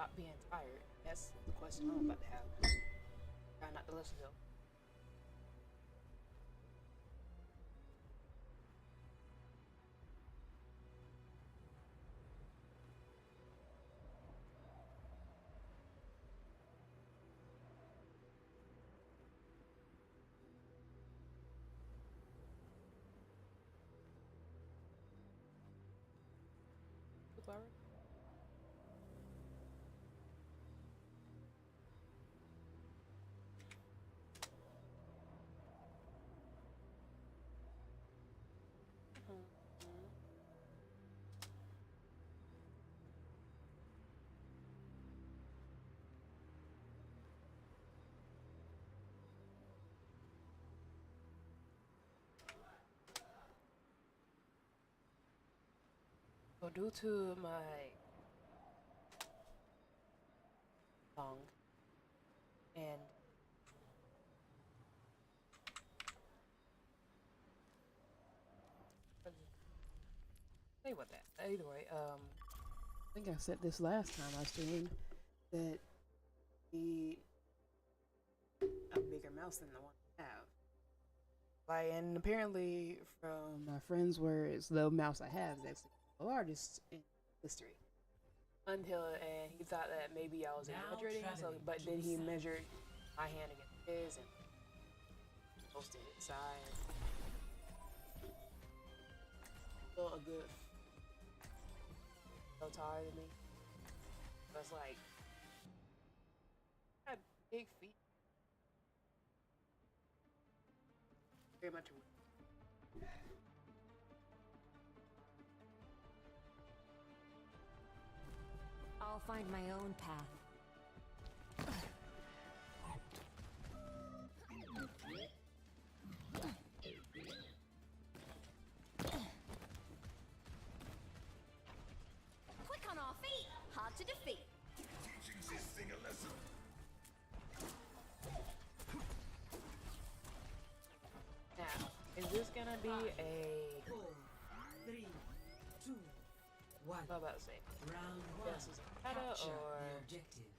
stop being tired? That's the question I'm about to have. Try not to listen though. So due to my song and say what that. Either way, I think I said this last time I streamed that need a bigger mouse than the one I have. Like, and apparently from my friends' words, the mouse I have is actually the largest in history. Until and he thought that maybe I was exaggerating, so but then he measured my hand against his and posted his size. Still a good so taller than me. So it's like I had big feet. Very much. I'll find my own path. Quick on our feet, hard to defeat. Teaching this thing a lesson. Now, is this gonna be a 4, 3, 2, 1. what about to say? Round 1. This is a meta Capture or the objective.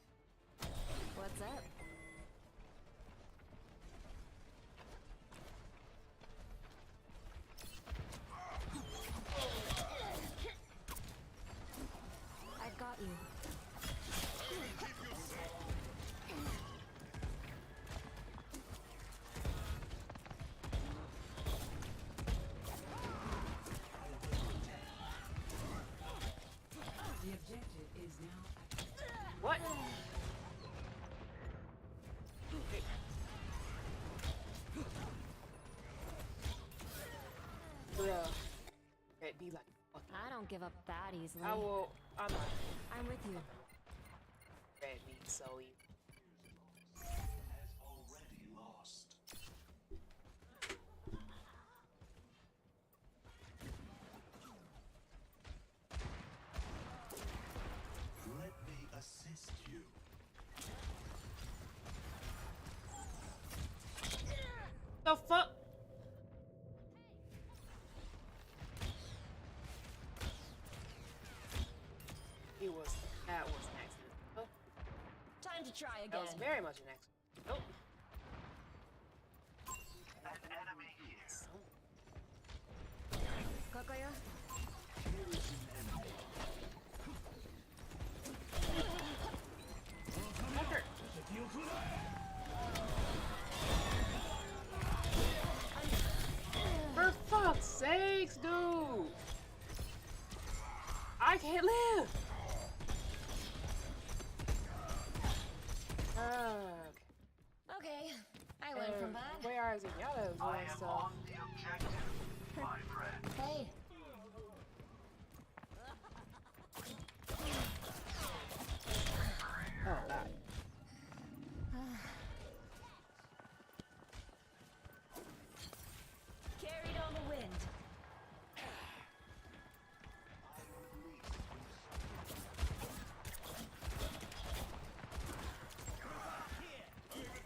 What's up? I've got you. The objective is now what? Bruh. It'd be like fucking I don't give up that easily. I will I'm not I'm with you. red meat so easy. Has already lost. Let me assist you. The fuck? That was an accident. Oh, Time to try that was again. very much an accident. Nope. An enemy here. Kokoyo? Tucker. For fuck's sakes, dude! I can't live! Okay, I learned from that. Where is it? Y'all are I doing am stuff. on the objective, my friend. Hey, Oh, God. carried on the wind.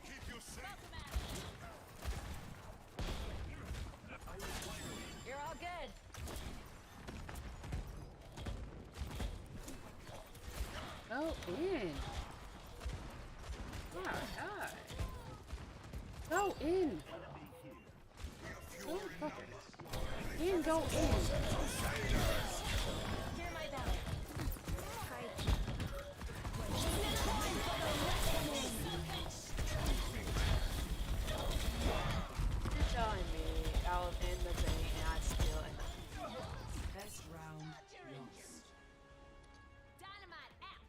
Keep you safe. in. Oh my god. Go in. Motherfucker. Then go in. Hear my bell. You're telling me I was in the thing and I still end up. Best round lost. Dynamite out.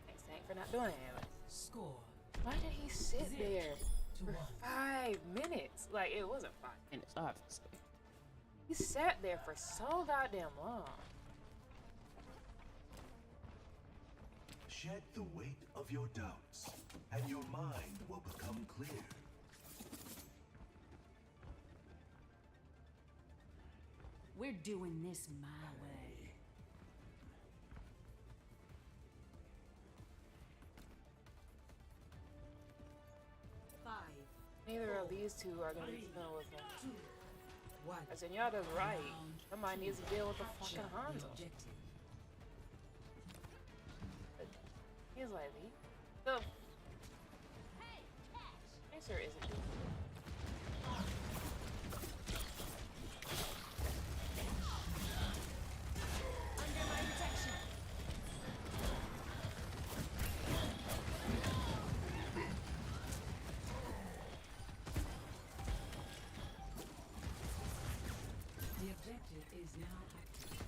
Thanks, Tank, for not doing it. Score Why did he sit there to for 1. 5 minutes? Like, it wasn't 5 minutes, obviously. He sat there for so goddamn long. Shed the weight of your doubts, and your mind will become clear. We're doing this my way. Five, Neither of these two are gonna be dealing with him. 2, 1. I said, y'all just right. Somebody needs to deal with the fucking Capture the Hanzo. objective. He's like, the answer isn't doing it. Under my protection. The objective is now active.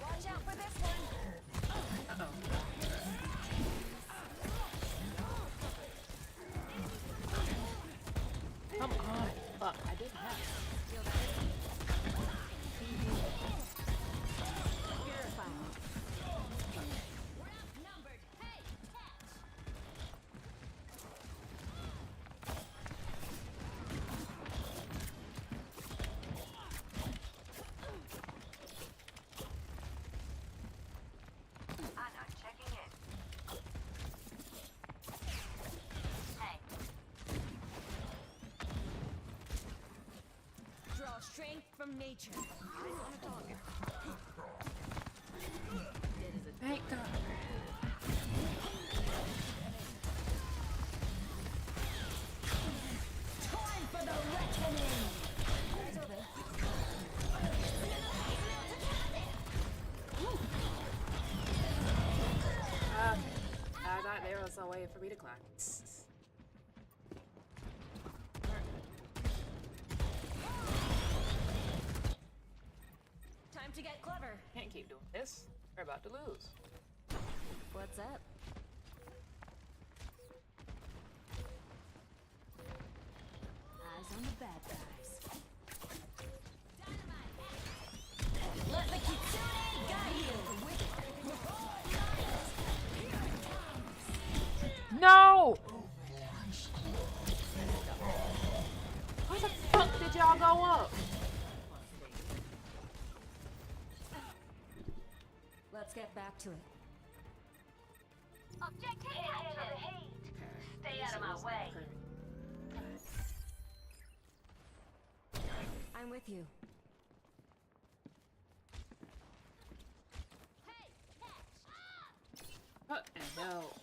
Watch out for this one. Come on. Fuck, I didn't have it. Purifying. We're outnumbered. Hey, catch. I'm not checking in. Hey, Draw strength from nature. Eyes on a target. Thank God. Time for the reckoning. Eyes open. I thought there was a way for me to climb. Time to get clever. Can't keep doing this. We're about to lose. What's up? Eyes on the bad guys. Let the kitsune guide you. No! Where the fuck did y'all go up? Let's get back to it. objective captured. Stay out of my way. I'm with you. What the hell?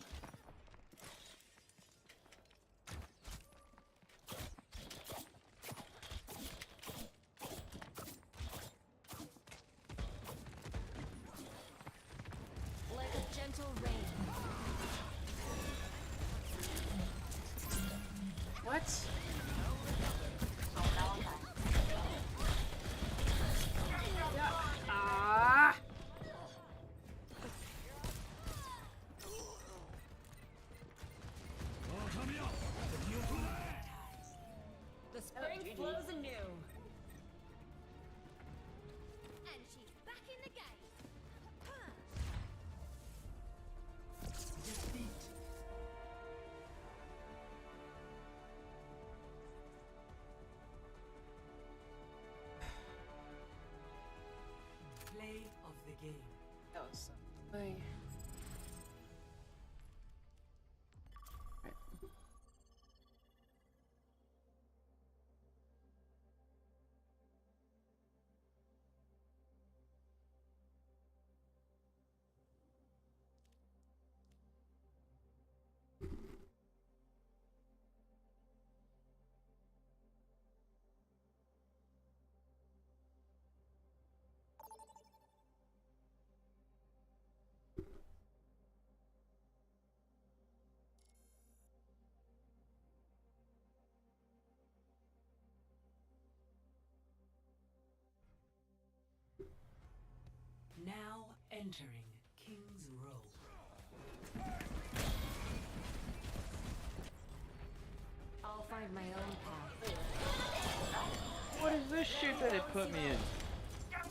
Like a gentle rain. What? game. That was something. Now entering King's Row. I'll find my own path. What is this shit that it put me in? I'm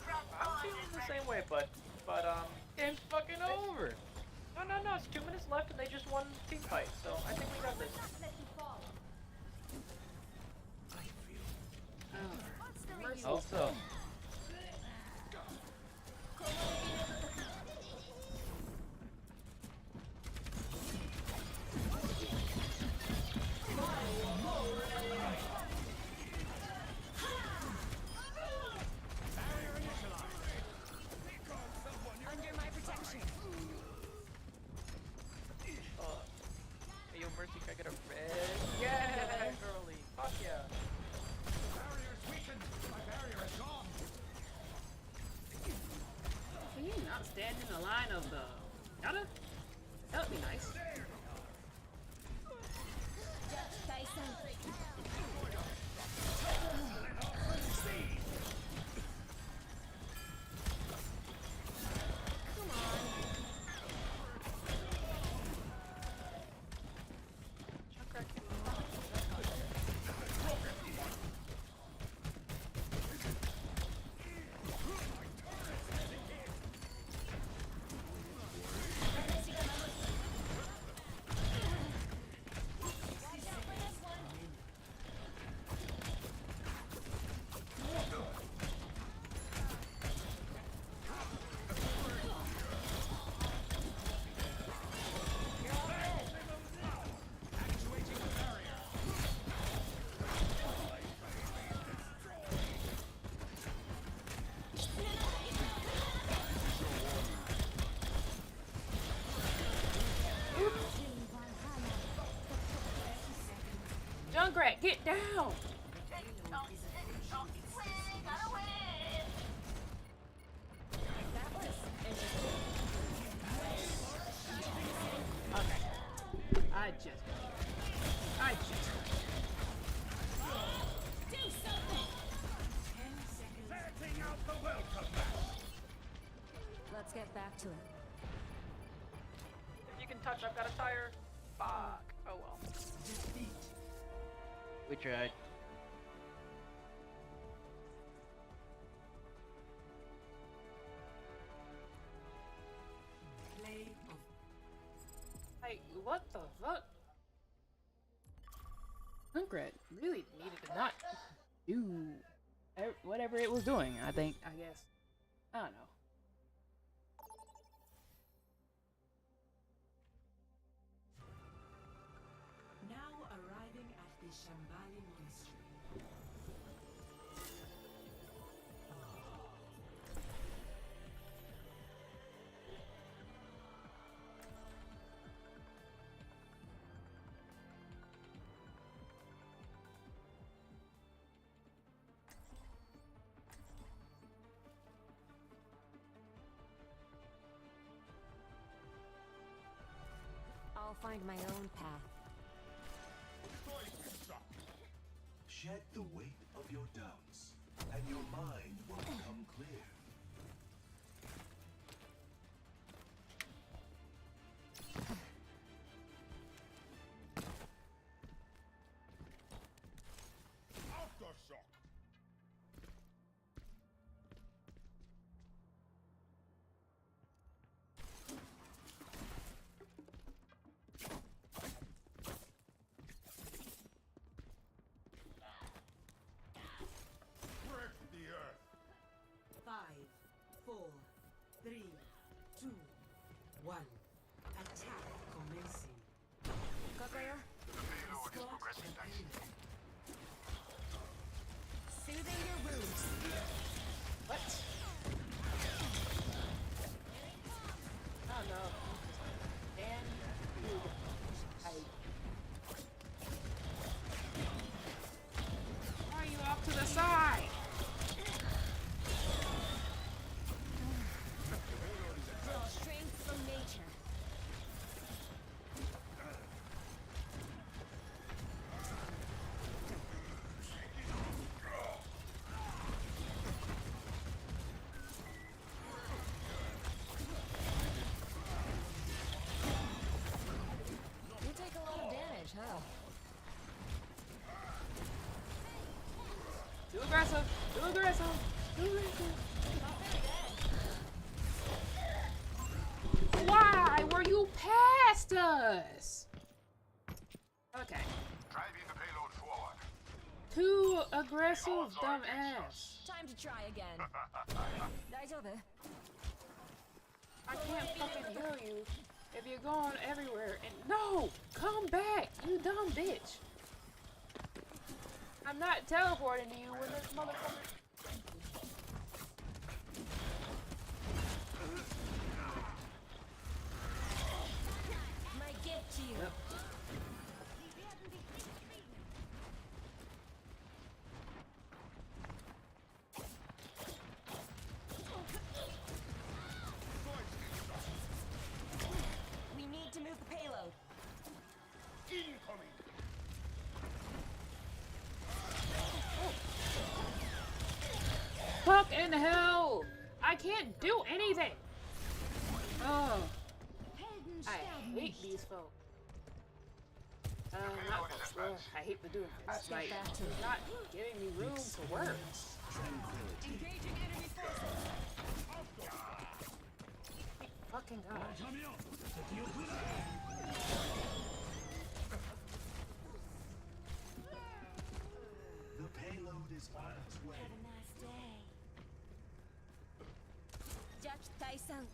feeling the same way, but game's fucking over. No, it's 2 minutes left and they just won team fight, so I think we got this. Also, Under my protection. hey, yo, Mercy, can I get a red? Yeah, girly. Fuck yeah. Can you not stand in the line of the yada? That would be nice. Tyson. Come on. Junkrat, get down! That was interesting. Okay. I just. Do something. 10 seconds. Let's get back to it. If you can touch, I've got a tire. Fuck. Oh well. We tried. Play of Like, what the fuck? Junkrat really needed to not do whatever it was doing, I guess. I don't know. now arriving at the Shambhali Monastery. I'll find my own path. Shed the weight of your doubts, and your mind will become clear. Five, 3, 2, 1. Attack commencing. Kokoyo. Start attack. Soothing your wounds. What? Oh no. Damn you. Why are you off to the side? Draw strength from nature. You take a lot of damage, huh? Too aggressive. Too aggressive. Too aggressive. Why were you past us? Okay. Driving the payload forward. Too aggressive, dumbass. Time to try again. 大丈夫? I can't fucking hear you if you're going everywhere. And no, come back, you dumb bitch. I'm not teleporting to you when this motherfucker. My gift to you. Yep. We need to move the payload. Incoming. Fucking hell! I can't do anything! Oh, I hate these folks. Not folks, well, I hate the doing this. Like, you're not giving me room to work. Engaging enemy forces. Fucking God. The payload is on its way. Have a nice day. Judge Tyson.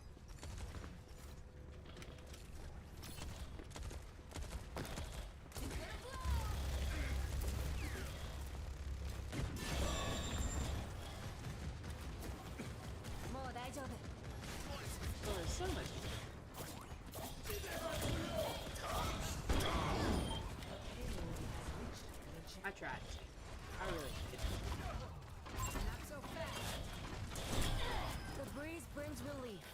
Oh, there's so much. I tried. I really did. Not so fast. The breeze brings relief.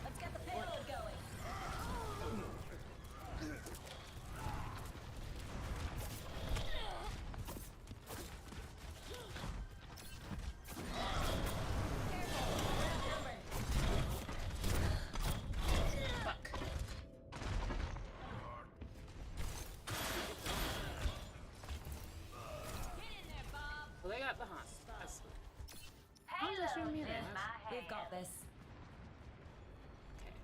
Let's get the payload going. Well, they got the hunt. That's how does that show me that? We've got this. Okay.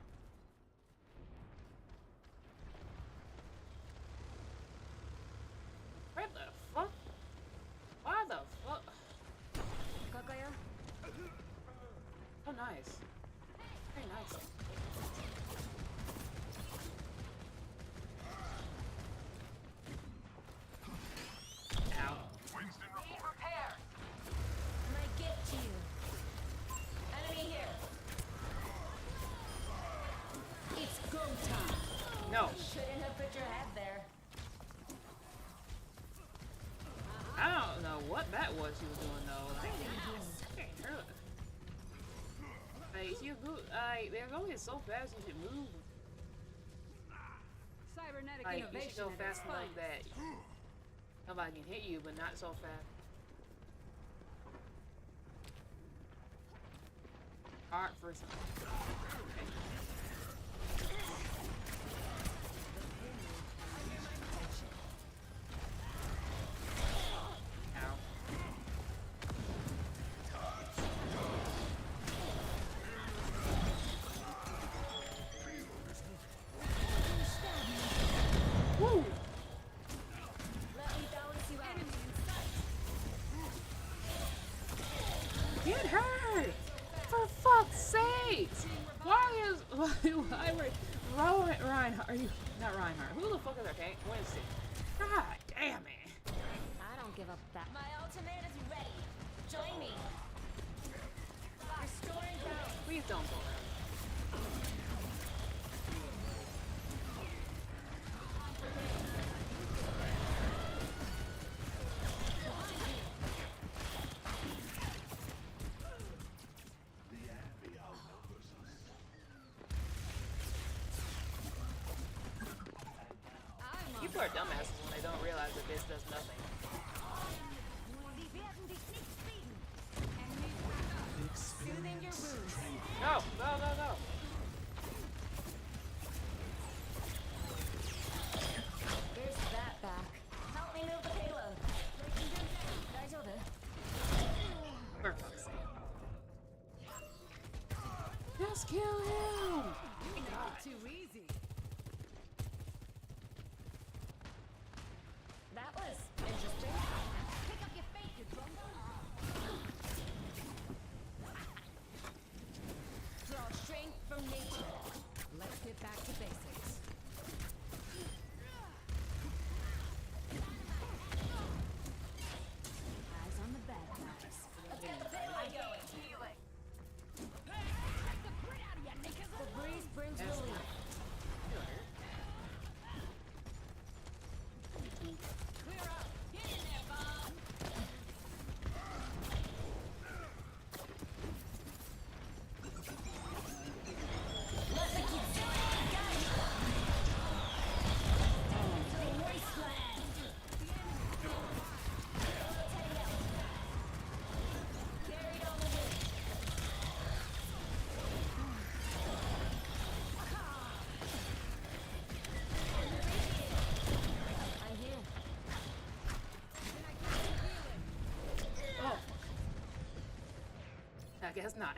Where the fuck? Why the fuck? Kokoyo? Oh, nice. Very nice. Ow. Winston Need report. repair. My gift to you. Enemy here. It's go time. No. Shouldn't have put your head there. I don't know what that was she was doing though. Like, fucking hurt. Like, she go, like, they're going so fast you should move. Cybernetic Like, you innovation should go at its fast enough that nobody can hit you, but not so fast. Alright, first time. Okay. Ow. Woo! Let me balance you out. Get her! For fuck's sake! Wait! Why were Reinhardt? Are you not Reinhardt? Who the fuck is our tank? Winston. God damn it! I don't give up that. My ultimate is ready. Join me. Restoring balance. Please don't go around. People are dumbasses when they don't realize that this does nothing. Soothing your wounds. No, no, no, no. There's that back. Help me move the payload. Daijoubu. For fuck's sake. Just kill him! Too easy. That was interesting. Pick up your fate, you drummer. Draw strength from nature. Let's get back to basics. Eyes on the bad guys. Let's get the pit line going. Healing. The breeze brings relief. Clear up. Get in there, Bob. Let's keep going. The wasteland. Carried on the wind. I'm here. Oh. I guess not.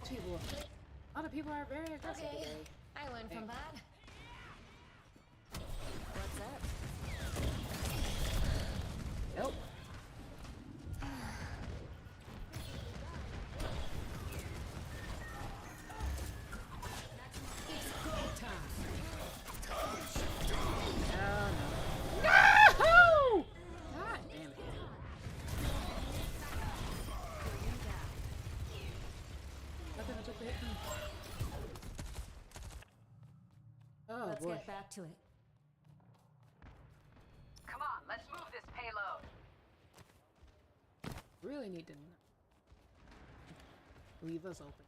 People, a lot of people are very aggressive Okay, today. I learned from that. What's up? Nope. No! God damn it. Nothing I took the hit. Oh Let's boy. get back to it. Come on, let's move this payload. Really need to leave us open.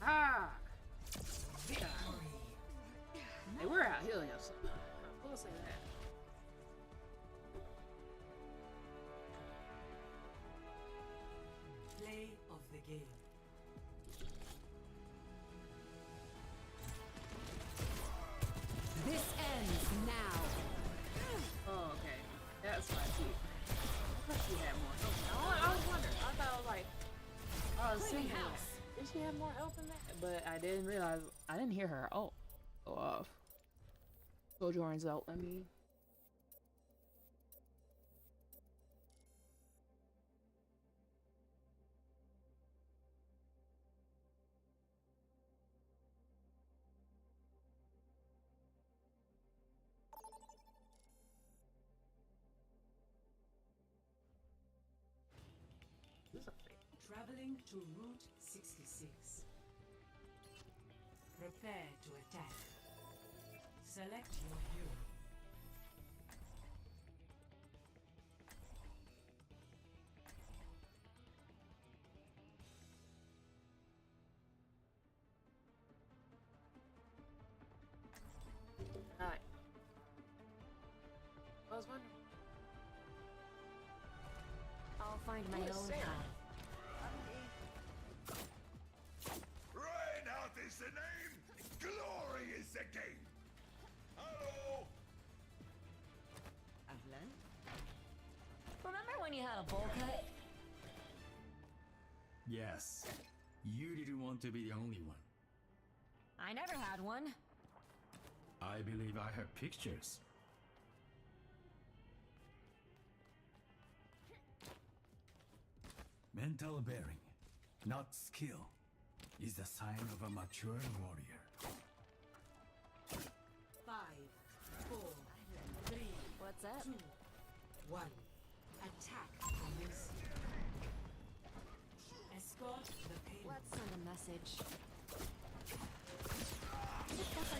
Ah! Yeah. Hey, we're out healing us. We'll say that. Play of the game. This ends now. Oh, okay. That's my teeth. I thought she had more health. I was wondering. I thought I was like, I was thinking, did she have more health than that? But I didn't realize, I didn't hear her ult go off. Sojourn's ult, I mean. Traveling to Route 66. Prepare to attack. Select your hero. I was wondering. I'll find my Who is own Sarah? path. Reinhardt is the name. Glory is the game. Hello. Remember when you had a bowl cut? Yes. You didn't want to be the only one. I never had one. I believe I have pictures. Mental bearing, not skill, is the sign of a mature warrior. 5, 4, 3, What's up? 2, 1. Attack commence. Escort the payload. Let's send a message.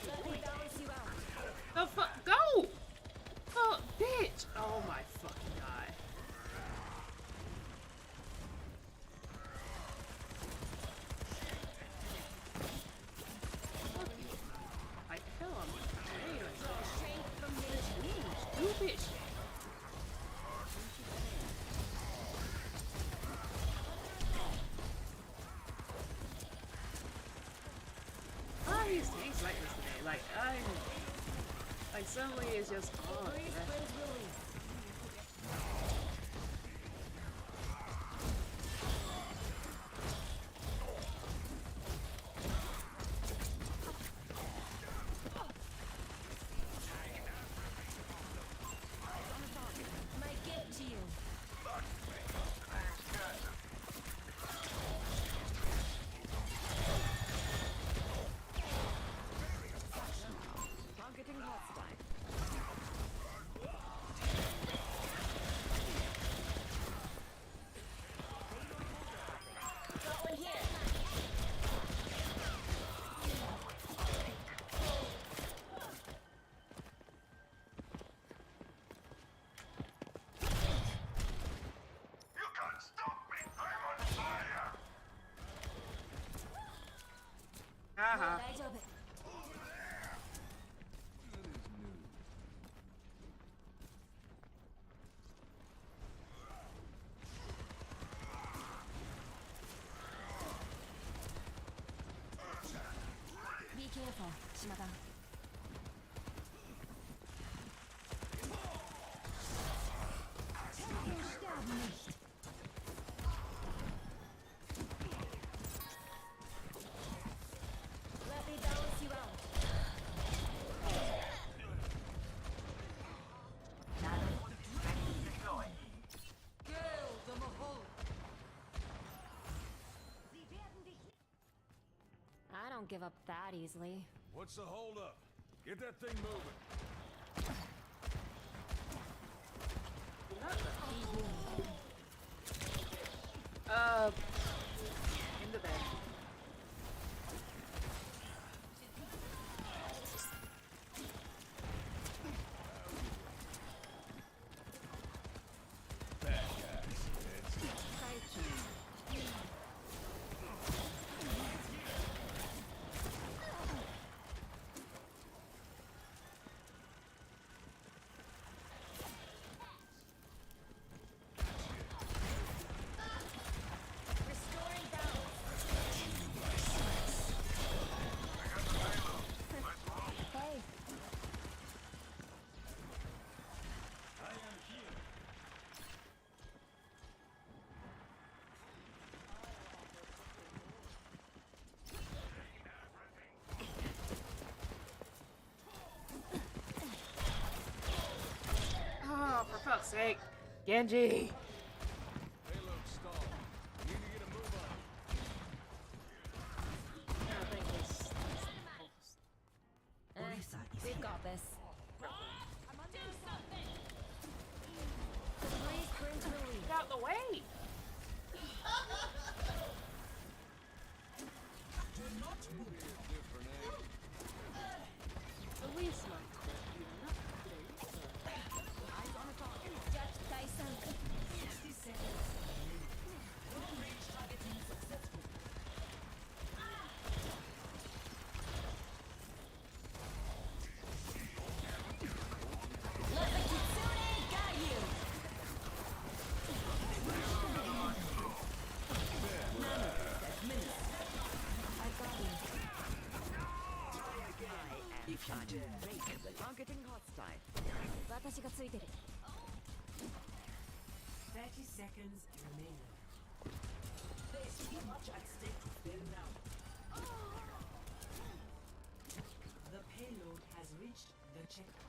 Let me balance you out. The fuck? Go! Oh, bitch! Oh my fucking god. Like, hell, I'm Strength from nature. stupid shit. Why are these tanks like this today? Like suddenly it's just on. Breeze brings relief. My gift to you. Targeting hostile. Got one here. You can't stop me. I'm on fire. Haha. 大丈夫。 Be careful, Shimada. Sterben nicht. Let me balance you out. I don't give up that easily. What's the holdup? Get that thing moving. In the bed. Restoring balance. Hey. Oh, for fuck's sake. Genji! Payload stalled. You need to get a move on. I think it's- We've got this. Do something. The breeze brings relief. Get out the way! The least like Jack Tyson. Targeting hostile. 私がついてる。30 seconds remaining. There's too much at stake to spare now. The payload has reached the checkpoint.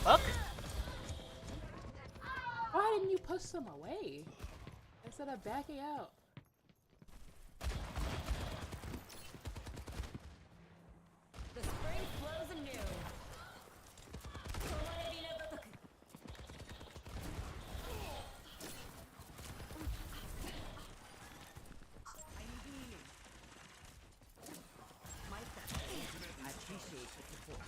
Fuck! Why didn't you push them away instead of backing out? The spring flows anew. I appreciate the support.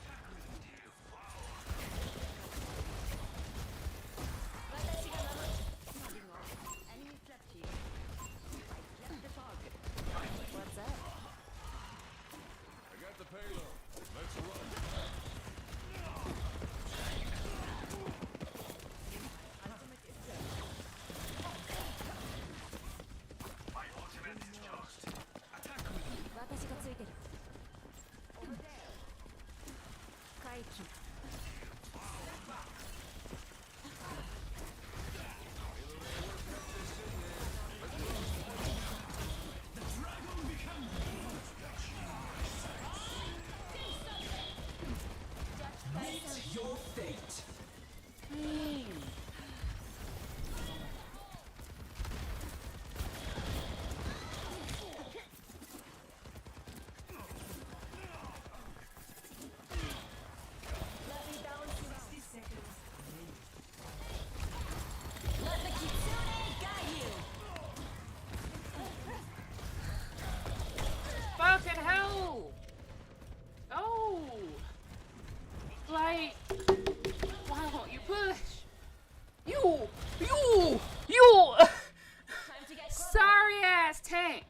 What's up? I got the payload. Let's run. My ultimate is charged. Attack me. 私がついてる。回帰。Your fate. Let the Kitsune guide you. Fucking hell! Oh! Like, why won't you push? You! Time to get close. Sorry ass tank!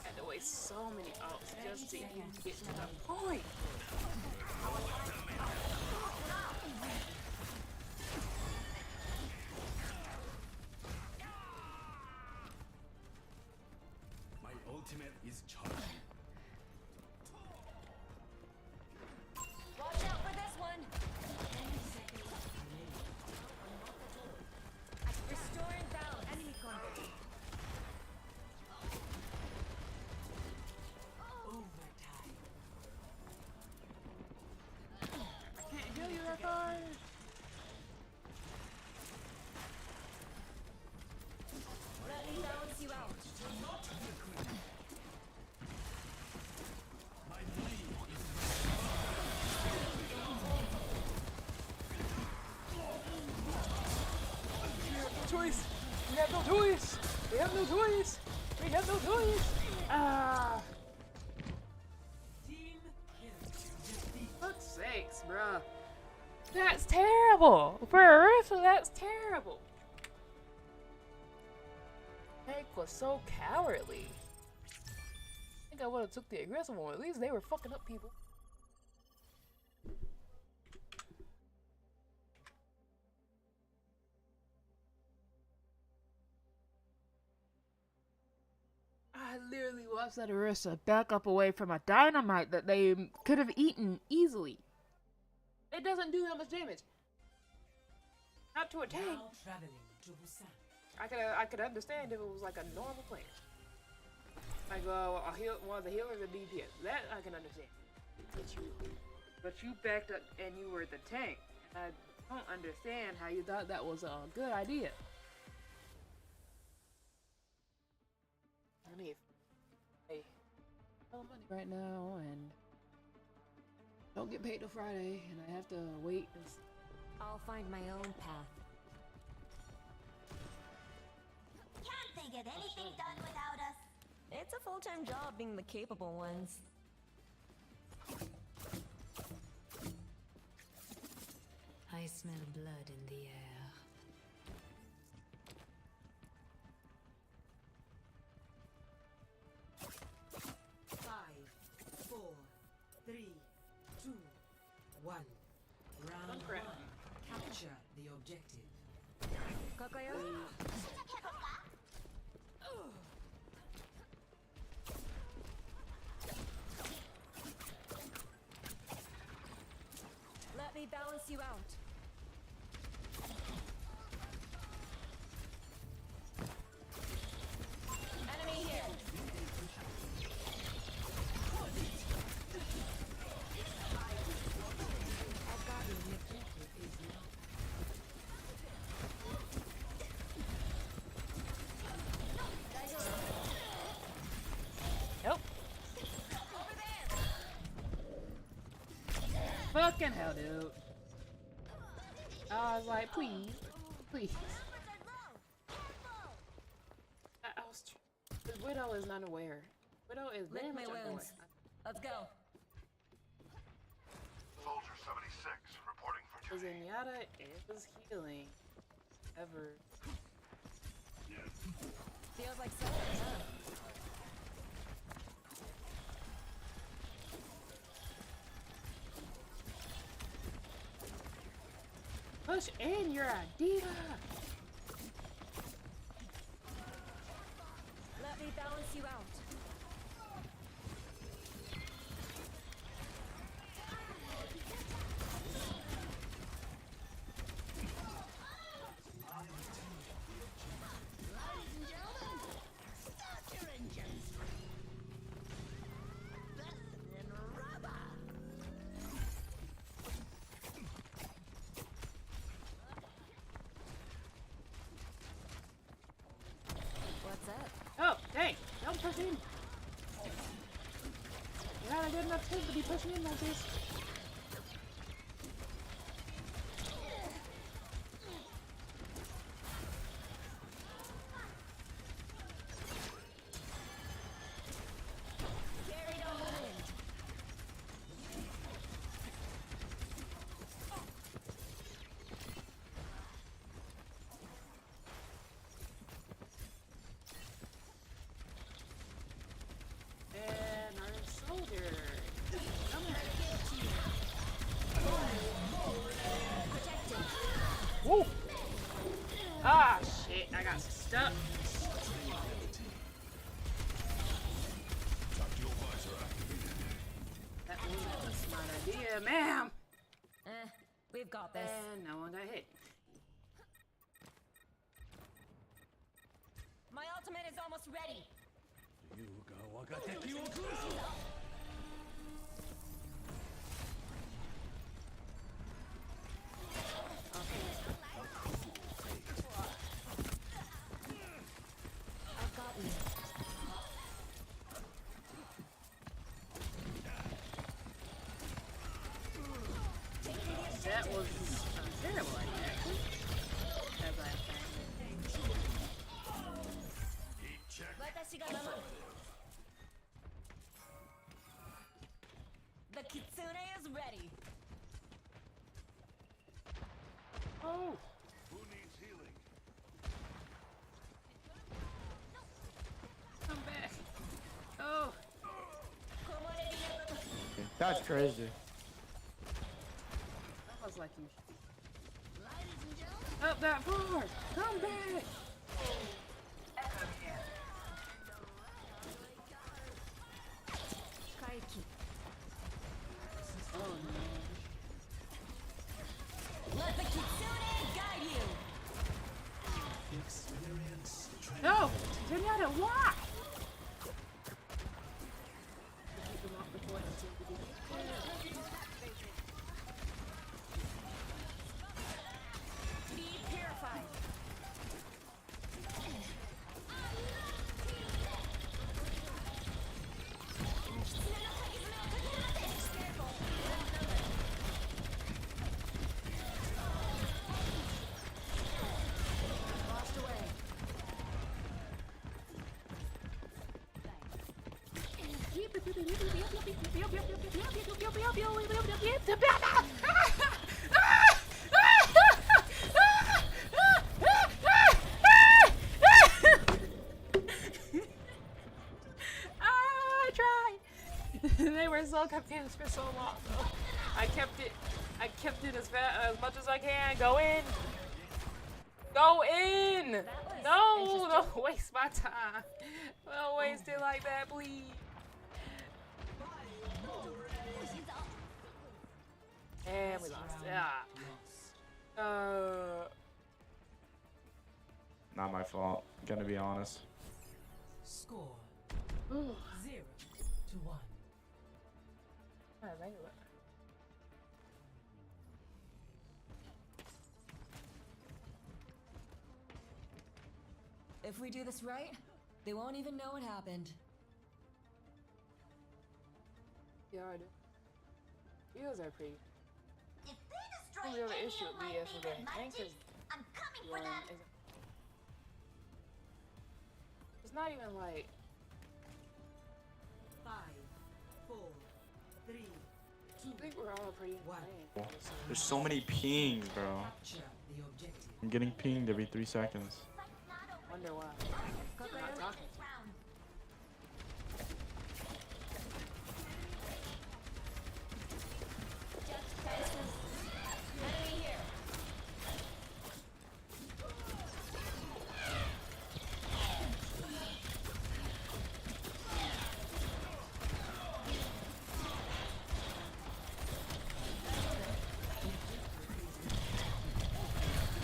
Had to waste so many outs just to even get to the point. My ultimate is charging. Watch out for this one. Restoring balance. Enemy contact. Overtime. Can't heal you that hard. Let me balance you out. My blade is Choice! We have no choice! We have no choice! We have no choice! Ah! Team kill. Fuck's sakes, bruh. That's terrible! For a rifle, that's terrible! Hank was so cowardly. I think I would have took the aggressive one. At least they were fucking up people. I literally watched that Arista back up away from a dynamite that they could have eaten easily. It doesn't do that much damage. Not to a tank. Now traveling to Busan. I could understand if it was like a normal player. Like one of the healers or DPS. That I can understand. But you backed up and you were the tank. I don't understand how you thought that was a good idea. all money right now, and don't get paid till Friday, and I have to wait. I'll find my own path. Can't they get anything done without us? It's a full-time job being the capable ones. I smell blood in the air. Five, four, three, two, one. Round crap. one. Capture the objective. Kakayo? Let me balance you out. Enemy here. I've got you, Nick. Help! Over there. Fucking hell, dude. I was like, please, please. I was. The Widow is not aware. Widow is very Lick much my unaware. wounds. Let's go. Soldier 76 reporting for Because Zenyatta is healing. Ever. Feels like something, huh? Push in, you're a diva! Let me balance you out. What's up? Oh, hey! Don't push in! You're not a good enough team to be pushing in like this. Carried on the wind. And our soldier. Come here. Protected. Woo! Ah, shit, I got stuck. That was a smart idea, ma'am! We've got this. And no one got hit. My ultimate is almost ready. I've got you. That was a terrible idea, actually. As I found. The kitsune is ready. Oh! Who needs healing? Come back! Oh! That's crazy. That was like you. Up that far! Come back! Kaiki. Oh no. Let the kitsune guide you. Experience No! Zenyatta, why? Keep him off the point and seem to be Be purified. I tried. They were so confused for so long. Though. I kept it as much as I can. Go in. Go in. No, don't waste my time. Don't waste it like that, please. And we lost. Not my fault. Gonna be honest. Score Ooh. 0-1. If we do this right, they won't even know what happened. Yeah, I do. Heels are pretty. If they The destroy real any issue of with my BS is favorite that Hank is magic, I'm coming for one them. isn't. It's not even like 5, 4, 3, 2, I think we're all pretty One. insane. There's so many pings, bro. capture the objective. I'm getting pinged every 3 seconds. Wonder why. I'm not talking.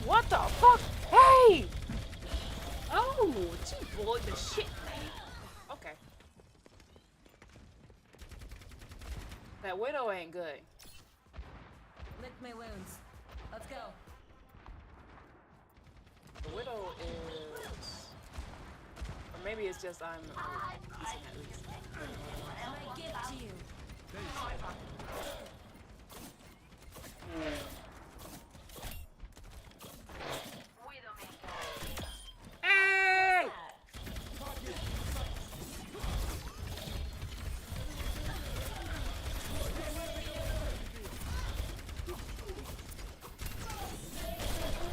What the fuck? Hey! Oh, she bullied the shit. Okay. That widow ain't good. Lick my wounds. Let's go. The widow is, or maybe it's just I'm decent at least. My gift to you. Hey!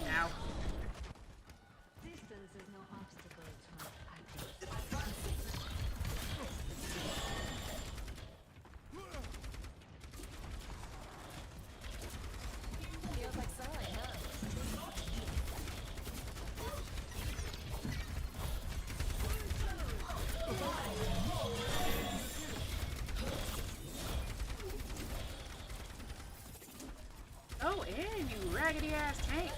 Now. Distance is no obstacle to my practice. Feels like sunlight, huh? Oh, and you raggedy ass tank.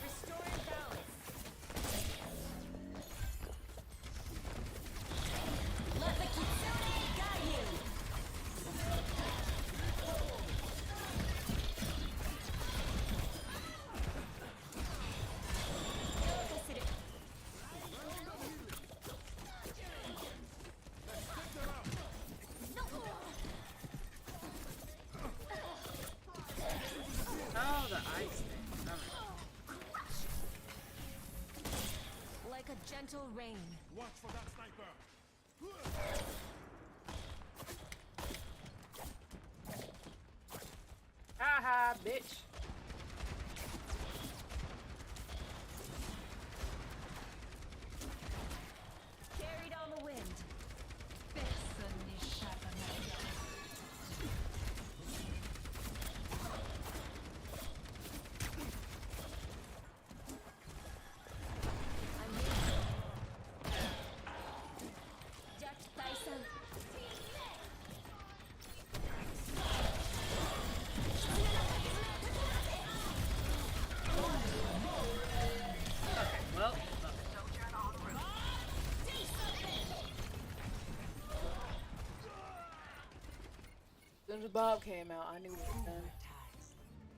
Restoring balance. Let the Kitsune guide you. Oh, the ice thing. Like a gentle rain. Watch for that sniper. Haha, bitch. Carried on the wind. I'm here. soon as Bob came out, I knew it was done.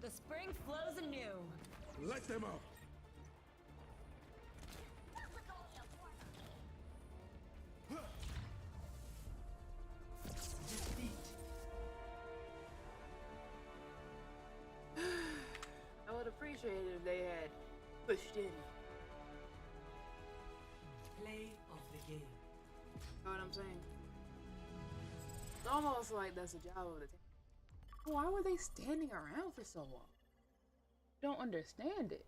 The spring flows anew. Let them up. I would appreciate it if they had pushed in. Play of the game. You know what I'm saying? It's almost like that's the job of the team. Why were they standing around for so long? Don't understand it.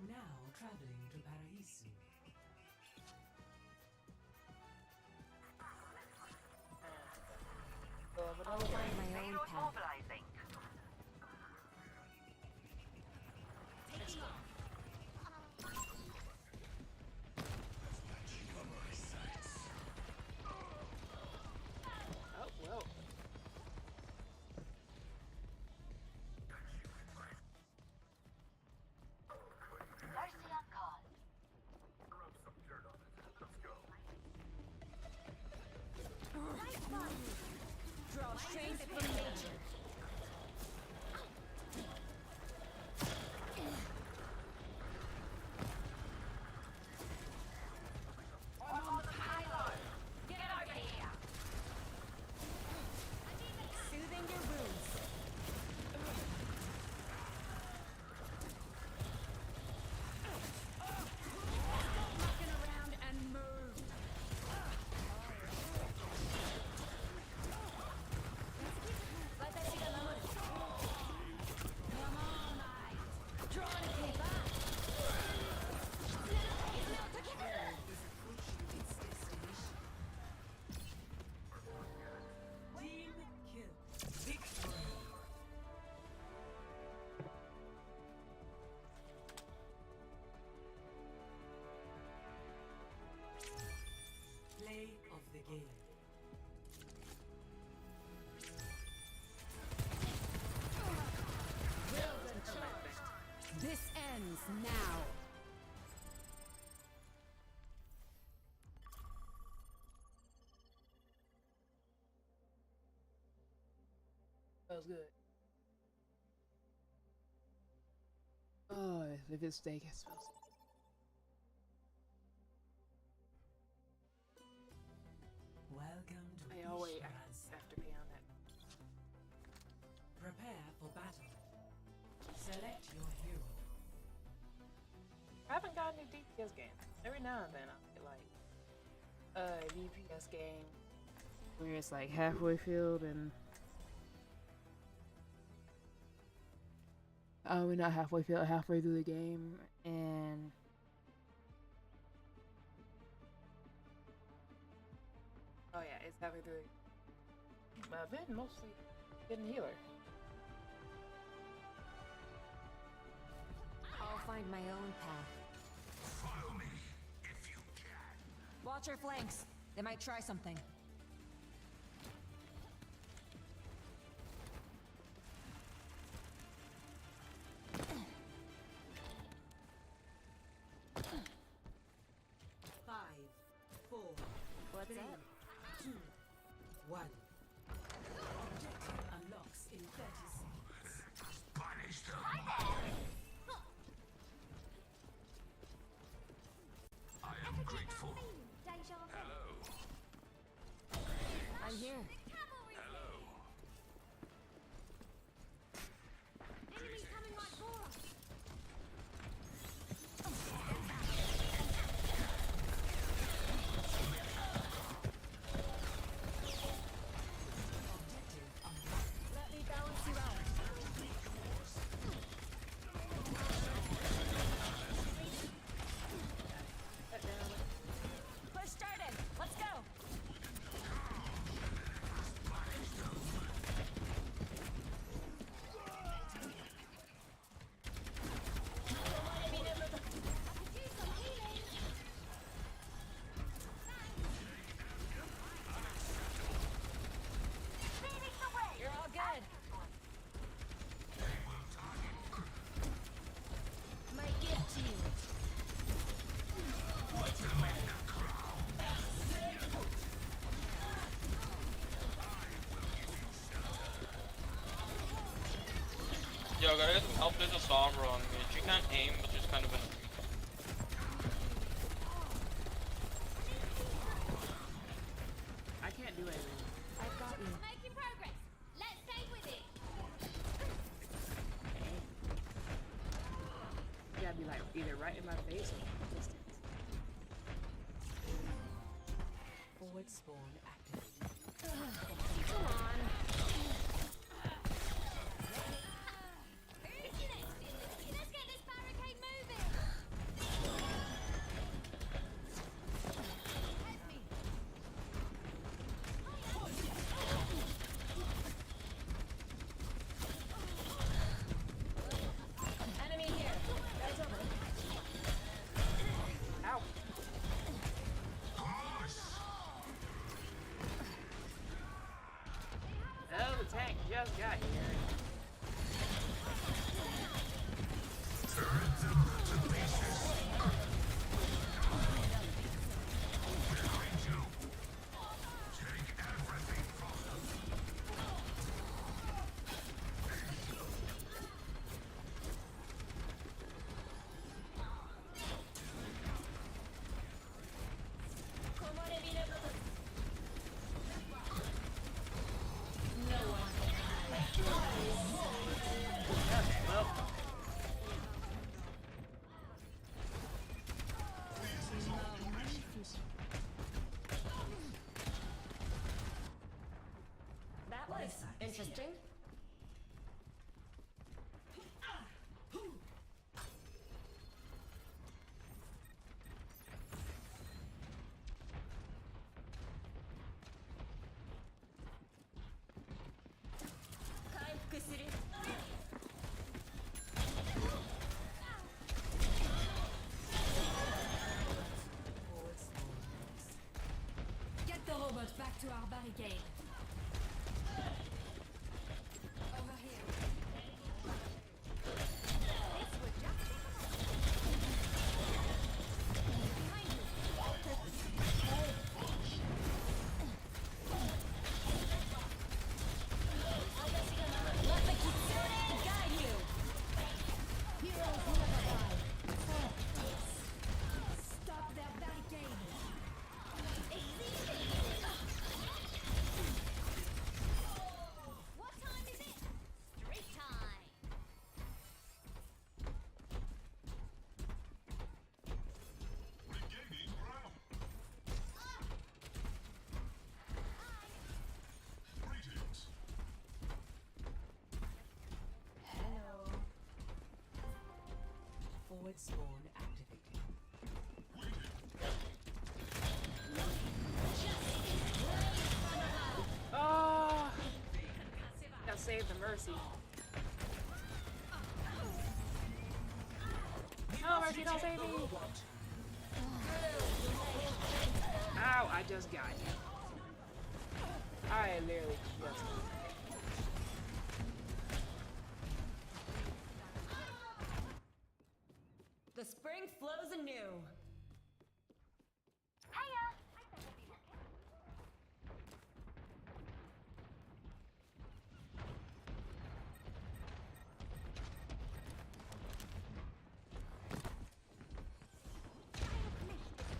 Now traveling to Paraiso. I'll find my own path. Oh, well. Mercy on call. Draw strength from nature. Get over here. Soothing your wounds. Stop mucking around and move. Come on, draw and keep up. Team kill. Victory. Play of the game. This ends now. That was good. Oh, if it's steak, it smells. Welcome to I always Ishran's. have to be on that. Prepare for battle. Select your hero. I haven't gotten any DPS games. Every now and then I get like a DPS game where it's like halfway filled and we're not halfway filled, halfway through the game, and oh yeah, it's halfway through. But I've been mostly getting healer. I'll find my own path. Follow me if you can. Watch your flanks. They might try something. Five, four, What's three, up? 2, 1. Objective unlocks in 30 seconds. Punish them. I am grateful. Hello. I'm here. Hello. Enemies coming right for us. Yo, gotta get some help. There's a Sombra on me. She can't aim, but she's kind of annoying. I can't do anything. I've got you. Making progress. Let's stay with it. You gotta be like either right in my face or distance. Forward spawn activated. Come on. Who's next in the queue? Let's get this barricade moving. Help me. Enemy here. That's over. Ow! Oh, the tank just got here. Okay, well. That was interesting. Forward spawn. Get the robots back to our barricade. Over here. Let the Kitsune guide you. Heroes never die. Stop their barricade. What time is it? Street time. Regaining ground. Greetings. Hello. Forward spawn activated. Oh! Gotta save the Mercy. No, Mercy, don't save me! Ow, I just got you. I literally just... The spring flows anew. Hiya. I better be looking.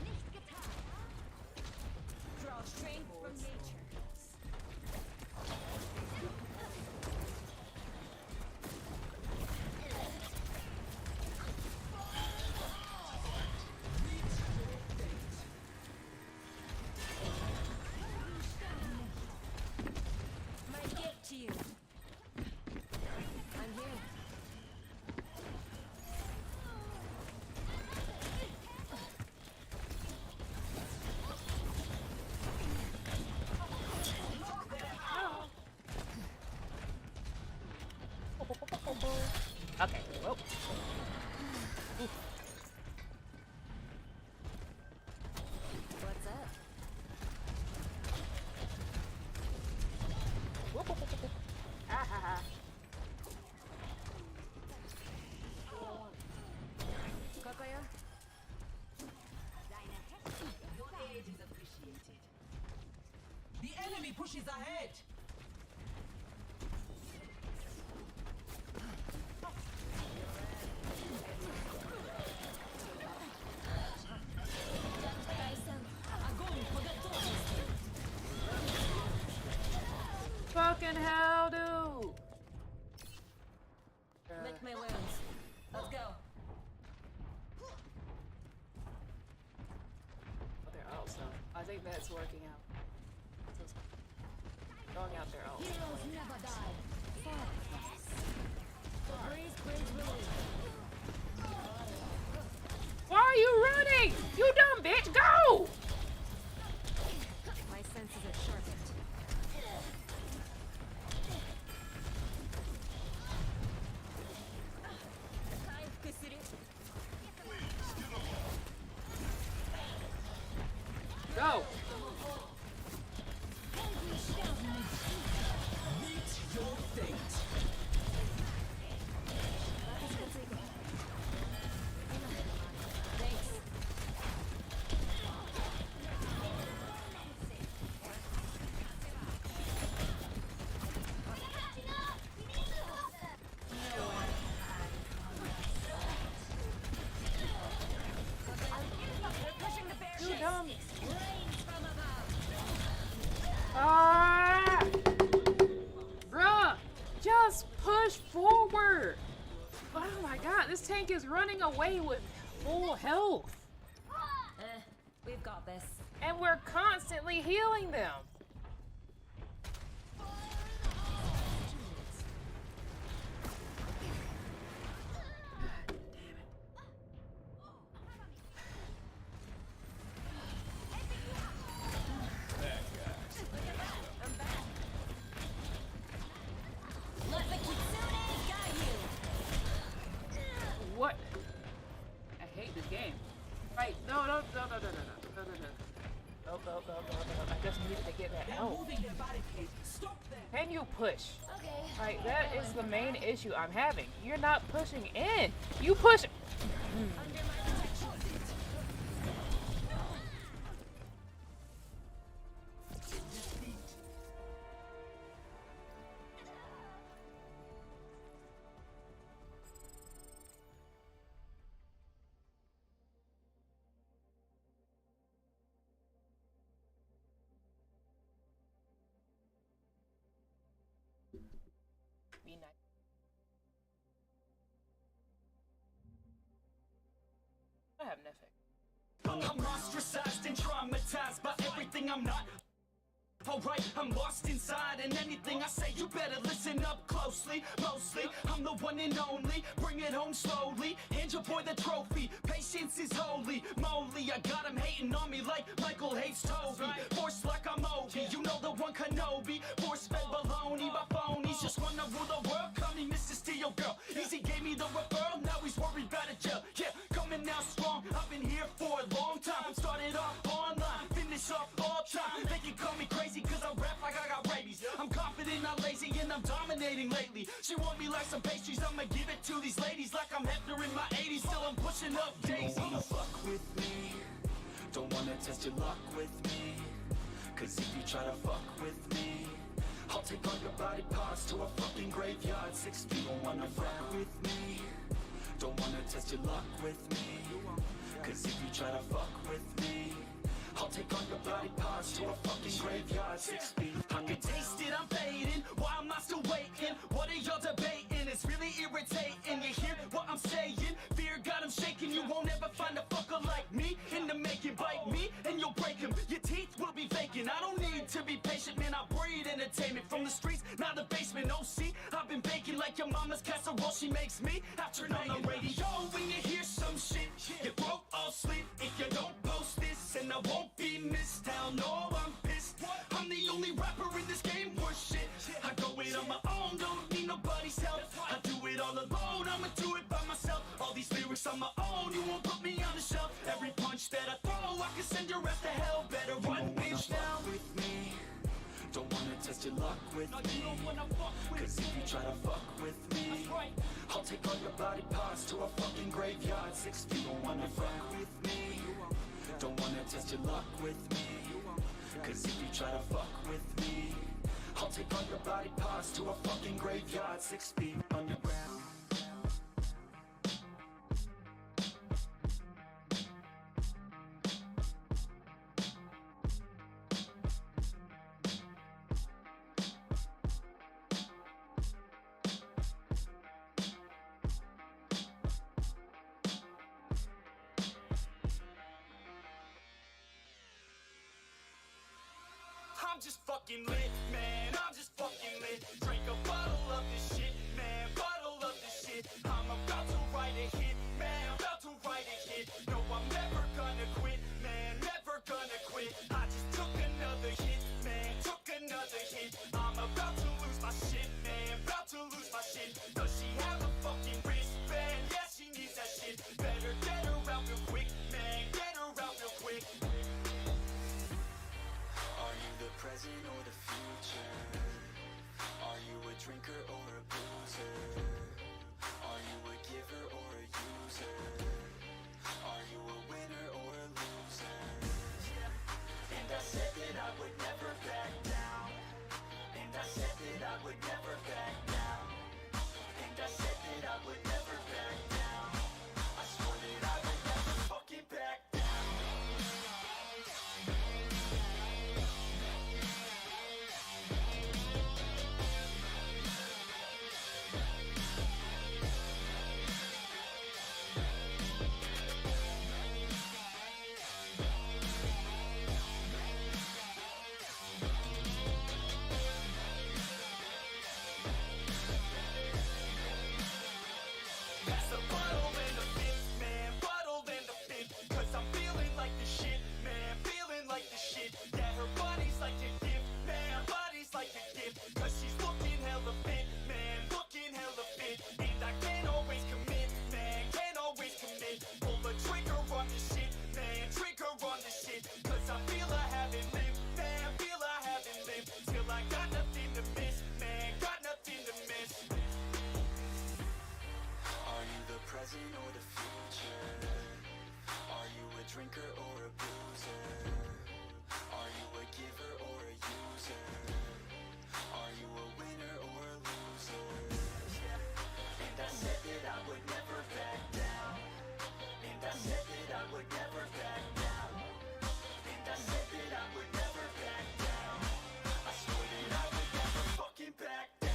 Nicht getan. Draw strength from nature. My gift to you. I'm here. Okay, well. What's up? Ah ha ha. Kokoyo? Your aid is appreciated. The enemy pushes ahead. fucking hell, dude? Lick my wounds. Let's go. Their ult stuff. I think that's working out. Throwing out their ult. Heroes never die. The breeze brings relief. Why are you running? You dumb bitch, go! My senses are sharpened. Go! You dumb. Ah! Bruh, just push forward. Oh my god, this tank is running away with full health. We've got this. And we're constantly healing them. Let the kitsune guide you. What? I hate this game. Right, no. I just needed to get that out. Moving their barricade. Stop them. Can you push? Okay. Right, that is the main issue I'm having. You're not pushing in. You push. Under my protection. Be nice. I have nothing. I'm ostracized and traumatized by everything I'm not. Alright, I'm lost inside, and anything I say, you better listen up closely. Mostly, I'm the one and only. Bring it home slowly. Hand your boy the trophy. Patience is holy moly. I got him hating on me like Michael hates Toby. Force like I'm Obi. You know the one Kenobi. Force fed baloney by phonies. Just wanna rule the world. Call me Mr. Steel Girl. Easy gave me the referral. Now he's worried about a jail. Yeah, coming out strong. I've been here for a long time. Started off online. Finish off all time. They can call me crazy cause I rap like I got rabies. I'm confident, not lazy, and I'm dominating lately. She want me like some pastries, I'ma give it to these ladies like I'm Hefner in my 80s. Still I'm pushing up daisies. Don't wanna fuck with me. Don't wanna test your luck with me. Cause if you try to fuck with me, I'll take all your body parts to a fucking graveyard. 6 feet. Don't wanna fuck with me. Don't wanna test your luck with me. Cause if you try to fuck with me, I'll take all your body parts to a fucking graveyard. 6 feet. I can taste it, I'm fading. Why am I still waiting? What are y'all debating? It's really irritating. You hear what I'm saying? Fear got him shaking. You won't ever find a fucker like me in the making. Bite me and you'll break him. Your teeth will be vacant. I don't need to be patient, man. I breed entertainment from the streets, not the basement. Oh, see, I've been baking like your mama's casserole. She makes me. I turn on the radio when you hear some shit. Your throat all slit if you don't post this, and I won't be missed. Hell no, I'm pissed. I'm the only rapper in this game worth shit. I go it on my own, don't need nobody's help. I do it all alone, I'ma do it by myself. All these lyrics on my own, you won't put me on the shelf. Every punch that I throw, I can send your ass to hell. Better run, bitch, now with me. Don't wanna test your luck with me. Cause if you try to fuck with me, I'll take all your body parts to a fucking graveyard. 6 feet. Don't wanna fuck with me. Don't wanna test your luck with me. Cause if you try to fuck with me, I'll take all your body parts to a fucking graveyard. 6 feet underground. fucking lit, man, I'm just fucking lit. Drink a bottle of this shit, man, bottle of this shit. I'm about to write a hit, man, about to write a hit. No, I'm never gonna quit, man, never gonna quit. I just took another hit, man, took another hit. I'm about to lose my shit, man, about to lose my shit. Does she have a fucking wristband? Yeah, she needs that shit. Better get her out real quick, man, get her out real quick. Are you the present or the future? Are you a drinker or a boozer? Are you a giver or a user? Are you a winner or a loser? And I said that I would never back down. And I said that I would never back down. And I said that I would never back down. I swore that I would never fucking back down. Pass the bottle and the fifth, man, bottle and the fifth. Cause I'm feeling like the shit, man, feeling like the shit. Yeah, her body's like a gift, man, her body's like a gift. Cause she's looking hella fit, man, looking hella fit. And I can't always commit, man, can't always commit. Pull the trigger on this shit, man, trigger on this shit. Cause I feel I haven't lived, man, feel I haven't lived. Till I got nothing to miss, man, got nothing to miss. Are you the present or the future? Are you a drinker or a boozer? Are you a giver or a user? Are you a winner or a loser? And I said that I would never back down. And I said that I would never back down. And I said that I would never back down. I swore that I would never fucking back down.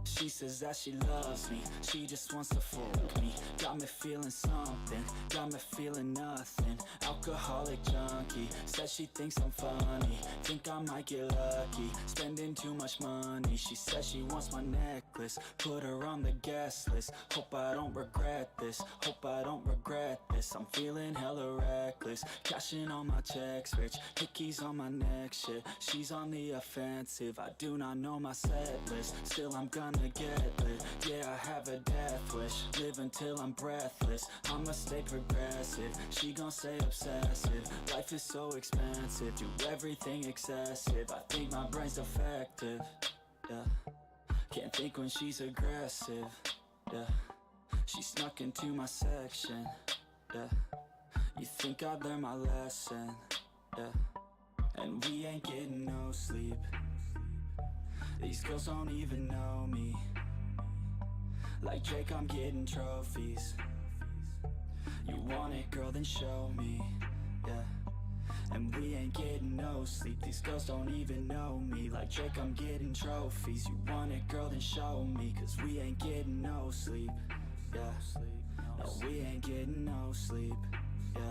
She says that she loves me, she just wants to fuck me. Got me feeling something, got me feeling nothing. Alcoholic junkie, says she thinks I'm funny. Think I might get lucky, spending too much money. She says she wants my necklace, put her on the guest list. Hope I don't regret this, hope I don't regret this. I'm feeling hella reckless, cashing all my checks rich. Hickeys on my neck, shit, she's on the offensive. I do not know my set list, still I'm gonna get lit. Yeah, I have a death wish, live until I'm breathless. I'ma stay progressive, she gon' say obsessive. Life is so expensive, do everything excessive. I think my brain's defective, yeah. Can't think when she's aggressive, yeah. She snuck into my section, yeah. You think I'd learn my lesson, yeah. And we ain't getting no sleep. These girls don't even know me. Like Drake, I'm getting trophies. You want it, girl, then show me, yeah. And we ain't getting no sleep. These girls don't even know me. Like Drake, I'm getting trophies. You want it, girl, then show me. Cause we ain't getting no sleep, yeah. No, we ain't getting no sleep, yeah.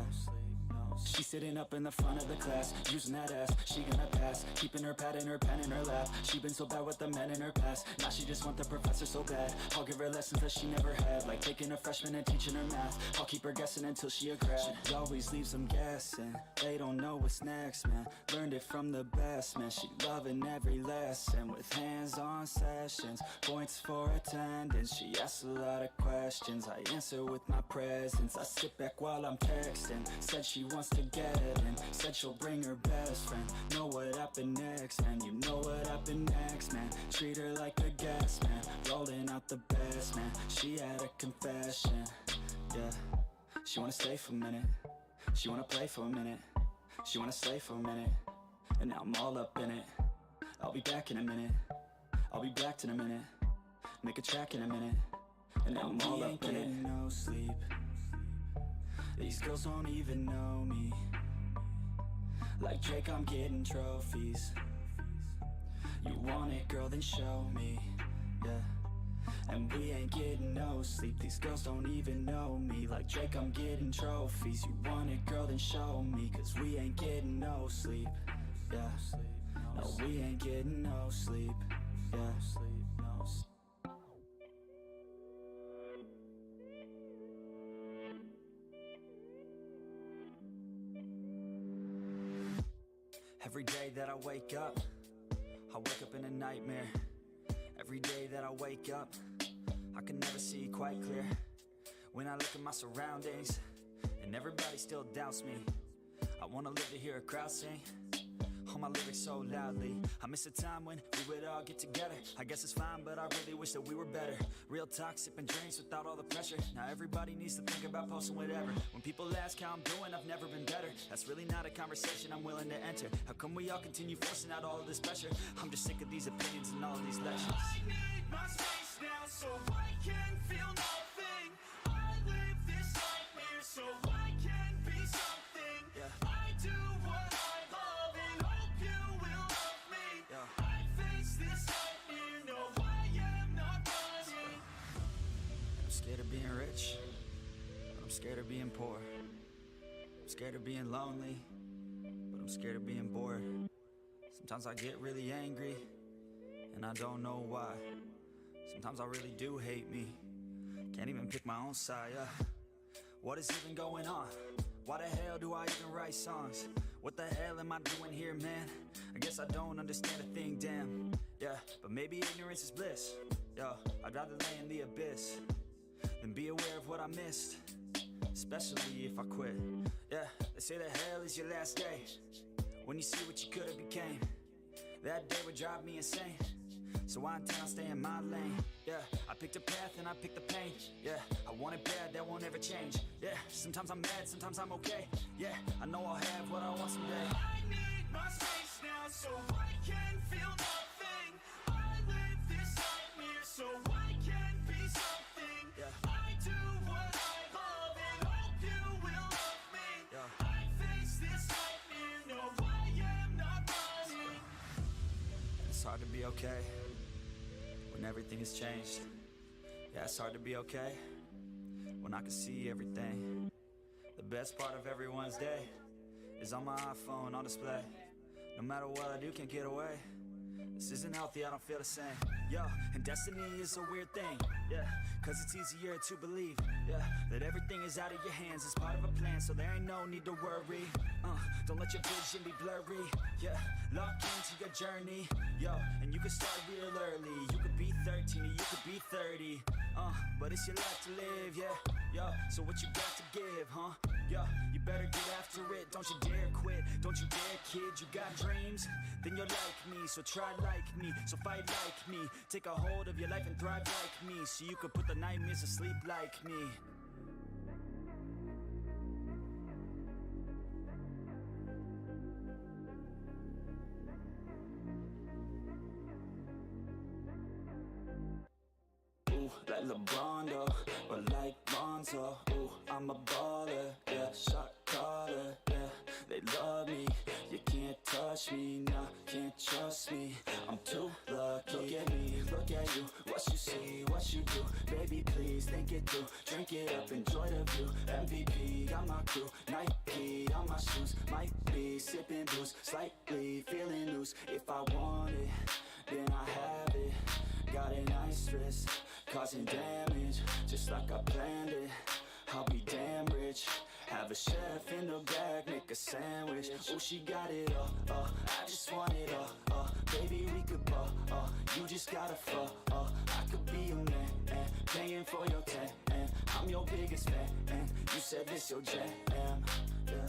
She's sitting up in the front of the class, using that ass, she gonna pass. Keeping her pad and her pen in her lap. She been so bad with the men in her past. Now she just want the professor so bad. I'll give her lessons that she never had, like taking a freshman and teaching her math. I'll keep her guessing until she a grad. She always leaves them guessing, they don't know what's next, man. Learned it from the best, man. She loving every lesson, with hands-on sessions, points for attendance. She asks a lot of questions, I answer with my presence. I sit back while I'm texting, said she wants to get it in, said she'll bring her best friend. Know what happened next, man, you know what happened next, man. Treat her like a guest, man, rolling out the best, man. She had a confession, yeah. She wanna stay for a minute, She wanna play for a minute, she wanna slay for a minute, and now I'm all up in it. I'll be back in a minute, I'll be back in a minute, make a track in a minute, and now I'm all up in it. No sleep, these girls don't even know me. Like Drake, I'm getting trophies. You want it, girl, then show me, yeah. And we ain't getting no sleep, these girls don't even know me. Like Drake, I'm getting trophies. You want it, girl, then show me. Cause we ain't getting no sleep, yeah. No, we ain't getting no sleep, yeah. Every day that I wake up in a nightmare. Every day that I wake up, I can never see quite clear. When I look at my surroundings, and everybody still doubts me, I wanna live to hear a crowd sing all my lyrics so loudly. I miss a time when we would all get together. I guess it's fine, but I really wish that we were better. Real talk, sipping drinks without all the pressure. Now everybody needs to think about posting whatever. When people ask how I'm doing, I've never been better. That's really not a conversation I'm willing to enter. How come we all continue forcing out all of this pressure? I'm just sick of these opinions and all of these lectures. I need my space now so I can feel nothing. I live this nightmare so I can be something. Yeah. I do what I love and hope you will love me. Yeah. I face this nightmare, no I am not running. I'm scared of being rich, but I'm scared of being poor. I'm scared of being lonely, but I'm scared of being bored. Sometimes I get really angry, and I don't know why. Sometimes I really do hate me, can't even pick my own side, yeah. What is even going on? Why the hell do I even write songs? What the hell am I doing here, man? I guess I don't understand a thing, damn. Yeah, but maybe ignorance is bliss. Yo, I'd rather lay in the abyss than be aware of what I missed, especially if I quit. Yeah, they say that hell is your last day, when you see what you could have became. That day would drive me insane, so I intend on staying in my lane. Yeah, I picked a path and I picked the pain. Yeah, I want it bad, that won't ever change. Yeah, sometimes I'm mad, sometimes I'm okay. Yeah, I know I'll have what I want someday. I need my space now so I can feel nothing. I live this nightmare so I can be something. Yeah. I do what I love and hope you will love me. Yeah. I face this nightmare, no I am not running. It's hard to be okay when everything has changed. Yeah, it's hard to be okay when I can see everything. The best part of everyone's day is on my iPhone on display. No matter what I do, can't get away. This isn't healthy, I don't feel the same. Yo, and destiny is a weird thing. Yeah, cause it's easier to believe, yeah, that everything is out of your hands. It's part of a plan, so there ain't no need to worry. Don't let your vision be blurry. Yeah, lock into your journey. Yo, and you can start real early. You could be 13 or you could be 30. But it's your life to live, yeah. Yo, so what you got to give, huh? Yo, you better get after it. Don't you dare quit. Don't you dare, kid. You got dreams? Then you're like me, so try like me. So fight like me. Take a hold of your life and thrive like me, so you could put the nightmares to sleep like me. Like LeBron, though, or like Lonzo. Ooh, I'm a baller, yeah, shot caller, yeah. They love me, you can't touch me, nah, can't trust me. I'm too lucky. Look at me, look at you, what you see, what you do. Baby, please think it through, drink it up, enjoy the view. MVP, got my crew, Nike on my shoes. Might be sipping booze, slightly feeling loose. If I want it, then I have it. Got an ice wrist, causing damage, just like I planned it. I'll be damn rich. Have a chef in the back, make a sandwich. Oh, she got it all, I just want it all, baby, we could ball, you just gotta fall, I could be your man, paying for your tan, I'm your biggest fan, and you said this your jam, yeah, yeah.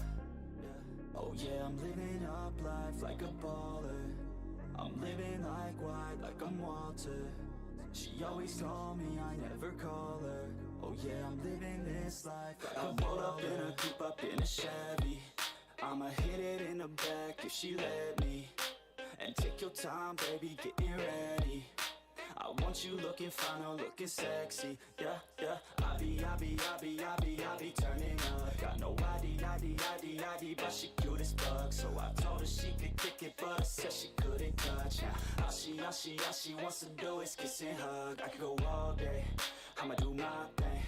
Oh yeah, I'm living up life like a baller. I'm living like white, like I'm Walter. She always told me I never call her. Oh yeah, I'm living this life like I roll up in a coupe, up in a Chevy. I'ma hit it in the back if she let me. And take your time, baby, getting ready. I want you looking fine or looking sexy. Yeah, yeah. I be turning up. Got no ID, but she cute as fuck. So I told her she could kick it, but I said she couldn't touch. All she wants to do is kiss and hug. I could go all day, I'ma do my thing.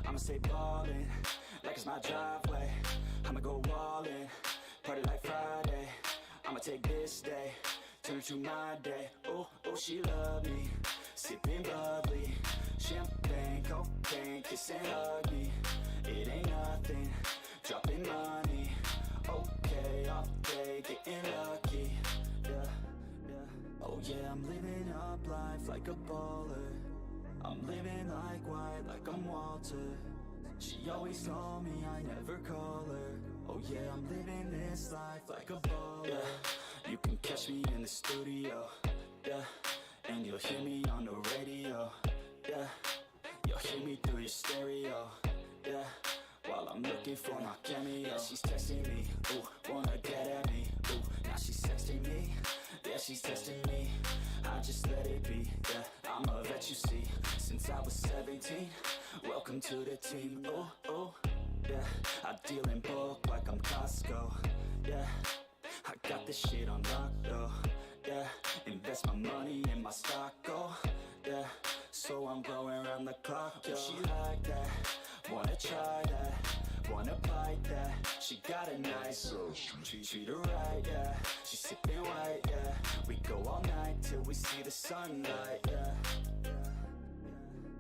I'ma stay ballin', like it's my driveway. I'ma go all in, party like Friday. I'ma take this day, turn it to my day. Oh, she love me, sipping bubbly, champagne, cocaine, kiss and hug me. It ain't nothing, dropping money. Okay, off day, getting lucky. Yeah, yeah. Oh yeah, I'm living up life like a baller. I'm living like white, like I'm Walter. She always told me I never call her. Oh yeah, I'm living this life like a baller. Yeah, you can catch me in the studio. Yeah, and you'll hear me on the radio. Yeah, you'll hear me through your stereo. Yeah, while I'm looking for my cameo. Yeah, she's texting me, ooh, wanna get at me. Ooh, now she's texting me. Yeah, she's testing me. I just let it be. Yeah, I'm a vet, you see. Since I was 17, welcome to the team. Oh, yeah, I deal in bulk like I'm Costco. Yeah, I got this shit on lock though. Yeah, invest my money in my stock, oh. Yeah, so I'm growing around the clock. Yeah, she like that, wanna try that, wanna bite that. She got a nice treat her right, yeah. She's sipping white, yeah. We go all night till we see the sunlight, yeah.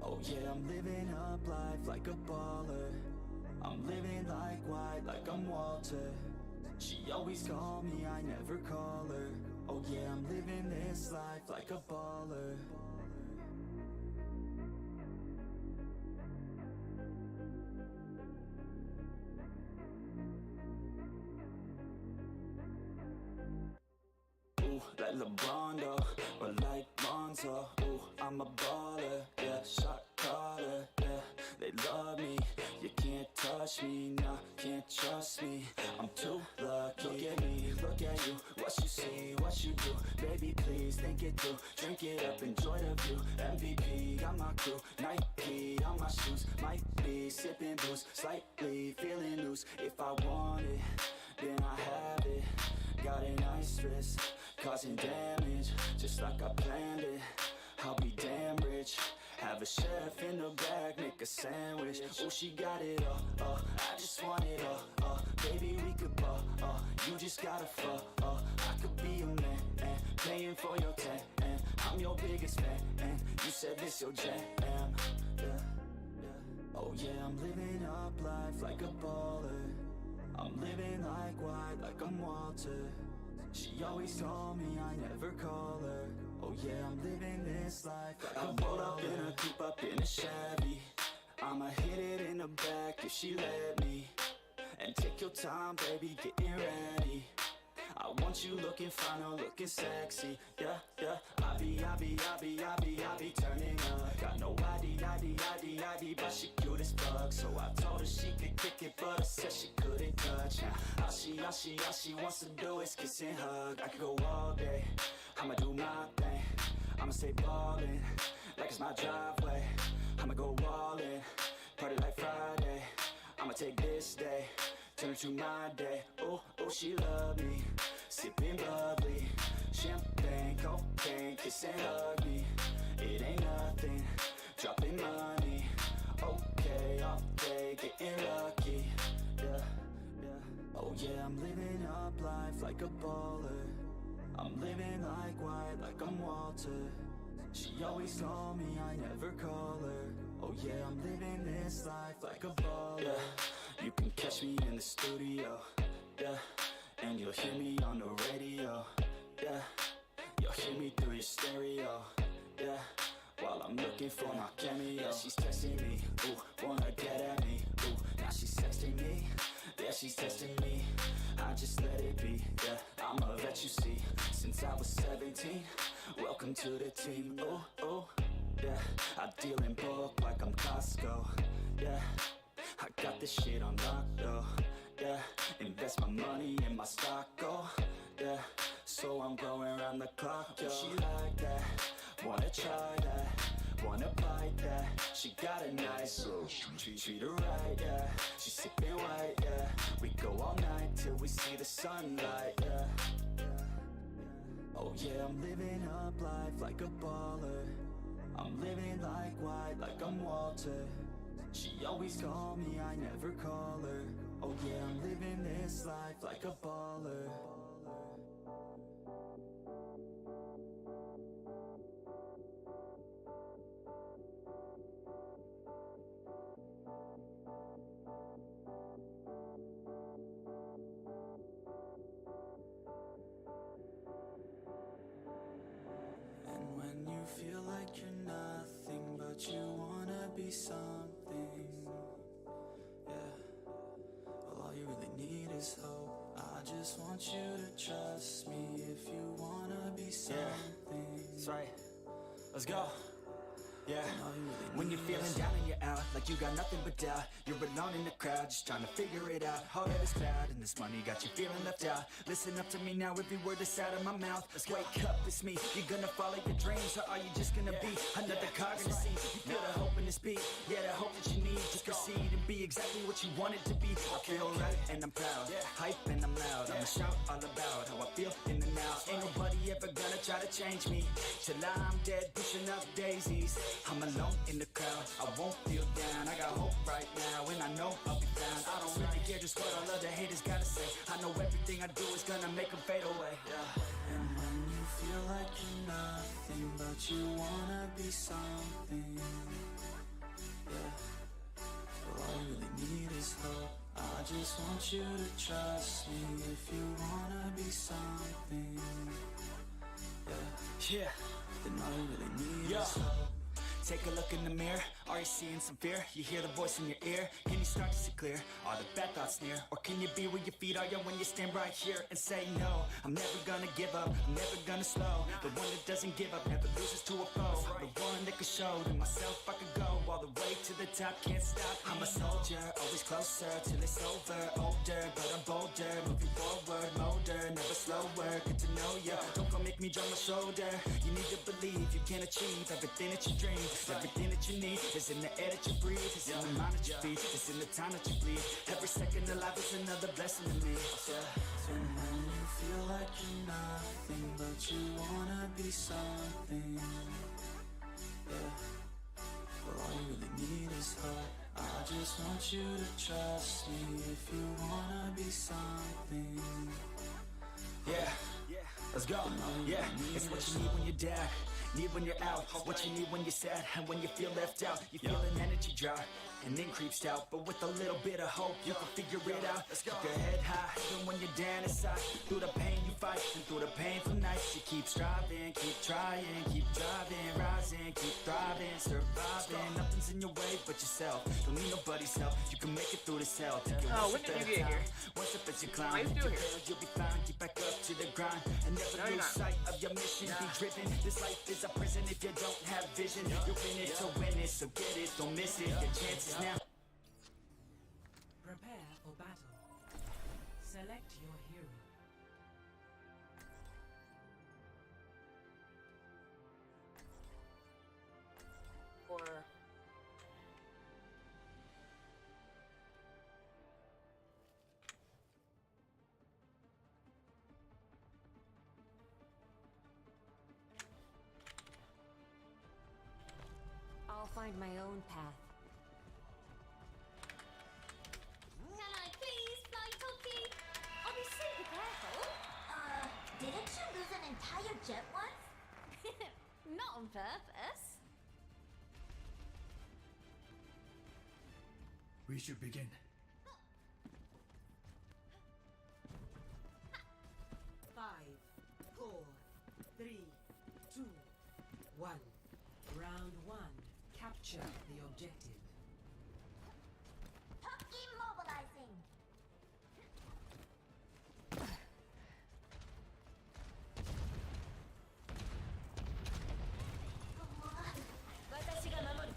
Oh yeah, I'm living up life like a baller. I'm living like white, like I'm Walter. She always call me, I never call her. Oh yeah, I'm living this life like a baller. Ooh, like LeBron though, or like Lonzo. Ooh, I'm a baller, yeah, shot caller, yeah. They love me, you can't touch me, nah, can't trust me. I'm too lucky. Look at me, look at you, what you see, what you do. Baby, please think it through, drink it up, enjoy the view. MVP, got my crew, Nike on my shoes. Might be sipping booze, slightly feeling loose. If I want it, then I have it. Got an ice wrist, causing damage, just like I planned it. I'll be damn rich. Have a chef in the bag, make a sandwich. Oh, she got it all, I just want it all, baby, we could ball, you just gotta fall, I could be your man, paying for your tan, and I'm your biggest fan, and you said this your jam, yeah, yeah. Oh yeah, I'm living up life like a baller. I'm living like white, like I'm Walter. She always told me I never call her. Oh yeah, I'm living this life like I roll up in a coupe, up in a Chevy. I'ma hit it in the back if she let me. And take your time, baby, getting ready. I want you looking fine or looking sexy. Yeah, yeah. I be turning up. Got no ID, but she cute as fuck. So I told her she could kick it, but I said she couldn't touch. All she wants to do is kiss and hug. I could go all day, I'ma do my thing. I'ma stay ballin', like it's my driveway. I'ma go all in, party like Friday. I'ma take this day, turn it to my day. Oh, she love me, sipping bubbly, champagne, cocaine, kiss and hug me. It ain't nothing, dropping money. Okay, off day, getting lucky. Yeah, yeah. Oh yeah, I'm living up life like a baller. I'm living like white, like I'm Walter. She always told me I never call her. Oh yeah, I'm living this life like a baller. Yeah, you can catch me in the studio. Yeah, and you'll hear me on the radio. Yeah, you'll hear me through your stereo. Yeah, while I'm looking for my cameo. Yeah, she's texting me, ooh, wanna get at me. Ooh, now she's texting me. Yeah, she's testing me. I just let it be. Yeah, I'm a vet, you see. Since I was 17, welcome to the team. Oh, yeah, I deal in bulk like I'm Costco. yeah. I got this shit on lock, though, yeah. Invest my money in my stock, oh, yeah. So I'm going around the clock, yo. She like that, wanna try that, wanna bite that. She got a nice treat her right, yeah. She's sipping white, yeah. We go all night till we see the sunlight, yeah. Oh yeah, I'm living up life like a baller. I'm living like white, like I'm Walter. She always call me, I never call her. Oh yeah, I'm living this life like a baller. And when you feel like you're nothing, but you wanna be something, yeah. Well, all you really need is hope. I just want you to trust me if you wanna be something. Yeah, that's right. Let's go. Yeah, when you're feeling down and you're out, like you got nothing but doubt. You're alone in the crowd, just trying to figure it out. All of this cloud and this money got you feeling left out. Listen up to me now, every word that's out of my mouth. Wake up, it's me. You're gonna follow your dreams, or are you just gonna be another cog in the sea? You feel the hope in this beat, yeah, the hope that you need to proceed and be exactly what you want it to be. I feel right and I'm proud, hype and I'm loud. I'ma shout all about how I feel in the now. Ain't nobody ever gonna try to change me till I'm dead, pushing up daisies. I'm alone in the crowd, I won't feel down. I got hope right now, and I know I'll be found. I don't really care just what all other haters gotta say. I know everything I do is gonna make them fade away, yeah. And when you feel like you're nothing, but you wanna be something, yeah. Well, all you really need is hope. I just want you to trust me if you wanna be something, yeah. Then all you really need is hope. Take a look in the mirror, are you seeing some fear? You hear the voice in your ear, can you start to see clear? Are the bad thoughts near? Or can you be where your feet are, yeah, when you stand right here and say no? I'm never gonna give up, I'm never gonna slow. The one that doesn't give up, never loses to a foe. The one that can show to myself I could go all the way to the top, can't stop. I'm a soldier, always closer till it's over. Older, but I'm bolder, moving forward, molder, never slower. Good to know ya, don't go make me drop my shoulder. You need to believe you can achieve everything that you dream. Everything that you need is in the air that you breathe. It's in the mind that you feed. It's in the time that you bleed. Every second of life is another blessing to me. And when you feel like you're nothing, but you wanna be something, yeah. Well, all you really need is hope. I just want you to trust me if you wanna be something, yeah. Let's go. Yeah, it's what you need when you're down. Need when you're out, what you need when you're sad, and when you feel left out. You feel an energy drop, and then creeps out. But with a little bit of hope, you can figure it out. Keep your head high, even when you're down inside. Through the pain you fight, and through the painful nights, you keep striving, keep trying, keep driving, rising, keep thriving, surviving. Nothing's in your way but yourself. Don't need nobody's help. You can make it through this hell. Oh, when did you get here? Once up as you climb, Why are you still here? you'll be fine. Get back up to the grind, and never lose sight of your mission. Be driven. This life is a prison if you don't have vision. You're in it to win it, so get it, don't miss it. Your chances now. Prepare for battle. Select your hero. Or I'll find my own path. Can I please fly Toki? I'll be super careful. Didn't you lose an entire jet once? Not on purpose. We should begin. 5, 4, 3, 2, 1. Round 1. Capture the objective. Toki mobilizing. 私が守る。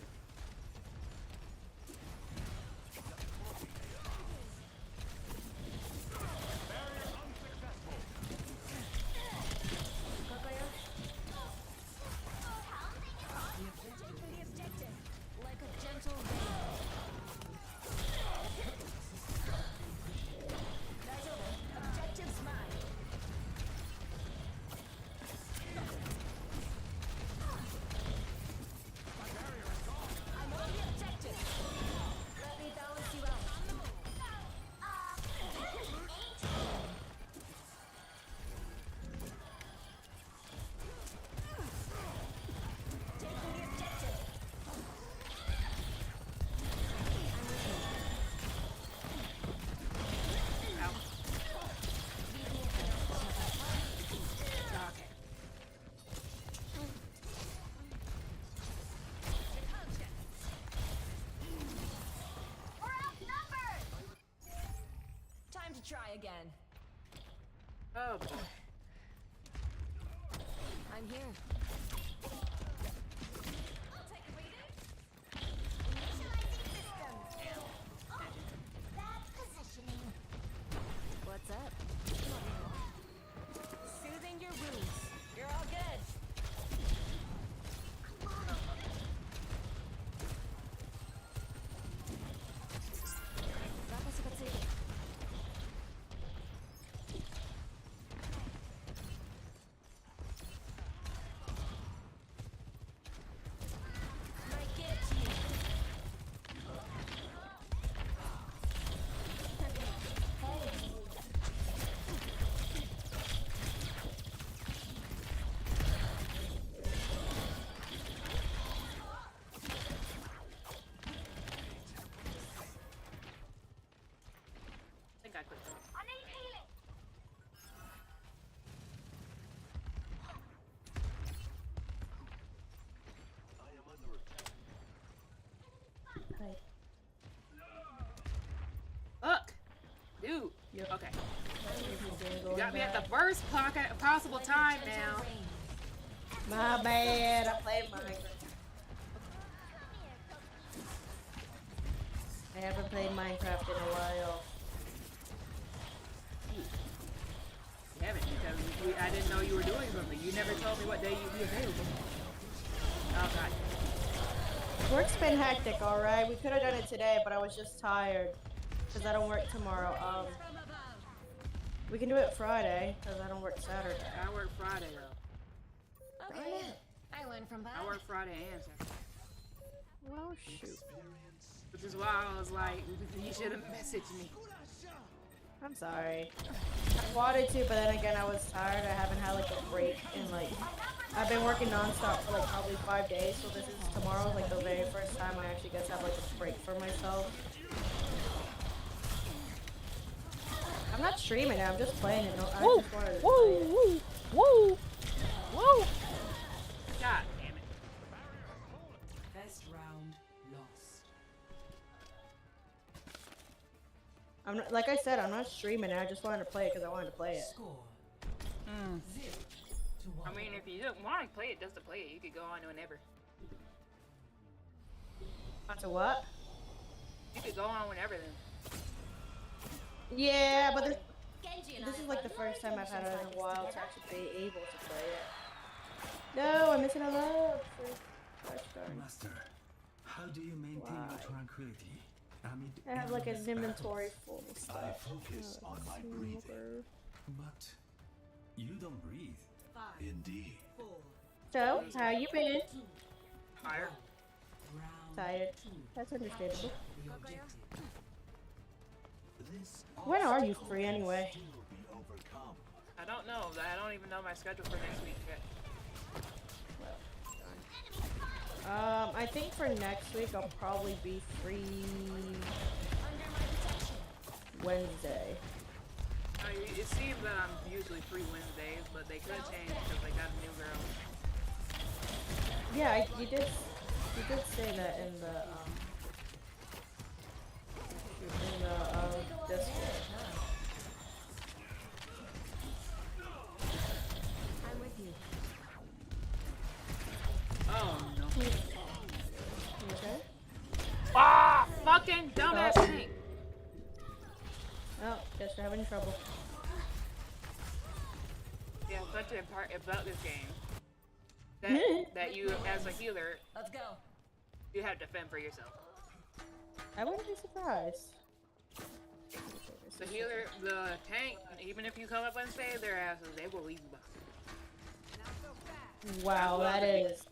try again. Oh boy. I'm here. I'll take a reading. Initializing system. Bad positioning. What's up? Soothing your wounds. You're all good. Might get it to you. I think I clicked on. I need healing. I am under attack. Look! Dude! Okay. You got me at the worst possible time now. My bad. I played Minecraft. I haven't played Minecraft in a while. You haven't, because I didn't know you were doing something. You never told me what day you'd be available. Oh god. Work's been hectic, alright? We could have done it today, but I was just tired. Because I don't work tomorrow. We can do it Friday, because I don't work Saturday. I work Friday though. Okay. I learned from that. I work Friday and Saturday. Well, shoot. Which is why I was like, you should have messaged me. I'm sorry. I wanted to, but then again, I was tired. I haven't had like a break in like... I've been working non-stop for like probably 5 days, so this is tomorrow, like the very first time I actually get to have like a break for myself. I'm not streaming it, I'm just playing it. No, I just wanted to play it. Woo! God damn it. First round lost. I'm not, like I said, I'm not streaming it. I just wanted to play it because I wanted to play it. Score. Mm. 0 to 1. I mean, if you don't want to play it, just to play it, you could go on whenever. Onto what? You could go on whenever then. Yeah, but Genji and this I is like the have first time I've had it in a finishing while together. to actually be able to play it. No, I'm missing a love for fresh start. Master, how do you maintain Why? your tranquility amid I have like an endless inventory battles? full of I stuff. focus on my Let's see breathing. over. But you don't breathe. 5, Indeed. 4, So, how you been? Tired. round Tired. 2. That's understandable. The objective. This When are you free anyway? will be overcome. I don't know. I don't even know my schedule for next week yet. I think for next week I'll probably be free Under my protection. Wednesday. It seems that I'm usually free Wednesdays, but they could change because they got a new girl. Yeah, you did say that in the Discord. I'm with you. Oh no. You okay? Ah! Fucking dumbass thing! Oh, guess you're having trouble. Yeah, such a part about this game. That you, as a healer, Let's go. you have to defend for yourself. I wouldn't be surprised. The healer, the tank, even if you come up and save their asses, they will leave you behind. Wow, that is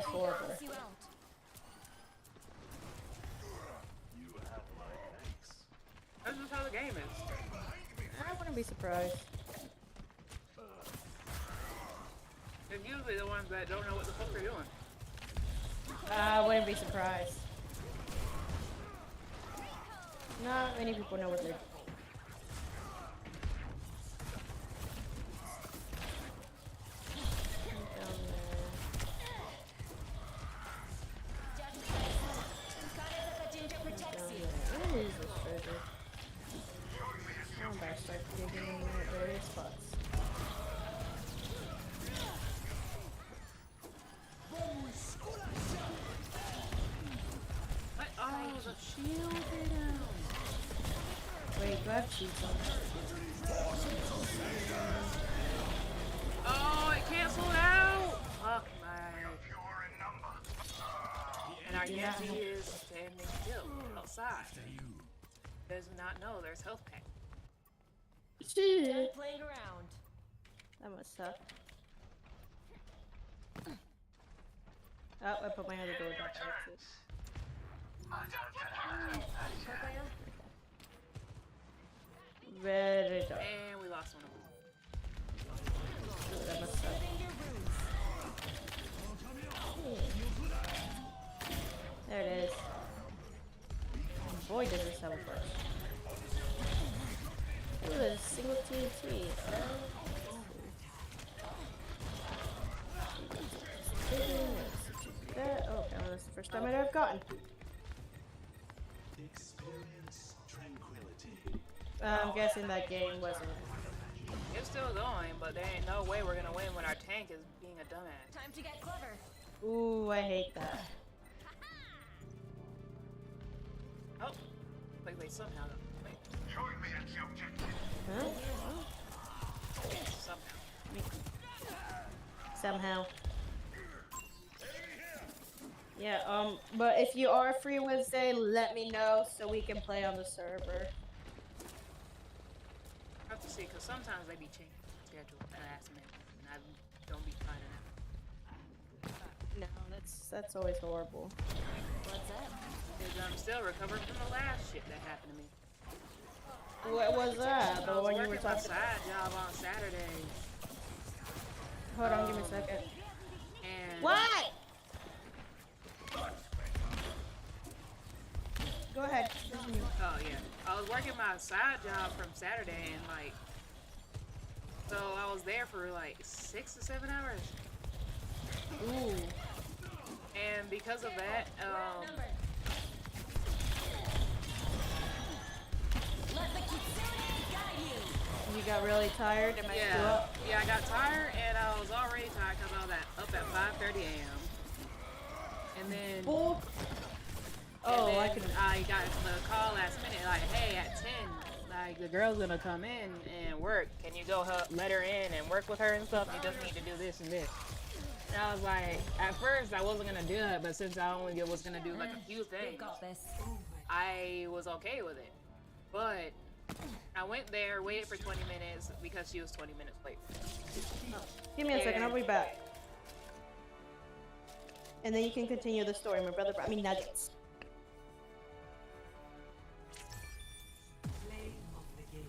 horrible. Helps you out. You have my thanks. That's just how the game is. I wouldn't be surprised. It's usually the ones that don't know what the fuck they're doing. I wouldn't be surprised. Not many people know what they're doing. Down Goddess of the ginger protects you. there. Where is this treasure? do I have cheats on? Oh, it canceled out! Fuck my. And our Yankee is standing still outside. Does not know there's health pack. Shit. Playing around. That must suck. Oh, I put my other door down. Very dark. And we lost one of them. That must suck. There it is. Boy, does this have a first. Ooh, there's a single TNT. Oh, okay, well, that's the first time I've ever gotten. Experience tranquility. I'm guessing that game wasn't. It's still going, but there ain't no way we're gonna win when our tank is being a dumbass. Time to get clever. Ooh, I hate that. Oh, like they somehow. Wait. Huh? Somehow. Yeah, but if you are free Wednesday, let me know so we can play on the server. I have to see, because sometimes they be changing the schedule at the last minute, and I don't be finding out. No, that's always horrible. What's up? Because I'm still recovering from the last shit that happened to me. What was that? The I was one you were working my talking about? side job on Saturday. Hold on, give me a second. And What? Go ahead. oh yeah, I was working my side job from Saturday, and like, so I was there for like 6 to 7 hours. Ooh. And because of that, Let the Kitsune guide you. You got really tired and messed you up? Yeah, I got tired, and I was already tired because I was up at 5:30 a.m. And then Bull. Oh, and I then can. I got the call last minute, like, hey, at 10, like, the girl's gonna come in and work. Can you go help, let her in and work with her and stuff? You just need to do this and this. And I was like, at first I wasn't gonna do it, but since I only was gonna do like a few things, Got this. I was okay with it. But I went there, waited for 20 minutes because she was 20 minutes late. Give me a second, I'll be back. And then you can continue the story. My brother brought me nuggets. Play of the game.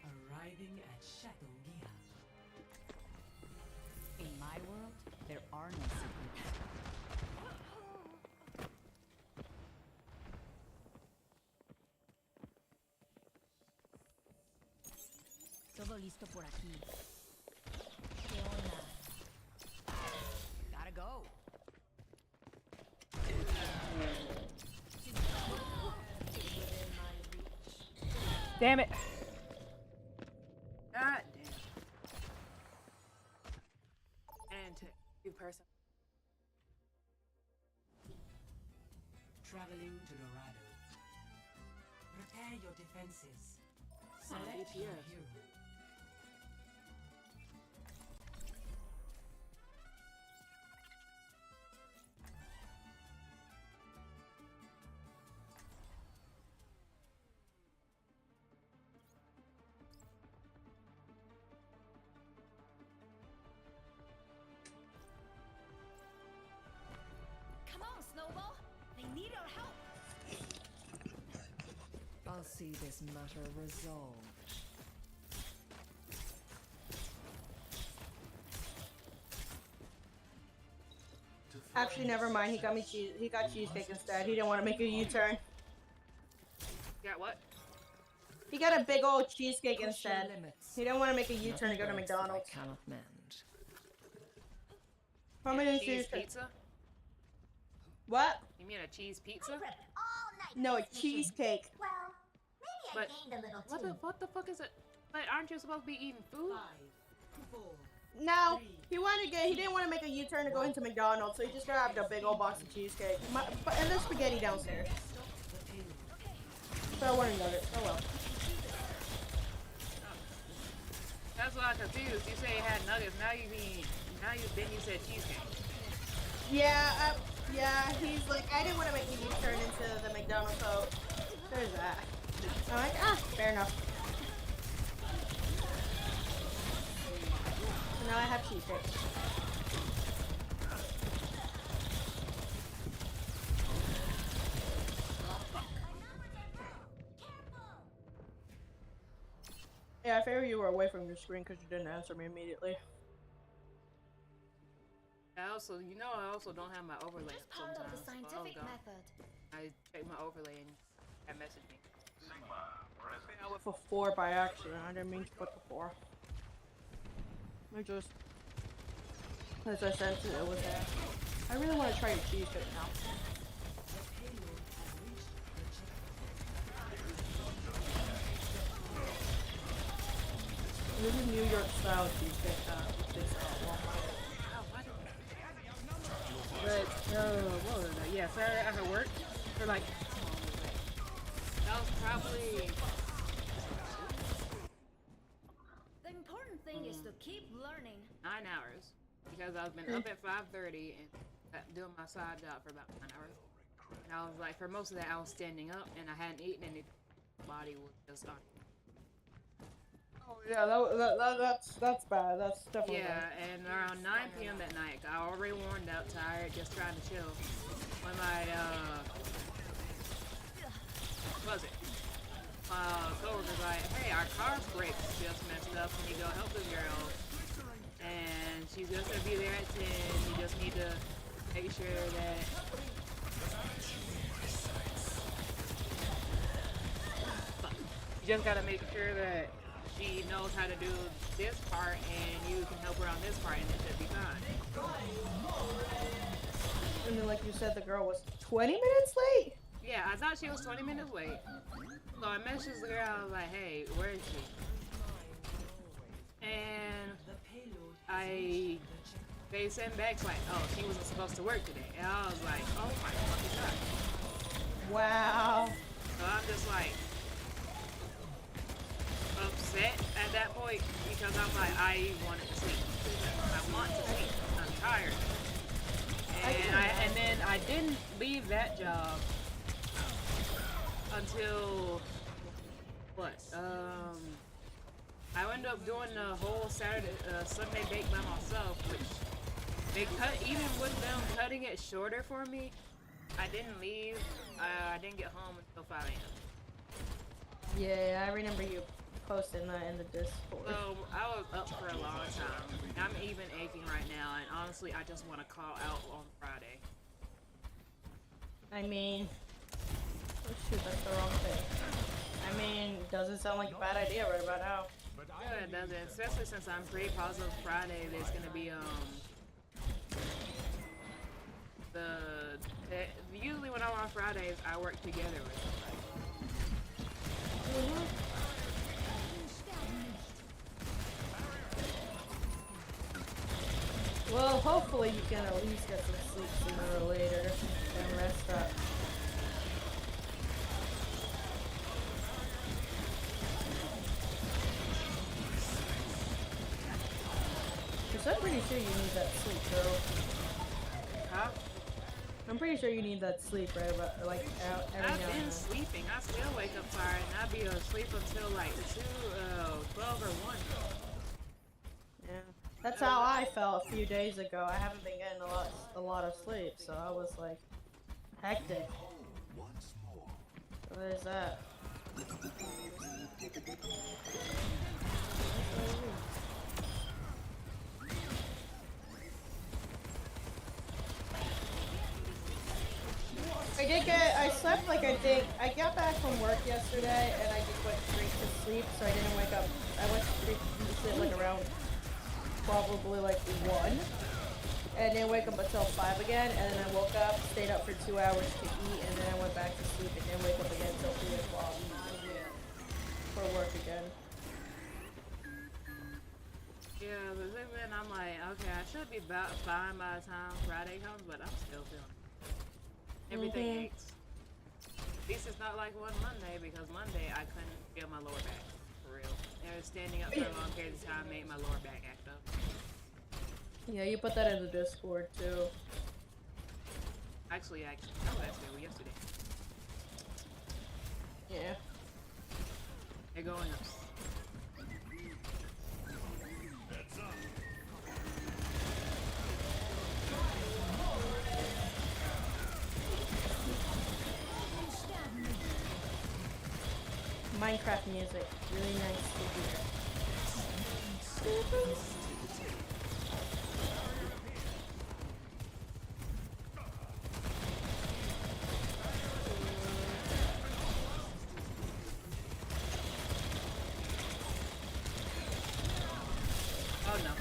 Arriving at Shadow Gia. In my world, there are no secrets. Todo listo por aquí. ¿Qué onda? Gotta go. Damn it. God damn. And to you person. Traveling to Dorado. Prepare your defenses. Oh, Select your BTS. hero. Come on, Snowball. They need our help. I'll see this matter resolved. Actually, never mind. He got me cheese. He got cheesecake instead. He didn't want to make a U-turn. Got what? He got a big old cheesecake Push your instead. limits. He didn't want to make a U-turn and go to Nothing breaks that I McDonald's. cannot mend. How many cheese cheesecake? pizza? What? You mean a cheese pizza? No, a cheesecake. Well, maybe I But gained a little what too. the fuck is it? But aren't you supposed to be eating food? 5, 4, No, he didn't want to make a U-turn to go into McDonald's, so he just grabbed a big old box of cheesecake. And there's spaghetti downstairs. So I wanted nuggets. Oh well. That's why I'm confused. You say you had nuggets. Now you said cheesecake. Yeah, he's like, I didn't want to make a U-turn into the McDonald's, so there's that. I'm like, fair enough. So now I have cheesecake. Yeah, I figured you were away from your screen because you didn't answer me immediately. I also don't have my overlay Just part of the sometimes. scientific method. I check my overlay and message me. I went for 4 by accident. I didn't mean to put the 4. I just, as I said, it was there. I really want to try a cheesecake now. This is New York style cheesecake. But what was that? Yeah, Saturday after work for like that was probably The important thing is to keep learning. 9 hours because I've been up at 5:30 and doing my side job for about 9 hours. And I was like, for most of that, I was standing up and I hadn't eaten anything. My body was just on. Oh yeah, that's bad. That's definitely Yeah, bad. and around 9 p.m. that night, I already worn out, tired, just trying to chill. When my what was it? My coworker's like, hey, our car's brakes just messed up. Can you go help the girl? And she's just gonna be there at 10. You just need to make sure that you just gotta make sure that she knows how to do this part and you can help her on this part and it should be fine. And then, like you said, the girl was 20 minutes late? Yeah, I thought she was 20 minutes late. So I messaged the girl, I was like, hey, where is she? And they sent back like, oh, she wasn't supposed to work today. And I was like, oh my fucking god. Wow. So I'm just like upset at that point because I'm like, I wanted to sleep. I want to sleep. I'm tired. And then I didn't leave that job until what? I ended up doing the whole Sunday bake by myself, which they cut. Even with them cutting it shorter for me, I didn't leave. I didn't get home until 5 a.m. Yeah, I remember you posting that in the Discord. So I was up for a long time. I'm even aching right now, and honestly, I just want to call out on Friday. I mean, oh shoot, that's the wrong thing. I mean, doesn't sound like a bad idea right about now. Yeah, it doesn't. Especially since I'm pretty positive Friday there's gonna be usually when I'm on Fridays I work together with somebody. Well, hopefully you can at least get some sleep sooner or later and rest up. Because I'm pretty sure you need that sleep, girl. Huh? I'm pretty sure you need that sleep, right? But like every now I've and been then. sleeping. I still wake up tired and I'll be asleep until like 12 or 1. Yeah. That's how I felt a few days ago. I haven't been getting a lot of sleep, so I was like hectic. So there's that. I slept like I got back from work yesterday and I just went straight to sleep, so I didn't wake up. I went straight to sleep like around probably like 1. and didn't wake up until 5 again, and then I woke up, stayed up for 2 hours to eat, and then I went back to sleep and didn't wake up again until 3 o'clock for work again. Yeah, but then I'm like, okay, I should be about fine by the time Friday comes, but I'm still feeling everything aches. At least it's not like one Monday, because Monday I couldn't feel my lower back, for real. Standing up for a long period of time made my lower back act up. Yeah, you put that in the Discord too. Actually, that was yesterday. Yeah. They're going up. Minecraft music, really nice to hear. Oh no.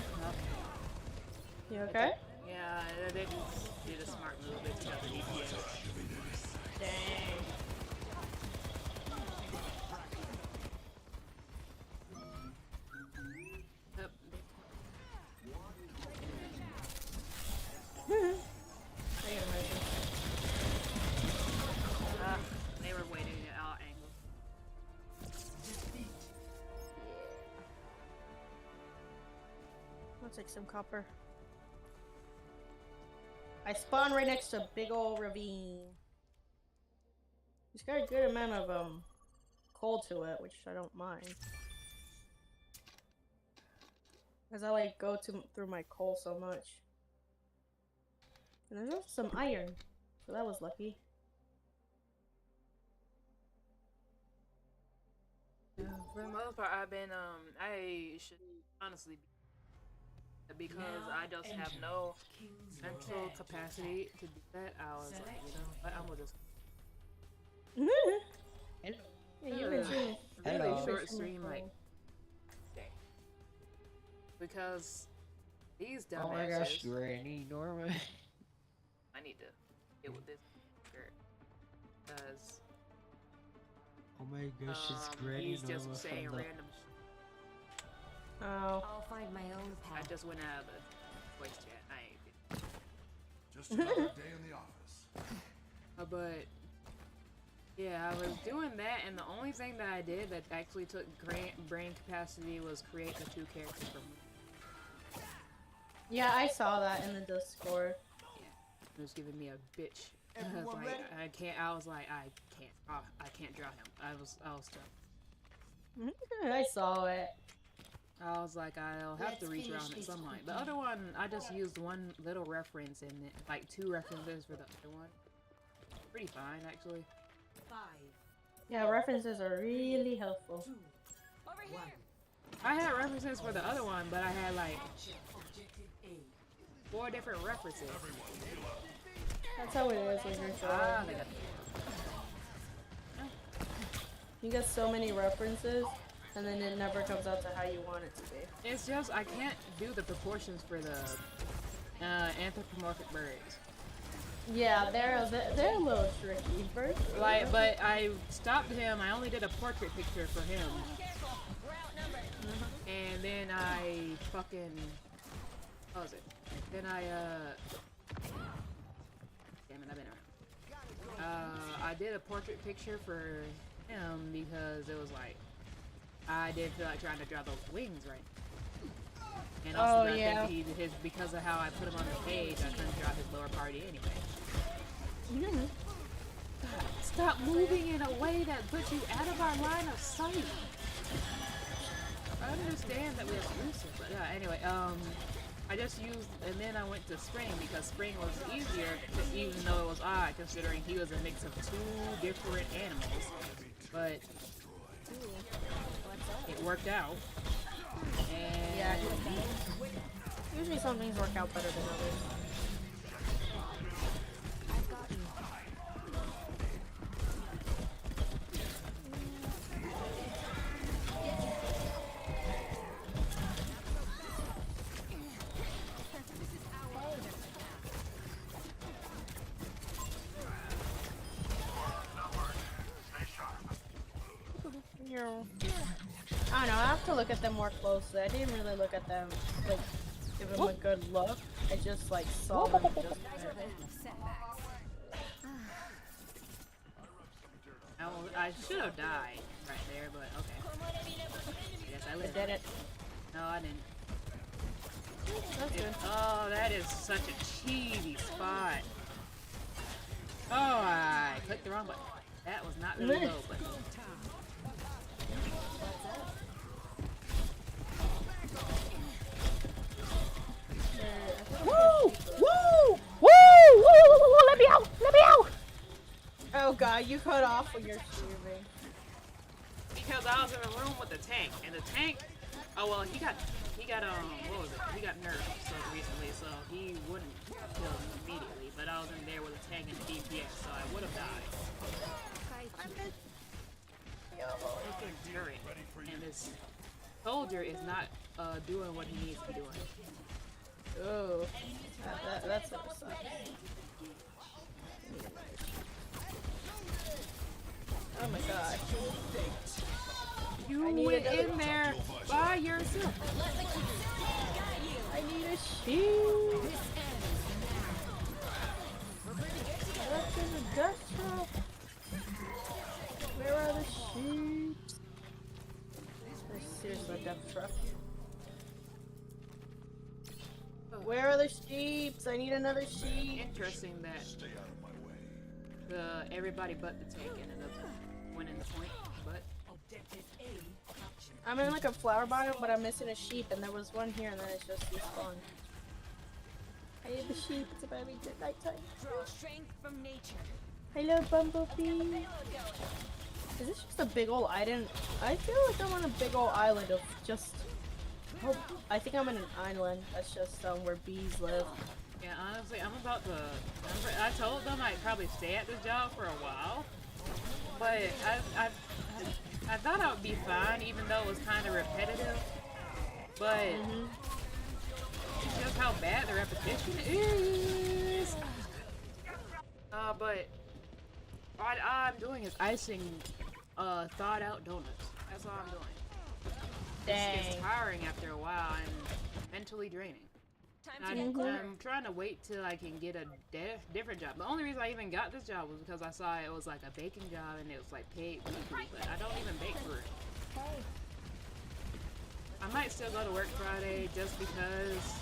You okay? Yeah, they just did a smart move. They took out the DPS. Dang. They were waiting at our angle. I'll take some copper. I spawned right next to a big old ravine. It's got a good amount of coal to it, which I don't mind. Cause I like go through my coal so much. And there's also some iron, so that was lucky. Yeah, for the most part, I've been I should honestly be, because I just have no mental capacity to do that. I was like, you know, I'm gonna just. Hello. Yeah, you've been streaming. Really short stream, like. Because these dumbasses. Oh my gosh, Granny, Norma. I need to deal with this skirt. Because. Oh my gosh, it's Granny he's Norma just saying from the... random Oh. I'll find my own path. I just went out of the voice chat. I ain't. Just another day in the office. But yeah, I was doing that, and the only thing that I did that actually took brain capacity was create the 2 characters for me. Yeah, I saw that in the Discord. Yeah, it was giving me a bitch. I was like, I can't. I was like, I can't draw him. I was tough. I saw it. I was like, I'll have to reach around at some point. The other one, I just used one little reference in it, like 2 references for the other one. Pretty fine, actually. 5, Yeah, references are really helpful. 2, Over here. 1. I had references for the other one, but I had like Objective A. 4 different references. That's how it is when you're Ah, drawing. they got You get so many references, and then it never comes out to how you want it to be. It's just I can't do the proportions for the anthropomorphic birds. Yeah, they're a little tricky. First, Like, but I stopped him. I only did a portrait picture for him, and then I fucking what was it? Then I damn it, I've been around. I did a portrait picture for him because it was like I didn't feel like trying to draw those wings right. And also I think because of how I put him on the page, I couldn't draw his lower party anyway. God, stop moving in a way that puts you out of our line of sight. I understand that we're exclusive, but yeah, anyway, I just used, and then I went to Spring because Spring was easier, even though it was odd considering he was a mix of 2 different animals, but it worked out. And yeah, usually some things work out better than others. I don't know. I have to look at them more closely. I didn't really look at them, like, give them a good look. I just like saw them. Just I should have died right there, but okay. Yes, I lived. did it. No, I didn't. That's good. Oh, that is such a cheesy spot. Oh, I clicked the wrong button. That was not the reload button. Woo! Woo! Woo! Let me out! Let me out! Oh god, you cut off when you're shooting. Because I was in a room with the tank, and the tank, oh well, he got what was it? He got nerfed so recently, so he wouldn't kill me immediately. But I was in there with a tank and the DPS, so I would have died. And this soldier is not doing what he needs to be doing. Oh, that's what it sucks. Oh my god. You went in there by yourself. I need a shield. That's in the dust trap. Where are the sheeps? There's seriously a death trap. Where are the sheeps? I need another sheep. Interesting that everybody but the tank ended up winning the point, but I'm in like a flower biome, but I'm missing a sheep, and there was one here, and then it's just respawned. I need the sheep. It's about to be nighttime. Draw strength from nature. Hello, Bumblebee. Is this just a big old island? I feel like I'm on a big old island of just. Oh, I think I'm in an island that's just where bees live. yeah, honestly, I'm about to. I told them I'd probably stay at this job for a while, but I thought I would be fine, even though it was kind of repetitive. But just how bad the repetition is. But what I'm doing is icing thawed out donuts. That's all I'm doing. It's tiring after a while and mentally draining. I'm trying to wait till I can get a different job. The only reason I even got this job was because I saw it was like a baking job and it was like paid weekly, but I don't even bake for it. I might still go to work Friday just because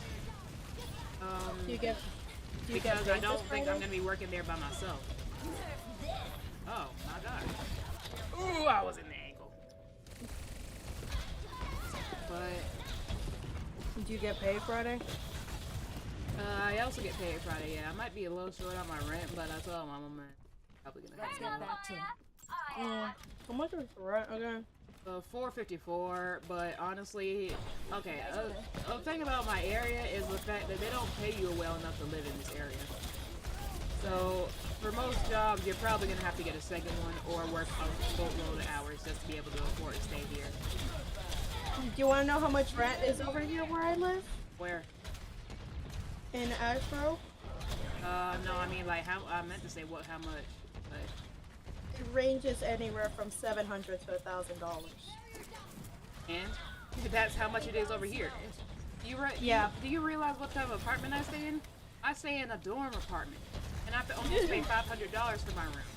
because I don't think I'm gonna be working there by myself. Oh my god. Ooh, I was in the ankle. But do you get paid Friday? I also get paid Friday, yeah. I might be a little short on my rent, but I told my mom I'm probably gonna have to Let's get back to it. How much is the rent again? $4.54, but honestly, okay, the thing about my area is the fact that they don't pay you well enough to live in this area. So, for most jobs, you're probably gonna have to get a second one or work a boatload of hours just to be able to afford to stay here. Do you want to know how much rent is over here where I live? Where? In Ashboro? No, I mean like how I meant to say how much, but it ranges anywhere from $700 to $1,000. And that's how much it is over here. Yeah. Do you realize what type of apartment I stay in? I stay in a dorm apartment, and I have to almost pay $500 for my room.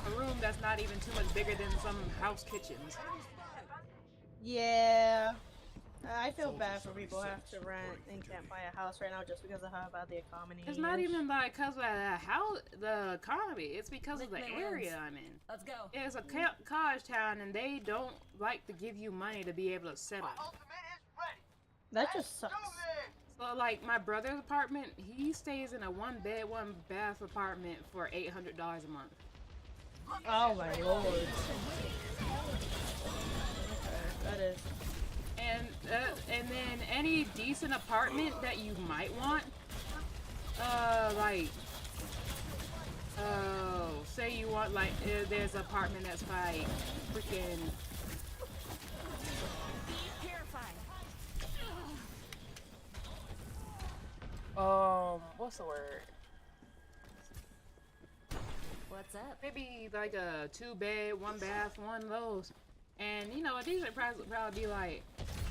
A room that's not even too much bigger than some house kitchens. Yeah. I feel bad for people who have to rent and can't buy a house right now just because of how bad the economy is. It's not even like because of the economy. It's because of the area I'm in. Let's go. It's a college town, and they don't like to give you money to be able to settle. That just sucks. So, like, my brother's apartment, he stays in a one-bed, one-bath apartment for $800 a month. Oh my lord. Okay, that is. And then any decent apartment that you might want, say you want, like, there's an apartment that's like freaking. What's the word? What's up? Maybe like a 2-bed, 1-bath, one of those. And you know, a decent price would probably be like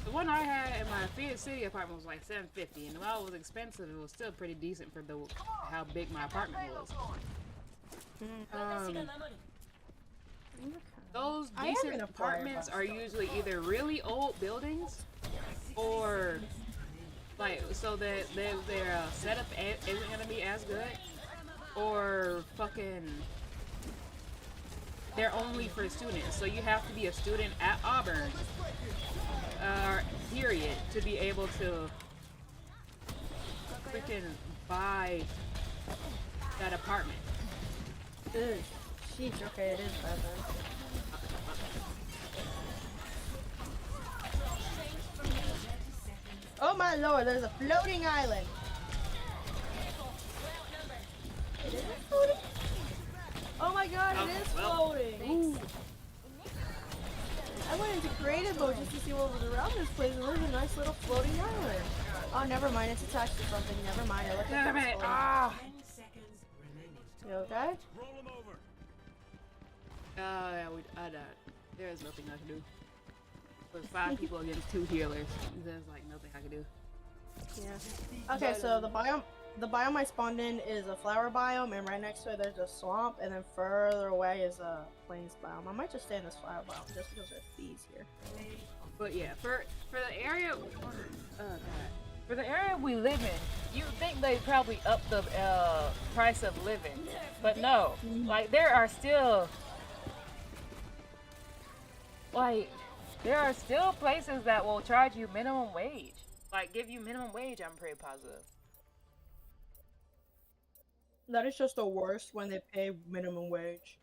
the one I had in my Phoenix City apartment was like $750, and while it was expensive, it was still pretty decent for the how big my apartment was. Those decent apartments are usually either really old buildings, or like so that their setup isn't gonna be as good, or fucking they're only for students. So you have to be a student at Auburn, period, to be able to freaking buy that apartment. Ugh, sheesh, okay, it is bad then. Oh my lord, there's a floating island. It is floating? Oh my god, it is floating. Ooh. I went into creative mode just to see what was around this place, and there's a nice little floating island. Oh, never mind, it's attached to something. Never mind, I looked at it. Ah! You okay? Yeah, I died. There is nothing I can do. There's 5 people against 2 healers. There's like nothing I can do. Yeah. Okay, so the biome I spawned in is a flower biome, and right next to it there's a swamp, and then further away is a plains biome. I might just stay in this flower biome just because there's bees here. But yeah, for the area, for the area we live in, you think they probably up the price of living, but no. Like there are still places that will charge you minimum wage. Like give you minimum wage. I'm pretty positive. That is just the worst when they pay minimum wage.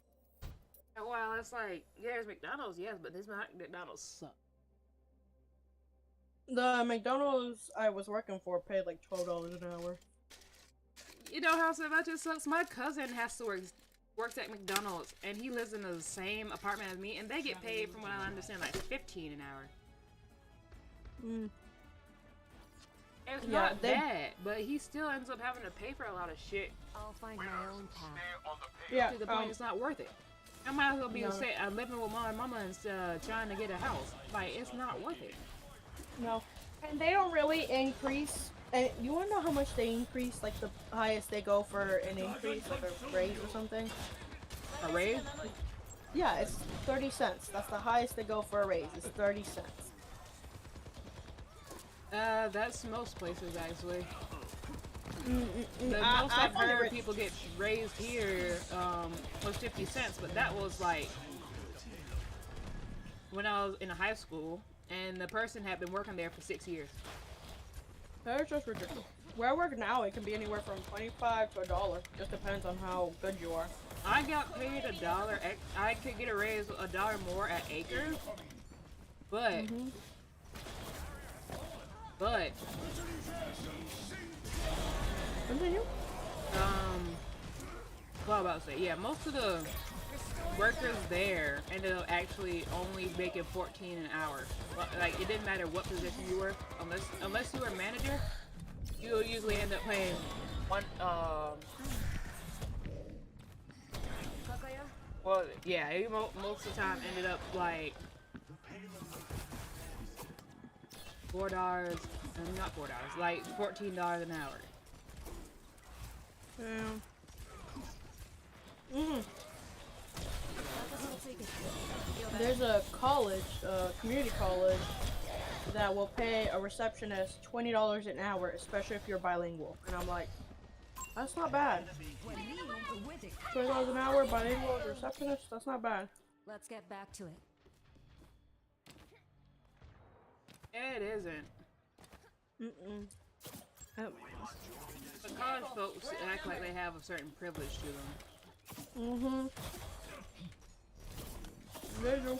Well, it's like, there's McDonald's, yes, but this McDonald's sucks. The McDonald's I was working for paid like $12 an hour. You know how much it sucks? My cousin has to works at McDonald's, and he lives in the same apartment as me, and they get paid, from what I understand, like $15 an hour. It's not bad, but he still ends up having to pay for a lot of shit. I'll find my own path. Yeah, to the point it's not worth it. I might as well be living with my mama instead of trying to get a house. Like, it's not worth it. No. And they don't really increase. And you want to know how much they increase? Like, the highest they go for an increase, like a raise or something? A raise? Yeah, it's 30 cents. That's the highest they go for a raise. It's 30 cents. That's most places, actually. The most I've heard people get raised here was 50 cents, but that was like when I was in high school, and the person had been working there for 6 years. That's just ridiculous. Where I work now, it can be anywhere from 25 to $1. Just depends on how good you are. I got paid $1. I could get a raise $1 more at Acres, but continue. What I was about to say, yeah, most of the workers there ended up actually only making $14 an hour. Like, it didn't matter what position you were, unless you were a manager, you'll usually end up paying one, well, yeah, most of the time ended up like $4, not $4, like $14 an hour. There's a college, community college, that will pay a receptionist $20 an hour, especially if you're bilingual. And I'm like, that's not bad. $20 an hour, bilingual as a receptionist, that's not bad. Let's get back to it. It isn't. The college folks act like they have a certain privilege to them. They do.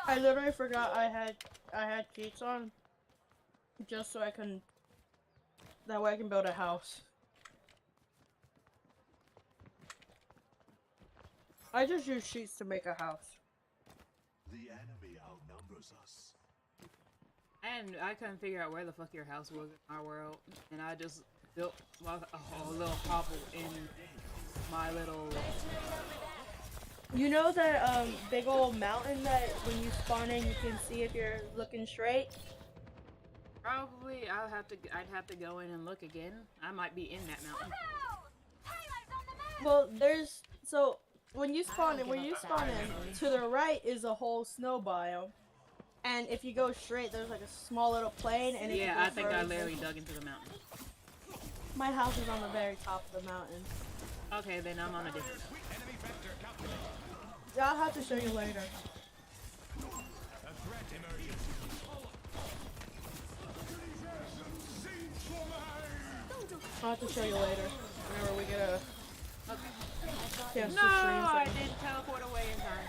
I literally forgot I had cheats on, just so that way I can build a house. I just use cheats to make a house. The enemy outnumbers us. And I couldn't figure out where the fuck your house was in our world, and I just built like a little hovel in my little. You know that big old mountain that when you spawn in you can see if you're looking straight? Probably I'd have to go in and look again. I might be in that mountain. Well, there's so when you spawn in, to the right is a whole snow biome, and if you go straight, there's like a small little plain. And yeah, I think I literally dug into the mountain. My house is on the very top of the mountain. Okay, then I'm on a different. Yeah, I'll have to show you later. I'll have to show you later. Whenever we get a chance to stream. I didn't teleport away in time.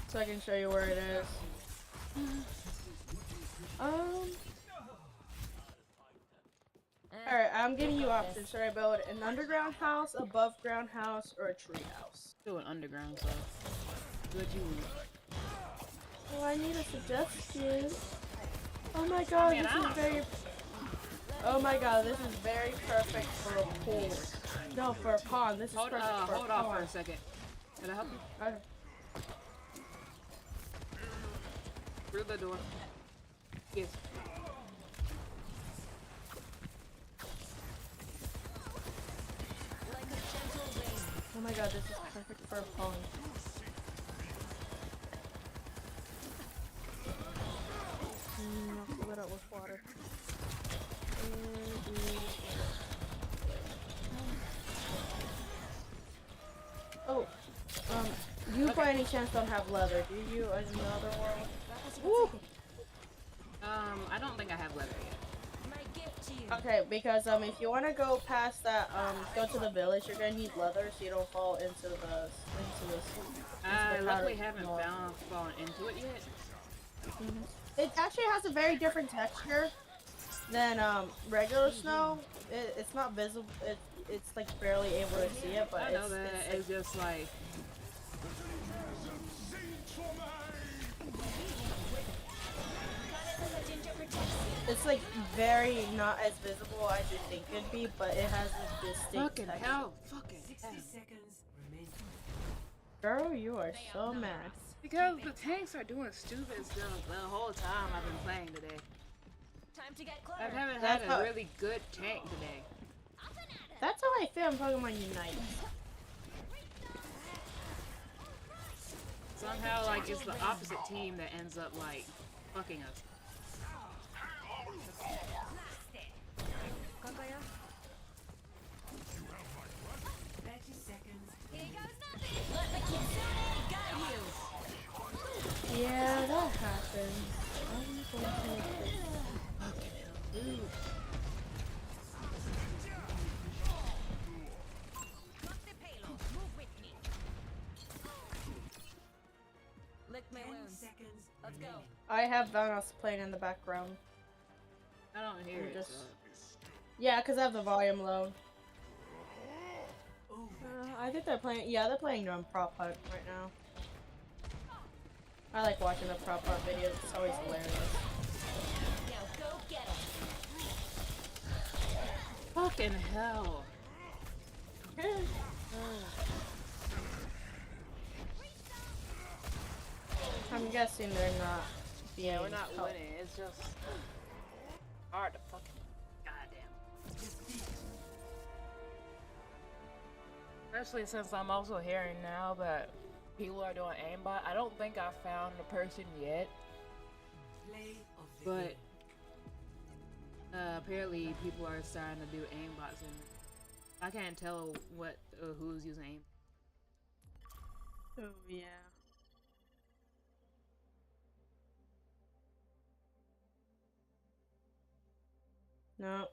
So I can show you where it is. Alright, I'm giving you options. Should I build an underground house, above ground house, or a tree house? Do an underground, so. What you need? Well, I need a suggestion. Oh my god, this is very... Oh my god, this is very perfect for a pool. No, for a pond. This is perfect for a pond. Hold on for a second. Can I help you? Okay. Through the door. Yes. Oh my god, this is perfect for a pond. I'll fill it up with water. Oh, you by any chance don't have leather, do you? In another world? Woo! I don't think I have leather yet. Okay, because if you want to go past that, go to the village, you're gonna need leather so you don't fall into the I luckily haven't fallen into it yet. It actually has a very different texture than regular snow. It's not visible. It's like barely able to see it, but I know that it's just like. It's like very not as visible as you think it'd be, but it has a distinct fucking texture. hell, fucking 60 seconds remaining. Girl, you are so mad. Because the tanks are doing stupid stuff the whole time I've been playing today. Time to get closer. I haven't had a really good tank today. That's how I feel in Pokemon Unite. Somehow, like, it's the opposite team that ends up, like, fucking us. 30 seconds. Here goes nothing. Let the Kitsune guide you. Yeah, that happens. I'm going to Lock the payload. Move with me. Lick my 10 wounds. seconds. Let's go. I have Vanos playing in the background. I don't hear it. Yeah, because I have the volume low. I think they're playing. Yeah, they're playing on Prop Hunt right now. I like watching the Prop Hunt videos. It's always hilarious. Now go get him. Fucking hell. I'm guessing they're not. Yeah, we're not winning. It's just hard to fucking. Goddamn. Especially since I'm also hearing now that people are doing aimbot. I don't think I found a person yet, Play of the but game. apparently people are starting to do aimbots, and I can't tell what who's using aim. Oh yeah. No.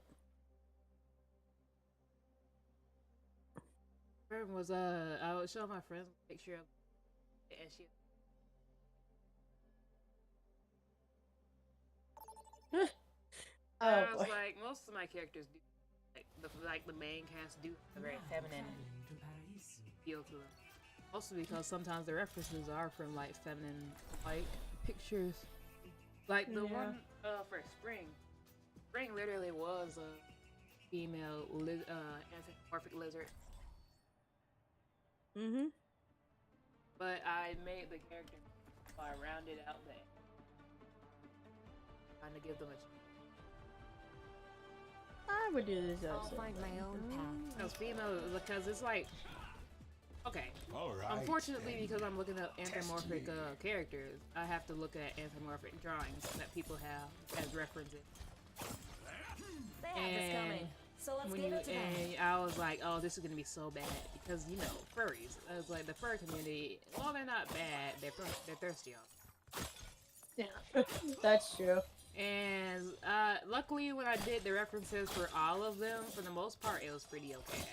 Was I would show my friends a picture of it, and she. I was like, most of my characters do, like the main cast do a very feminine feel to them. Also because sometimes the references are from like feminine like pictures, like the one for spring. spring literally was a female anthropomorphic lizard. Mm-hmm. But I made the character so I rounded out the trying to give them a I would do this I'll also. find my own path. Those female because it's like okay. Unfortunately, because I'm looking at anthropomorphic characters, I have to look at anthropomorphic drawings that people have as references. They have this coming. So let's give it to them. And I was like, oh, this is gonna be so bad because you know furries. I was like the fur community. Well, they're not bad. They're thirsty. Yeah, that's true. And luckily, when I did the references for all of them, for the most part, it was pretty okay.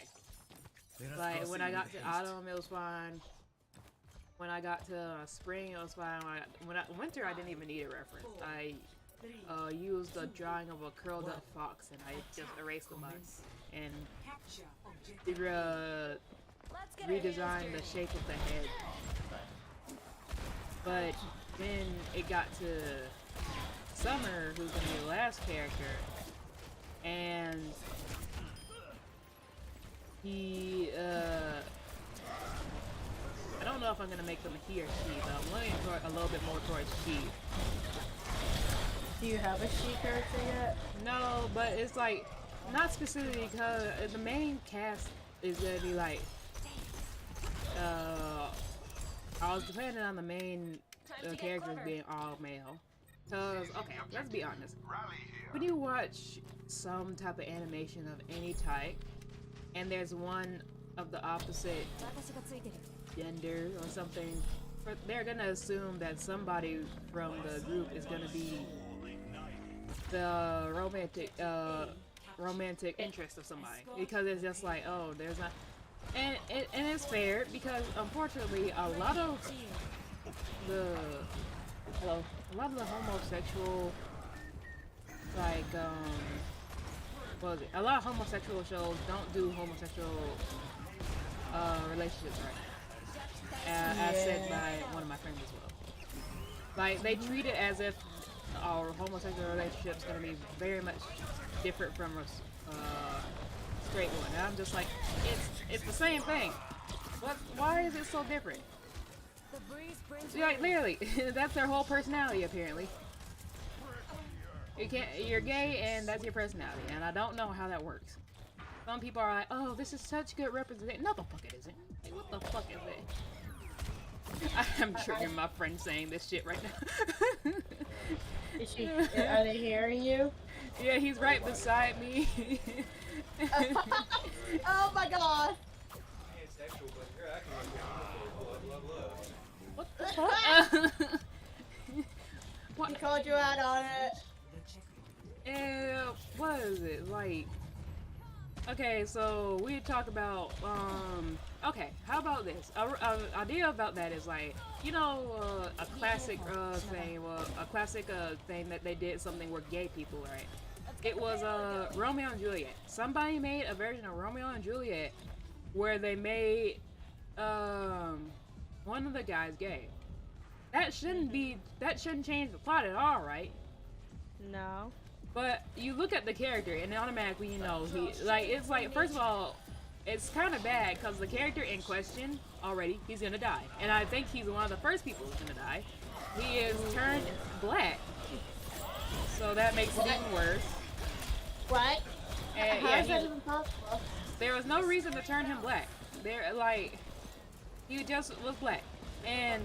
Like when I got to autumn, it was fine. When I got to spring, it was fine. When I winter, I didn't even need a reference. I used a drawing of a curled up fox, and I just erased the box and redesigned the shape of the head. But then it got to Summer, who's gonna be the last character, and he, I don't know if I'm gonna make them a he or she, but I'm leaning toward a little bit more towards she. Do you have a she character yet? No, but it's like, not specifically because the main cast is gonna be like, I was depending on the main characters being all male. Cause, okay, let's be honest. When you watch some type of animation of any type, and there's one of the opposite gender or something, they're gonna assume that somebody from the group is gonna be the romantic interest of somebody, because it's just like, oh, there's not, and it's fair because unfortunately a lot of the homosexual, like what was it? A lot of homosexual shows don't do homosexual relationships right. As said by one of my friends as well. Like they treat it as if our homosexual relationship's gonna be very much different from a straight one. And I'm just like, it's the same thing. Why is it so different? Yeah, like literally, that's their whole personality apparently. You're gay and that's your personality, and I don't know how that works. Some people are like, oh, this is such good representation. No, the fuck it isn't. Like, what the fuck is it? I'm triggering my friend saying this shit right now. Are they hearing you? Yeah, he's right beside me. Oh my god! What the fuck? What? He called you out on it. What is it? Like, okay, so we talk about, okay, how about this? Idea about that is like, you know, a classic thing that they did something with gay people, right? It was Romeo and Juliet. Somebody made a version of Romeo and Juliet where they made one of the guys gay. That shouldn't change the plot at all, right? No. But you look at the character and automatically you know it's like, first of all, it's kind of bad because the character in question already, he's gonna die, and I think he's one of the first people who's gonna die. He is turned black, so that makes it even worse. What? And How is that even possible? There was no reason to turn him black. He just was black, and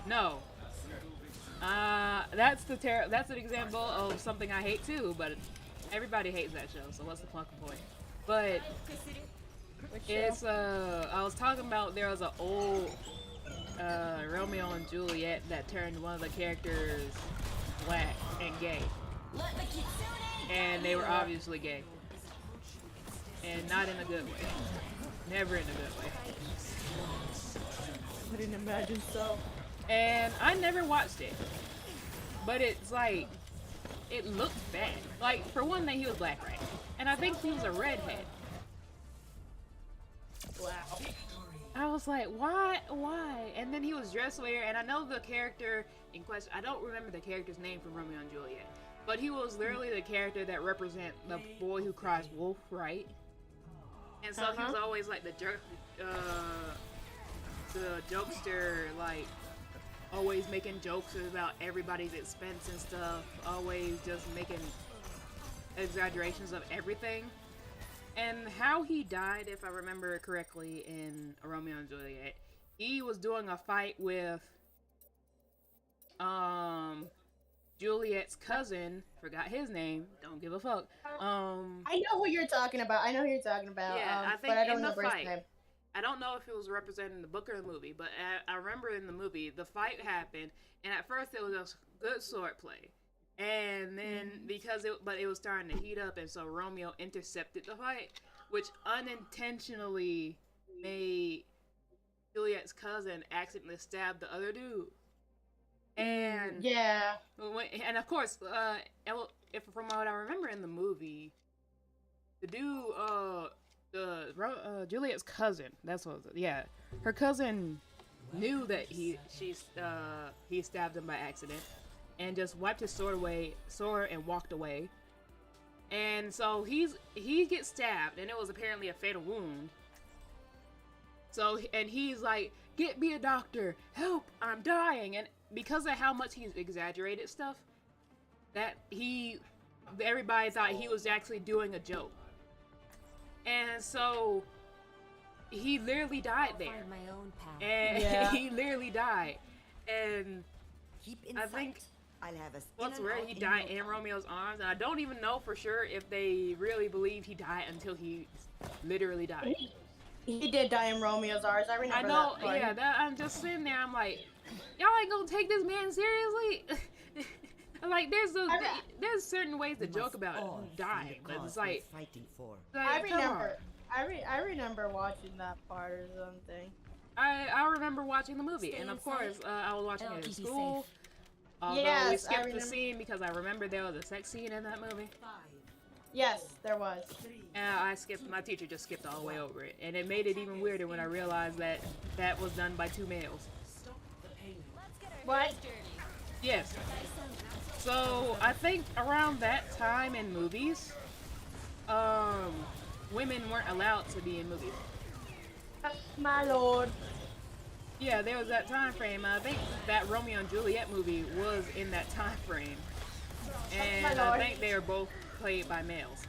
no. That's an example of something I hate too, but everybody hates that show, so what's the fucking point? But it's I was talking about, there was an old Romeo and Juliet that turned one of the characters black and gay, and they were obviously gay, and not in a good way, never in a good way. I didn't imagine so. And I never watched it, but it's like, it looked bad. Like, for one thing, he was black, right? And I think he was a redhead. Wow. I was like, why? And then he was dressed weird, and I know the character in question, I don't remember the character's name from Romeo and Juliet, But he was literally the character that represent the boy who cries wolf, right? And so he was always like the jokester, like always making jokes about everybody's expense and stuff, always just making exaggerations of everything. And how he died, if I remember correctly, in Romeo and Juliet, he was doing a fight with Juliet's cousin, forgot his name, don't give a fuck. I know who you're talking about. Yeah, I think but I don't in the remember his fight, name. I don't know if it was representing the book or the movie, but I remember in the movie, the fight happened, and at first it was just good sword play. And then but it was starting to heat up, and so Romeo intercepted the fight, which unintentionally made Juliet's cousin accidentally stab the other dude. And yeah, and of course, if from what I remember in the movie, the dude, Juliet's cousin, that's what it was, yeah, her cousin knew that he stabbed him by accident, and just wiped his sword and walked away. And so he gets stabbed, and it was apparently a fatal wound. So, and he's like, "Get me a doctor, help, I'm dying." And because of how much he's exaggerated stuff, everybody thought he was actually doing a joke. And so he literally died there. Find my own path. And he literally died. And Keep in I sight. think I'll have a what's rare, he died in Romeo's arms, and I don't even know for sure if they really believe he died until he literally died. He did die in Romeo's arms. I remember I know, that part. yeah. I'm just sitting there. I'm like, y'all ain't gonna take this man seriously. I'm like, there's certain ways to joke about dying, but it's like, fighting for. I remember watching that part or something. I remember watching the movie, and of course, I was watching it in school. Although Yes, we skipped the scene because I remember there was a sex scene in that movie. Yes, there was. And my teacher just skipped all the way over it. And it made it even weirder when I realized that that was done by two males. What? Yes. So, I think around that time in movies, women weren't allowed to be in movies. My lord. Yeah, there was that time frame. I think that Romeo and Juliet movie was in that time frame. And I think they were both played by males.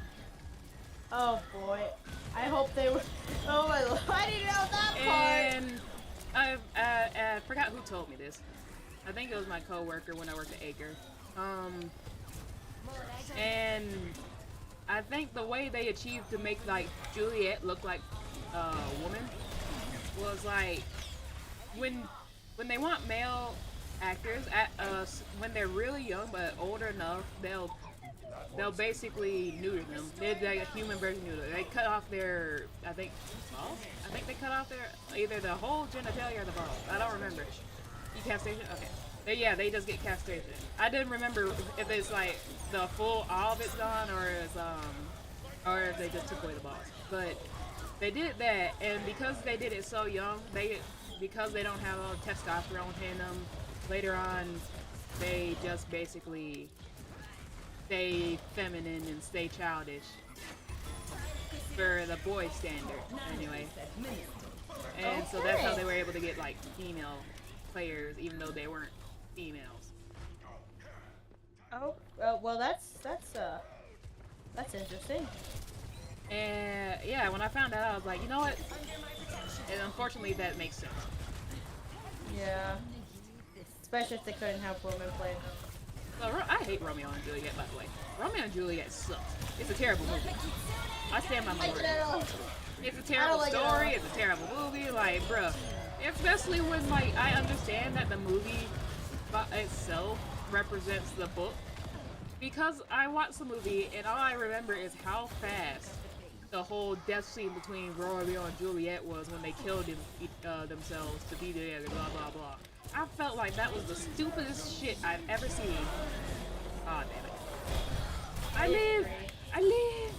Oh boy. I hope they were. Oh my lord. I didn't know that part. And I forgot who told me this. I think it was my coworker when I worked at Acre. And I think the way they achieved to make like Juliet look like a woman was like when they want male actors when they're really young but older enough, they'll basically neuter them. They're like a human version neuter. They cut off their, I think they cut off their either the whole genitalia or the balls. I don't remember. Castration? Okay. They just get castration. I didn't remember if it's like the full all of it's gone or if they just took away the balls. But they did that, and because they did it so young, because they don't have all the testosterone in them, later on they just basically stay feminine and stay childish for the boy standard anyway. And so that's how they were able to get like female players even though they weren't females. Oh, well that's interesting. And yeah, when I found out, I was like, you know what? And unfortunately, that makes sense. Yeah. Especially if they couldn't have women play. Well, I hate Romeo and Juliet, by the way. Romeo and Juliet sucks. It's a terrible movie. I stand by my word. It's a terrible story. It's a terrible movie. Like, bruh. Especially when, like, I understand that the movie by itself represents the book. Because I watched the movie, and all I remember is how fast the whole death scene between Romeo and Juliet was when they killed themselves to be together, blah, blah, blah. I felt like that was the stupidest shit I've ever seen. Aw, damn it. I live! I live!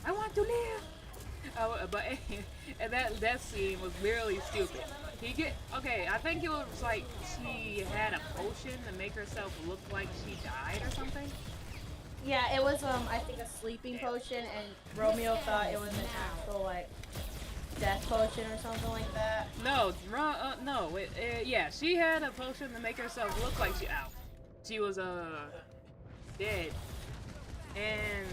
I want to live! Oh, but and that scene was really stupid. Okay, I think it was like she had a potion to make herself look like she died or something. Yeah, it was I think a sleeping potion, and Romeo thought it was an actual like death potion or something like that. No, no. Yeah, she had a potion to make herself look like she was dead, and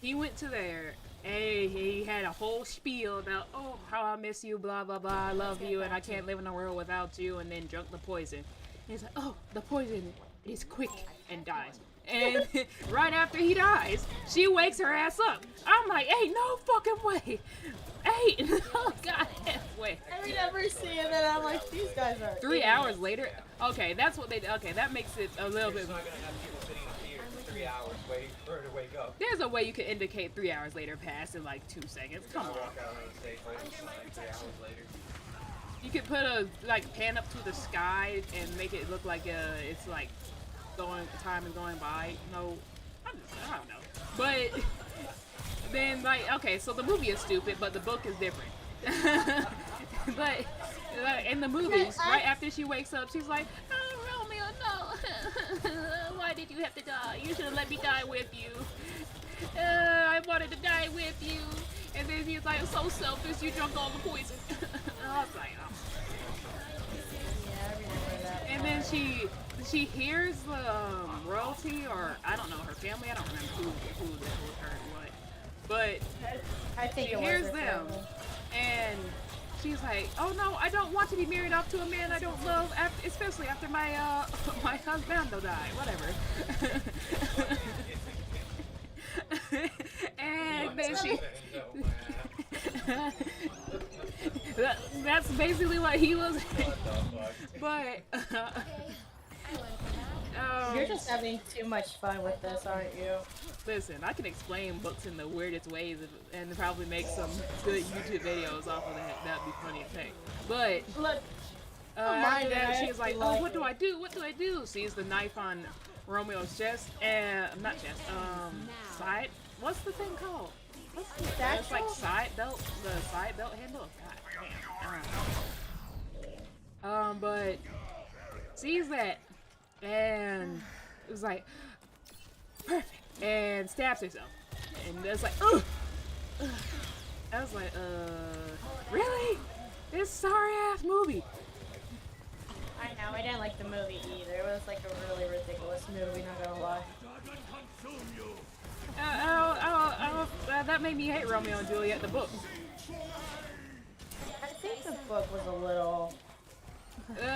he went to there. And he had a whole spiel about, oh, how I miss you, blah, blah, blah, I love you, and I can't live in the world without you, and then drunk the poison. And he's like, oh, the poison is quick, and dies. And right after he dies, she wakes her ass up. I'm like, hey, no fucking way. Hey, no goddamn way. I remember seeing that, I'm like, these guys are 3 hours later? Okay, that's what they did. Okay, that makes it a little bit... 3 hours waiting for her to wake up. There's a way you can indicate 3 hours later passed in like 2 seconds. Come on. I walk out on the stage like 3 hours later. You could put a pan up to the sky and make it look like it's like time is going by. No, I don't know. But then okay, so the movie is stupid, but the book is different. But in the movies, right after she wakes up, she's like, oh, Romeo, no. Why did you have to die? You should have let me die with you. I wanted to die with you. And then he's like, so selfish, you drunk all the poison. I was like, oh. Yeah, I remember that. And then she hears the royalty, or I don't know, her family. I don't remember who heard what. But I think she it hears was her them, family. and she's like, oh no, I don't want to be married off to a man I don't love, especially after my my husband died, whatever. And then she that's basically what he was. But you're just having too much fun with this, aren't you? Listen, I can explain books in the weirdest ways and probably make some good YouTube videos off of that. That'd be funny to take. But look, after that, she's like, oh, what do I do? What do I do? Sees the knife on Romeo's chest, and not chest, side. What's the thing called? It's like side belt, the side belt handle. God damn. But sees that, and it was like, perfect, and stabs herself, and it's like, ugh. I was like, really? This sorry ass movie. I know, I didn't like the movie either. It was like a really ridiculous movie, not gonna lie. That made me hate Romeo and Juliet, the book. I think the book was a little...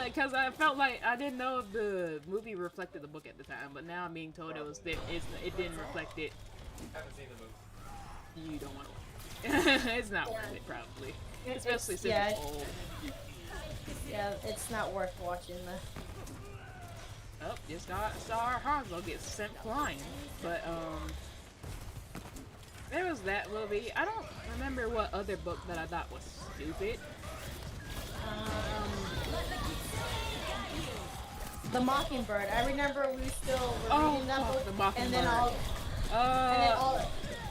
Because I felt like I didn't know if the movie reflected the book at the time, but now I'm being told it didn't reflect it. Haven't seen the movie. You don't want to watch it. It's not worth it, probably. Especially since it's old. Yeah, it's not worth watching the... Oh, just saw our Hanzo get sent flying. But, there was that movie. I don't remember what other book that I thought was stupid. The Mockingbird. I remember we still were reading that book, the Mockingbird. and then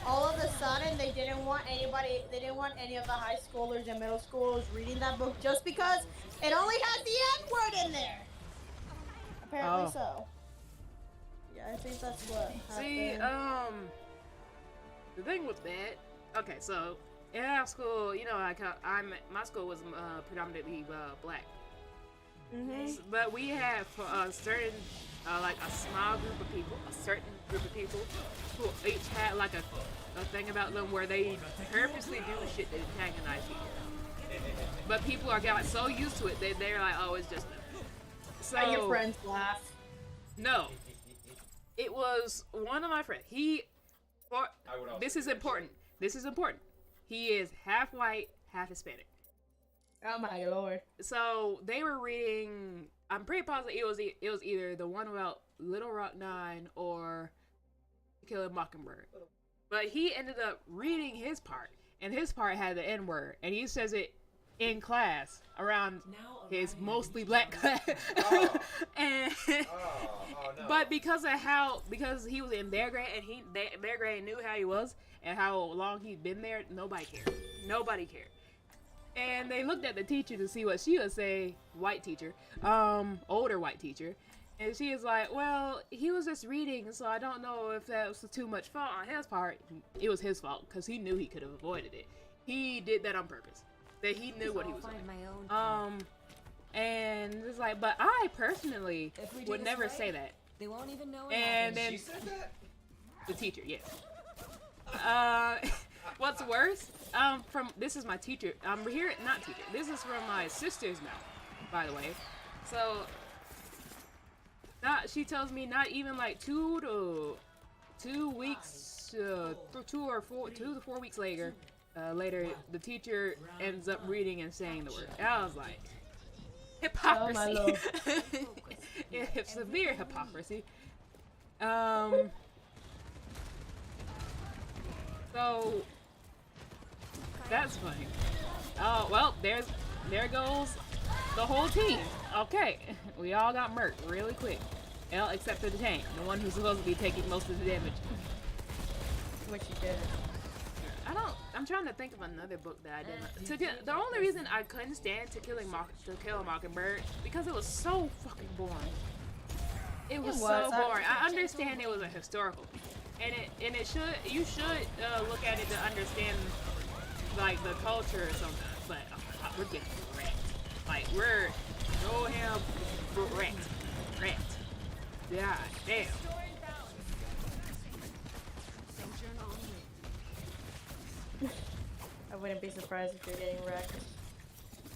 all of a sudden they didn't want any of the high schoolers and middle schoolers reading that book just because it only had the N-word in there. Apparently so. Yeah, I think that's what happened. See, the thing with that, okay, so in our school, you know, my school was predominantly black. But we have a certain, like a small group of people, a certain group of people who each had like a thing about them where they purposely do shit that antagonize people. But people got so used to it that they're like, oh, it's just them. So your friends laugh. No, it was one of my friends. This is important. This is important. He is half white, half Hispanic. Oh my lord. So they were reading. I'm pretty positive it was either the one about Little Rock 9 or To Kill a Mockingbird. But he ended up reading his part, and his part had the N-word, and he says it in class around his mostly black class. And no. but because he was in their grade and their grade knew how he was and how long he'd been there, nobody cared. Nobody cared. And they looked at the teacher to see what she would say, white teacher, older white teacher. And she was like, well, he was just reading, so I don't know if that was too much fault on his part. It was his fault, because he knew he could have avoided it. He did that on purpose. That he knew what he was doing. And it's like, but I personally would never say that. They won't even know. And then She said that? the teacher, yes. What's worse? This is my teacher. Not teacher. This is from my sister's mouth, by the way. So, she tells me not even like 2 to 4 weeks later, the teacher ends up reading and saying the word. I was like, hypocrisy. Oh, It's severe hypocrisy. So that's funny. Oh well, there goes the whole team. Okay, we all got murked really quick. Well, except for the tank, the one who's supposed to be taking most of the damage. Which you did. I'm trying to think of another book that I didn't. The only reason I couldn't stand To Kill a Mockingbird because it was so fucking boring. It was so boring. I understand it was a historical, and you should look at it to understand like the culture or something. But we're getting wrecked. Like we're no hell wrecked. God damn. I wouldn't be surprised if you're getting wrecked.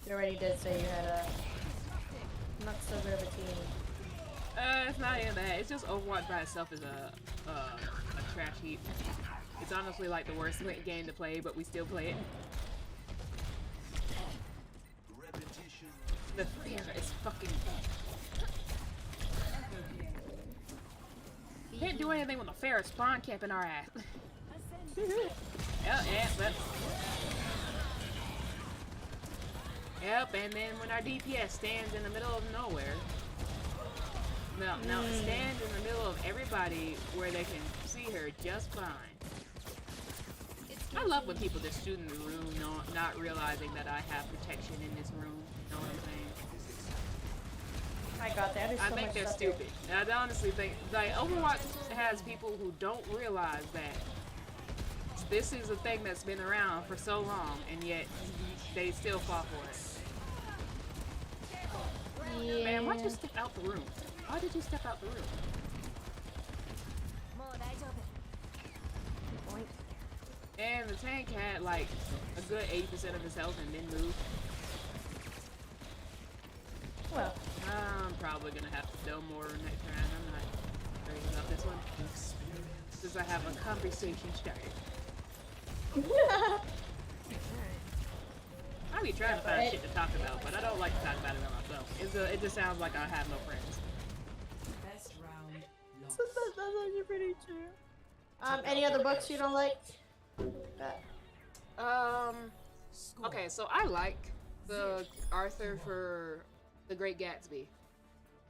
You already did say you had a not so good of a team. It's not even that. It's just Overwatch by itself is a trash heap. It's honestly like the worst game to play, but we still play it. The fair is fucking. You can't do anything with the fair spawn camping our ass. Yep, and then when our DPS stands in the middle of nowhere. No, it stands in the middle of everybody where they can see her just fine. I love when people just shoot in the room, not realizing that I have protection in this room. You know what I'm saying? I got that. I think they're stupid. I honestly think, like, Overwatch has people who don't realize that this is a thing that's been around for so long, and yet they still fall for it. Yeah. Man, why'd you step out the room? Why did you step out the room? And the tank had like a good 80% of his health and didn't move. Well, I'm probably gonna have to do more next round. I'm not worried about this one. Since I have a conversation started. I be trying to find shit to talk about, but I don't like to talk about it by myself. It just sounds like I have no friends. Best round lost. That's actually pretty true. Any other books you don't like? Okay, so I like the Arthur for The Great Gatsby.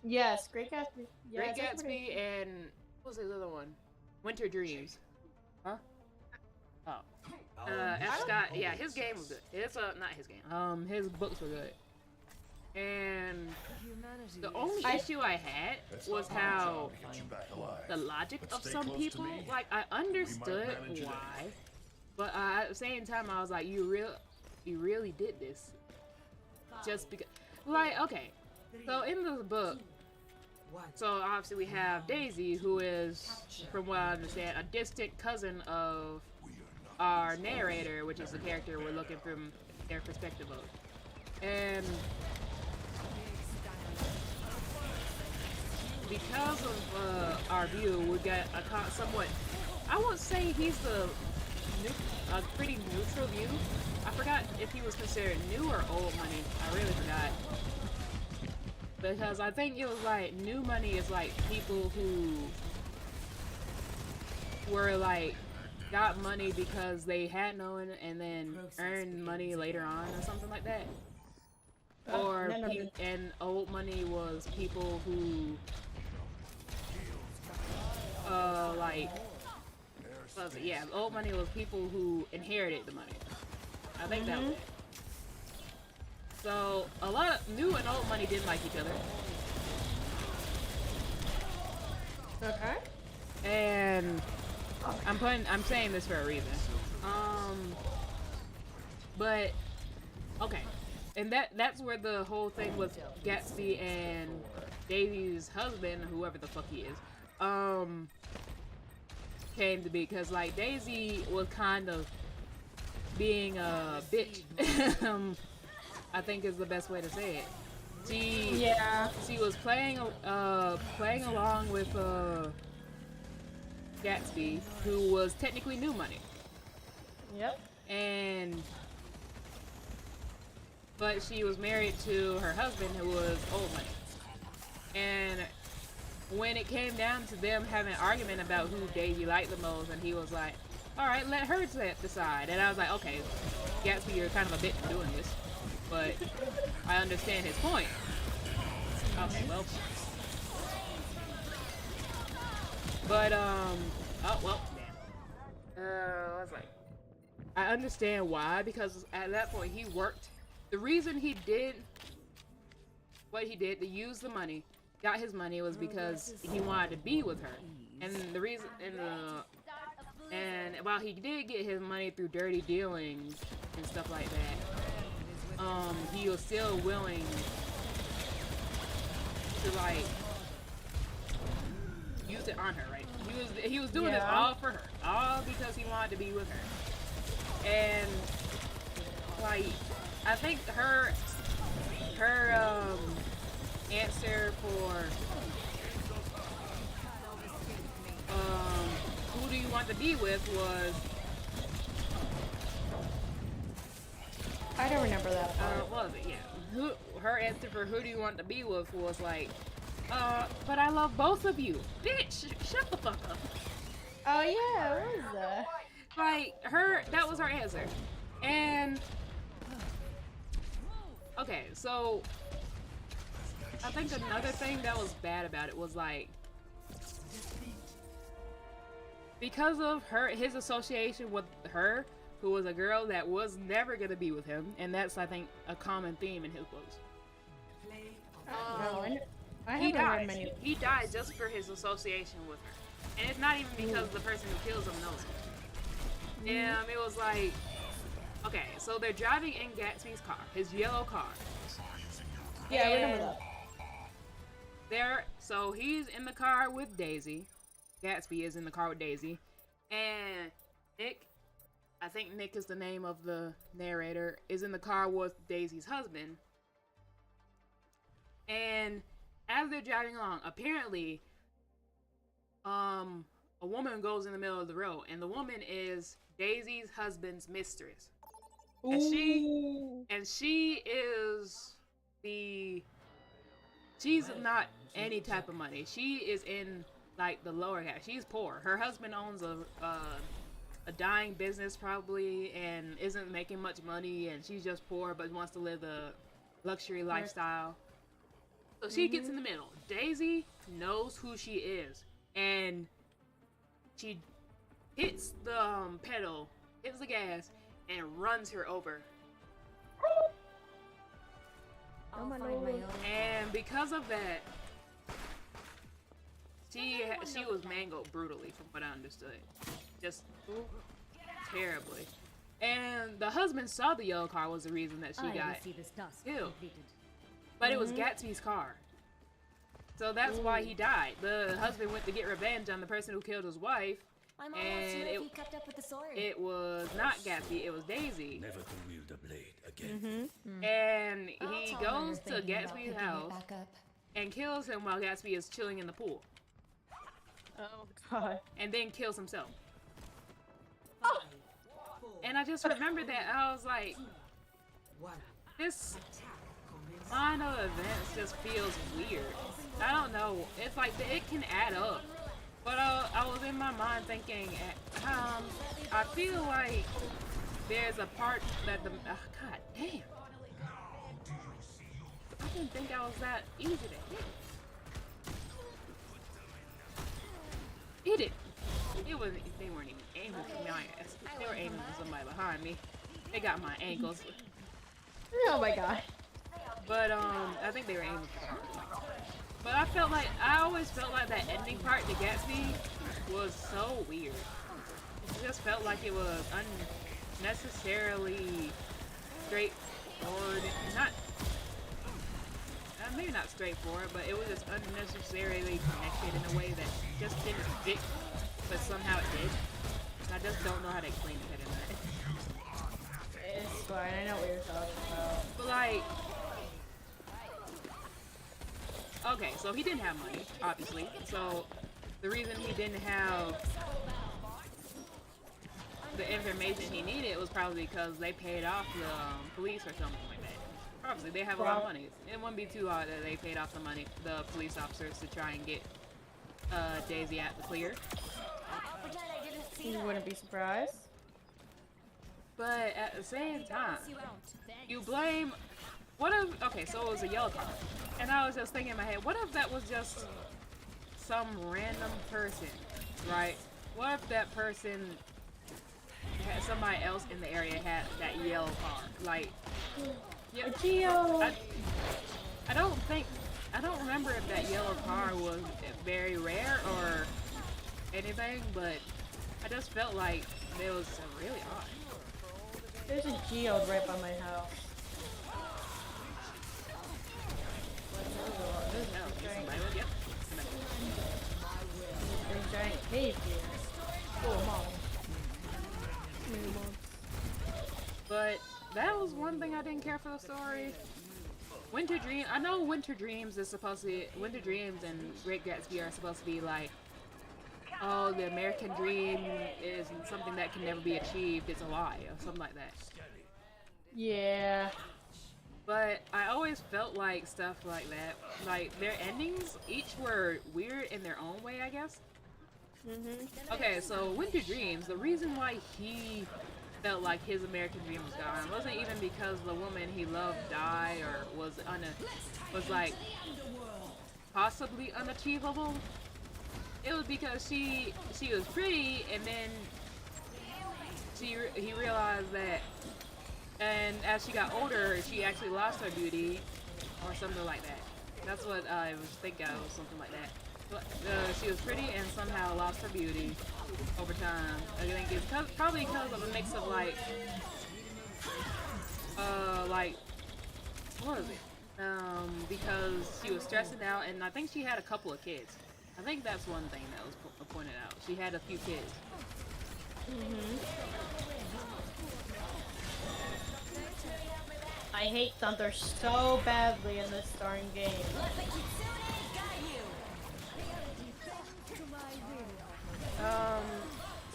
Yes, Great Gatsby. Yeah, Great Gatsby and what was the other one? Winter Dreams. Huh? Oh. F. Scott, yeah, his game was good. It's not his game. His books were good. And the only issue I had was how the logic of some people, like I understood why, but at the same time I was like, you really did this just because, like, okay, so in the book, so obviously we have Daisy, who is, from what I understand, a distant cousin of our narrator, which is the character we're looking from their perspective of. And because of our view, we got a somewhat, I won't say he's a pretty neutral view. I forgot if he was considered new or old money. I really forgot. Because I think it was like, new money is like people who were like, got money because they had known and then earned money later on or something like that. Or and old money was people who like, what was it? Yeah, old money was people who inherited the money. I think that was it. So a lot of new and old money didn't like each other. Okay. And I'm saying this for a reason. But okay. And that's where the whole thing with Gatsby and Daisy's husband, whoever the fuck he is, came to be, because like Daisy was kind of being a bitch. I think is the best way to say it. She was playing along with Gatsby, who was technically new money. Yep. But she was married to her husband, who was old money. And when it came down to them having an argument about who Daisy liked the most, and he was like, all right, let her decide. And I was like, okay, Gatsby, you're kind of a bitch for doing this, but I understand his point. Okay, well. But, oh, well, damn. I was like, I understand why, because at that point he worked. The reason he did what he did to use the money, got his money, was because he wanted to be with her. And the reason, and while he did get his money through dirty dealings and stuff like that, he was still willing to like use it on her, right? He was doing this all for her, all because he wanted to be with her. And like, I think her answer for who do you want to be with was, I don't remember that part. What was it? Yeah. Her answer for who do you want to be with was like, but I love both of you. Bitch, shut the fuck up. Oh yeah, what was that? Like, that was her answer. And, okay, so, I think another thing that was bad about it was like, because of his association with her, who was a girl that was never gonna be with him, and that's, I think, a common theme in his books. He died just for his association with her. And it's not even because the person who kills him knows him. It was like, okay, so they're driving in Gatsby's car, his yellow car. Yeah, I remember that. So he's in the car with Daisy. Gatsby is in the car with Daisy. And Nick, I think Nick is the name of the narrator, is in the car with Daisy's husband. And as they're driving along, apparently, a woman goes in the middle of the road, and the woman is Daisy's husband's mistress. And she is she's not any type of money. She is in like the lower half. She's poor. Her husband owns a dying business probably, and isn't making much money, and she's just poor but wants to live the luxury lifestyle. So she gets in the middle. Daisy knows who she is, and she hits the pedal, hits the gas, and runs her over. I'll find my own. And because of that, she was mangled brutally, from what I understood. Just terribly. And the husband saw the yellow car was the reason that she got killed. But it was Gatsby's car. So that's why he died. The husband went to get revenge on the person who killed his wife. And it was not Gatsby, it was Daisy. Never to wield a blade again. And he goes to Gatsby's house and kills him while Gatsby is chilling in the pool. Oh god. And then kills himself. And I just remembered that. I was like, this line of events just feels weird. I don't know. It's like it can add up. But I was in my mind thinking, I feel like there's a part that god damn. I didn't think I was that easy to hit. Hit it. It wasn't. They weren't even aiming for my ass. They were aiming for somebody behind me. They got my ankles. Oh my god. But I think they were aiming for the hard point. But I always felt like that ending part to Gatsby was so weird. It just felt like it was unnecessarily straightforward. Not maybe not straightforward, but it was just unnecessarily connected in a way that just didn't fit, but somehow it did. I just don't know how to explain it in that. It's fine. I know what you're talking about. But like, okay, so he didn't have money, obviously. So the reason he didn't have the information he needed was probably because they paid off the police or something like that. Obviously, they have a lot of money. It wouldn't be too hard that they paid off the police officers to try and get Daisy out the clear. You wouldn't be surprised. But at the same time, you blame. What if? Okay, so it was a yellow car, and I was just thinking in my head, what if that was just some random person, right? What if that person had somebody else in the area had that yellow car, like? Yeah, I don't remember if that yellow car was very rare or anything, but I just felt like it was really odd. There's a geode right by my house. Yep. There's a giant cave here. Oh, mom. But that was one thing I didn't care for the story. Winter Dream. I know Winter Dreams is supposed to be. Winter Dreams and Great Gatsby are supposed to be like, oh, the American dream is something that can never be achieved. It's a lie or something like that. Yeah. But I always felt like stuff like that, like their endings, each were weird in their own way, I guess. Okay, so Winter Dreams, the reason why he felt like his American dream was gone wasn't even because the woman he loved died or was like possibly unachievable. It was because she was pretty, and then he realized that, and as she got older, she actually lost her beauty, or something like that. That's what I was thinking of, something like that. But, she was pretty and somehow lost her beauty over time. I think it's probably because of a mix of like what was it? Because she was stressing out, and I think she had a couple of kids. I think that's one thing that was pointed out. She had a few kids. I hate Thunder so badly in this darn game.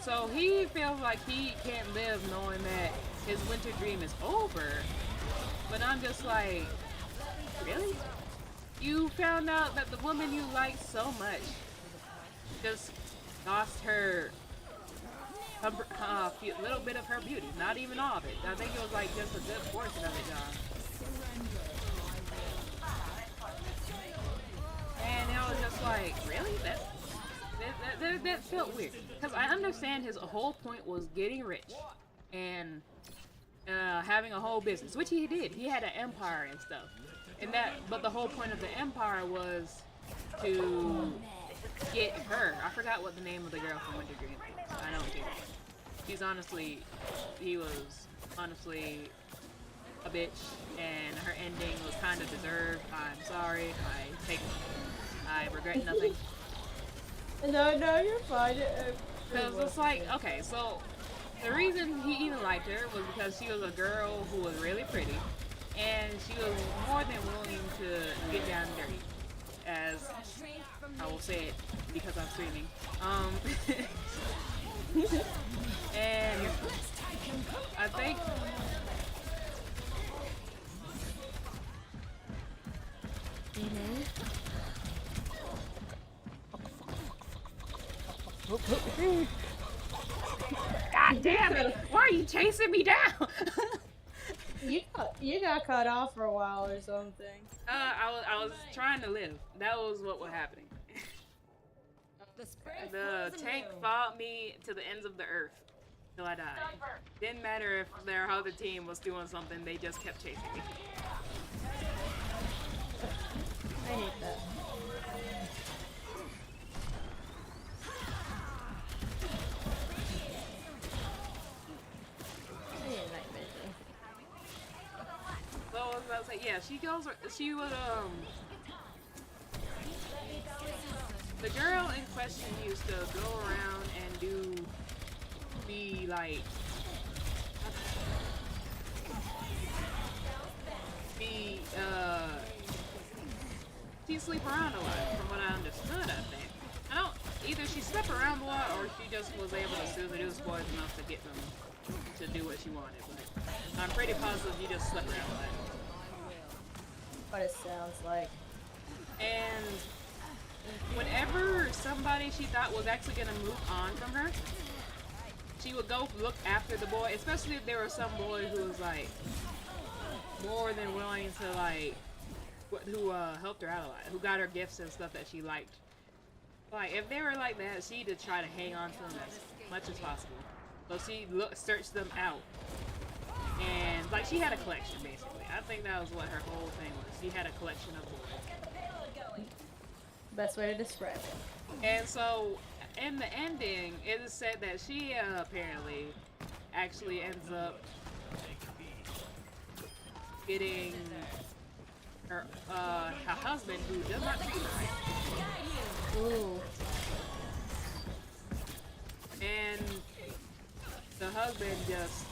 So he feels like he can't live knowing that his winter dream is over. But I'm just like, really? You found out that the woman you liked so much just lost her little bit of her beauty, not even all of it. I think it was like just a good portion of it, John. And I was just like, really? That felt weird. Because I understand his whole point was getting rich and having a whole business, which he did. He had an empire and stuff. But the whole point of the empire was to get her. I forgot what the name of the girl from Winter Dream is. I don't care. He was honestly a bitch, and her ending was kind of deserved. I'm sorry. I regret nothing. No, you're fine. Because it's like, okay, so the reason he even liked her was because she was a girl who was really pretty, and she was more than willing to get down and dirty, as I will say it because I'm streaming. And I think God damn it! Why are you chasing me down? You got cut off for a while or something. I was trying to live. That was what was happening. The tank followed me to the ends of the earth till I died. Didn't matter if their other team was doing something, they just kept chasing me. I hate that. I hate night vision. So I was about to say, yeah, she would, the girl in question used to go around and be like, she sleep around a lot, from what I understood, I think. Either she slept around a lot, or she just was able to seduce boys enough to get them to do what she wanted, but I'm pretty positive she just slept around a lot. What it sounds like. And whenever somebody she thought was actually gonna move on from her, she would go look after the boy, especially if there was some boy who was like more than willing to like, who helped her out a lot, who got her gifts and stuff that she liked. Like if they were like that, she'd try to hang on to them as much as possible. So she searched them out, and like she had a collection basically. I think that was what her whole thing was. She had a collection of boys. Best way to describe it. And so, in the ending, it is said that she apparently actually ends up getting her husband, who does not treat her right. Ooh. And the husband just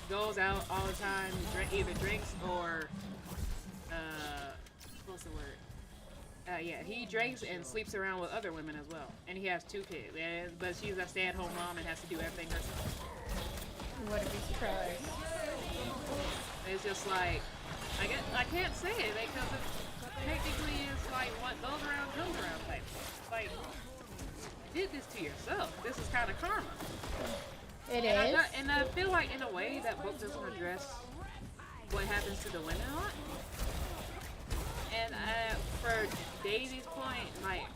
goes out all the time, either drinks or what's the word? Yeah, he drinks and sleeps around with other women as well, and he has 2 kids. But she's a stay-at-home mom and has to do everything herself. What a surprise! It's just like I can't say it because technically it's like what goes around comes around type. It's like you did this to yourself. This is kind of karma. It is. And I feel like in a way that book doesn't address what happens to the women a lot. And for Daisy's point, like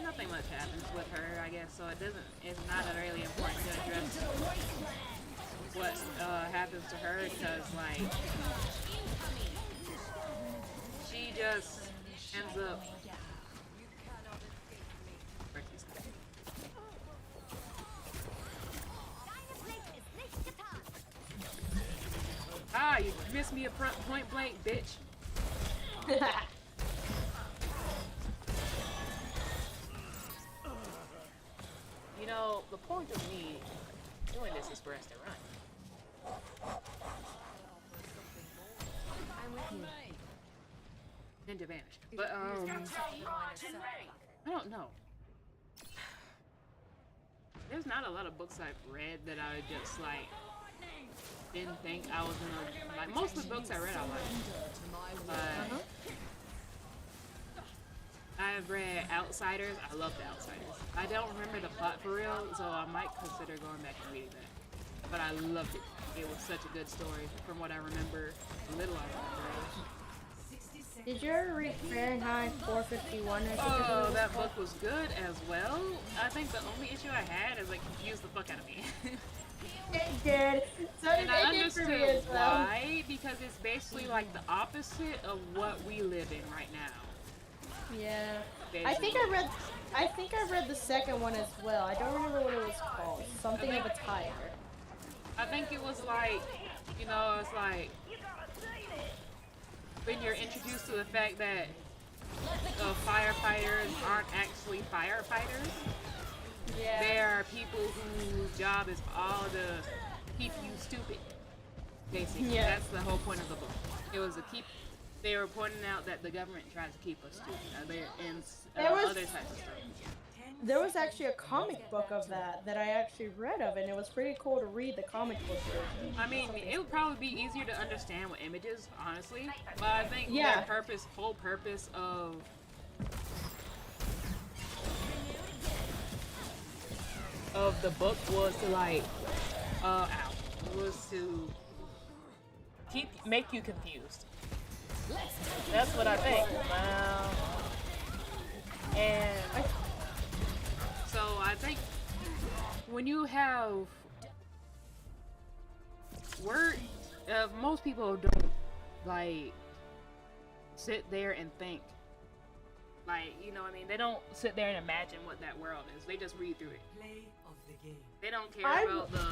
nothing much happens with her, I guess. So it's not really important to address what happens to her because like she just ends up. Ah, you missed me a point blank, bitch. You know, the point of me doing this is for us to run. I'm with you. And to vanish. But, I don't know. There's not a lot of books I've read that I just, like, didn't think I was gonna like. Most of the books I read I liked. But I've read Outsiders. I love the Outsiders. I don't remember the plot for real, so I might consider going back and reading that. But I loved it. It was such a good story from what I remember. Little I remember. Did you ever read Fahrenheit 451 or something? Oh, that book was good as well. I think the only issue I had is it confused the fuck out of me. It did. So and I it did for me understood as well. why, because it's basically like the opposite of what we live in right now. Yeah. Basically. I think I read the second one as well. I don't remember what it was called. Something of a tiger. I think it was like, you know, it's like when you're introduced to the fact that firefighters aren't actually firefighters. Yeah. There are people whose job is all to keep you stupid. Basically, yeah. That's the whole point of the book. It was to keep. They were pointing out that the government tries to keep us stupid, and other types of stuff. There was actually a comic book of that I actually read of, and it was pretty cool to read the comic book version. I mean, it would probably be easier to understand with images, honestly. But I think the whole purpose of the book was to was to make you confused. That's what I think. And so I think when you have most people don't like sit there and think Like, you know what I mean? They don't sit there and imagine what that world is. They just read through it. Play of the game. They don't care about the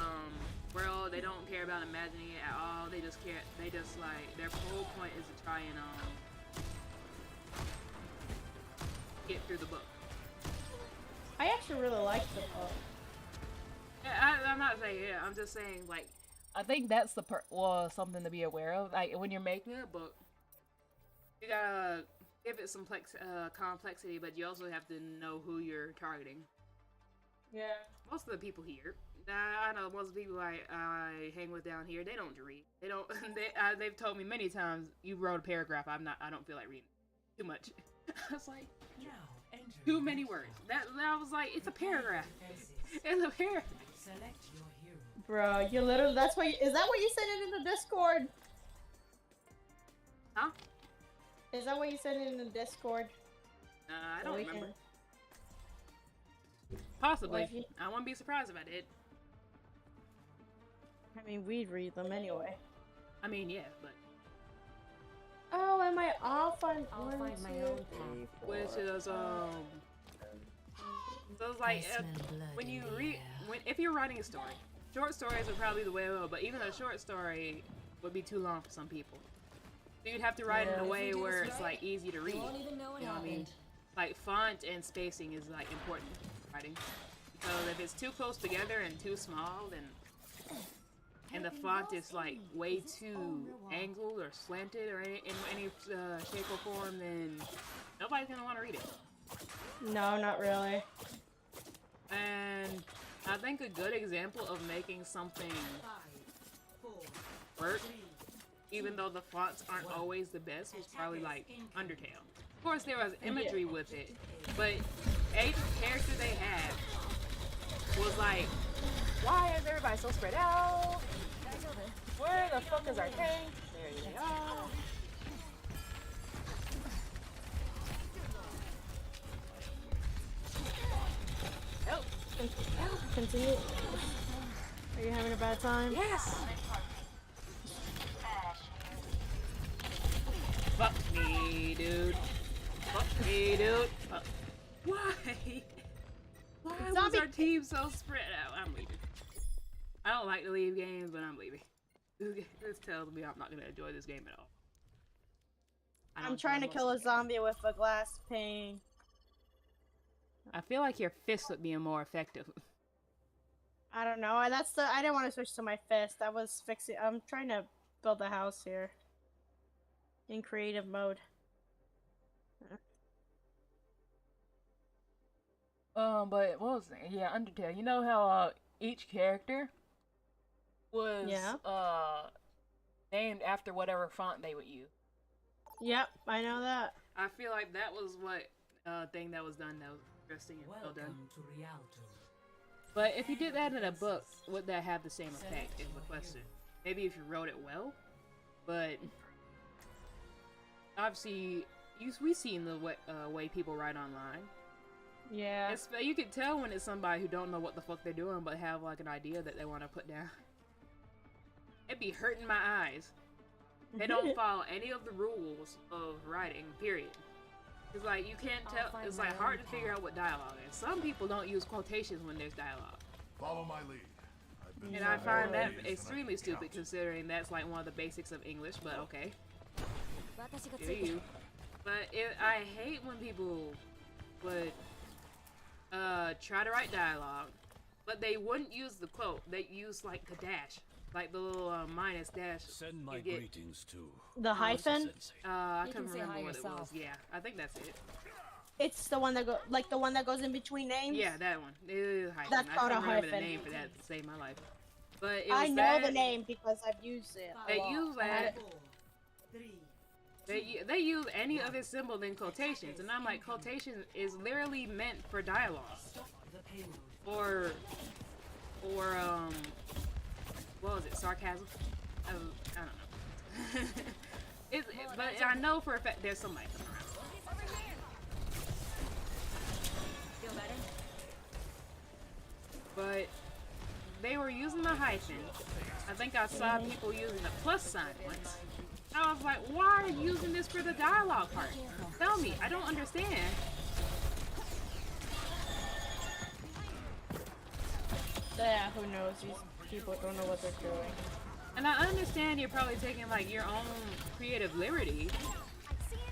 world. They don't care about imagining it at all. They just care. They just like their whole point is to try and get through the book. I actually really like the book. Yeah, I'm not saying yeah. I'm just saying like I think that's the something to be aware of. Like when you're making a book, you gotta give it some complexity, but you also have to know who you're targeting. Yeah. Most of the people here, I know most of the people I hang with down here, they don't read. They don't. They've told me many times, you wrote a paragraph. I don't feel like reading too much. I was like, too many words. I was like, it's a paragraph. It's a paragraph. Select your hero. Bro, you literally. That's what. Is that what you said it in the Discord? Huh? Is that what you said in the Discord? I don't remember. Possibly. I wouldn't be surprised if I did. I mean, we'd read them anyway. I mean, yeah, but. Oh, am I off on I'll find my own path. Which is So it's like when you read, if you're writing a story, short stories are probably the way to go. But even a short story would be too long for some people. So you'd have to write in a way where it's like easy to read. You know what I mean? Like font and spacing is like important in writing. Because if it's too close together and too small, then and the font is like way too angled or slanted or in any shape or form, then nobody's gonna want to read it. No, not really. And I think a good example of making something work, even though the fonts aren't always the best, was probably like Undertale. Of course, there was imagery with it, but each character they had was like, why is everybody so spread out? Where the fuck is our tank? There they are. Help! Continue. Are you having a bad time? Yes! Fuck me, dude. Fuck me, dude. Why? Why was our team so spread out? I'm leaving. I don't like to leave games, but I'm leaving. This tells me I'm not going to enjoy this game at all. I'm trying to kill a zombie with a glass pane. I feel like your fist would be more effective. I don't know. I didn't want to switch to my fist. I was fixing. I'm trying to build a house here. In creative mode. But what was it? Yeah, Undertale. You know how each character was named after whatever font they would use. Yep, I know that. I feel like that was what thing that was done that was interesting and well done. To Rialto. But if you did that in a book, would that have the same effect? Is the question. Maybe if you wrote it well, but obviously we've seen the way people write online. Yeah. You can tell when it's somebody who don't know what the fuck they're doing, but have like an idea that they want to put down. It'd be hurting my eyes. They don't follow any of the rules of writing, period. It's like you can't tell. It's like hard to figure out what dialogue is. Some people don't use quotations when there's dialogue. Follow my lead. And I find that extremely stupid, considering that's like one of the basics of English. But okay. Do you? But I hate when people would try to write dialogue, but they wouldn't use the quote. They use like the dash, like the little minus dash. Send my greetings to the hyphen. I couldn't remember what it was. Yeah, I think that's it. It's the one that goes in between names. Yeah, that one. It is hyphen. That's called a hyphen. I can't remember the name for that to save my life. But it was I know the name because I've used it. They use that. They use any other symbol than quotations, and I'm like, quotation is literally meant for dialogue, or what was it, sarcasm? I don't know. But I know for a fact there's somebody coming around. Feel better? But they were using the hyphen. I think I saw people using the plus sign once. I was like, why are you using this for the dialogue part? Tell me, I don't understand. Yeah, who knows? These people don't know what they're doing. And I understand you're probably taking like your own creative liberty.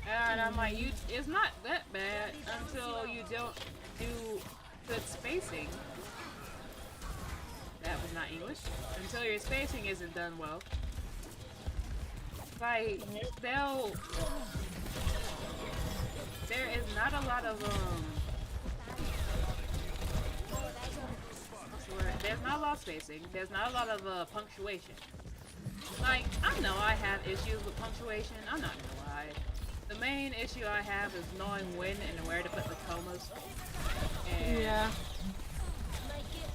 And I'm like, it's not that bad until you don't do good spacing. That was not English. Until your spacing isn't done well. Like, there is not a lot of, what's the word? There's not a lot of spacing. There's not a lot of, punctuation. Like, I know I have issues with punctuation. I'm not gonna lie. The main issue I have is knowing when and where to put the commas. And yeah.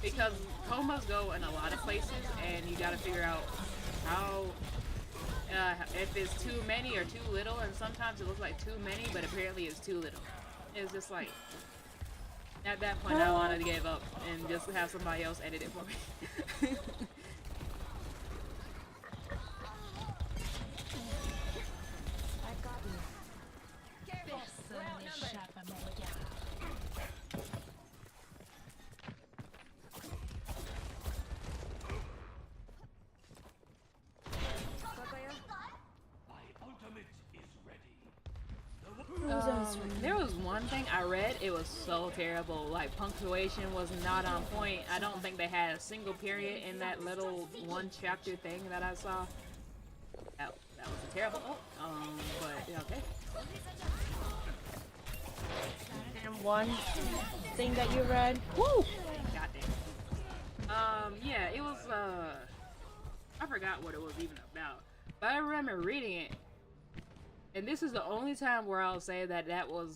Because commas go in a lot of places, and you gotta figure out how, if it's too many or too little, and sometimes it looks like too many, but apparently it's too little. It's just like, at that point I wanted to give up and just have somebody else edit it for me. There was one thing I read, it was so terrible. Like, punctuation was not on point. I don't think they had a single period in that little one chapter thing that I saw. That was terrible. But yeah, okay. And one thing that you read. Woo! Goddamn. Yeah, it was I forgot what it was even about. But I remember reading it. And this is the only time where I'll say that that was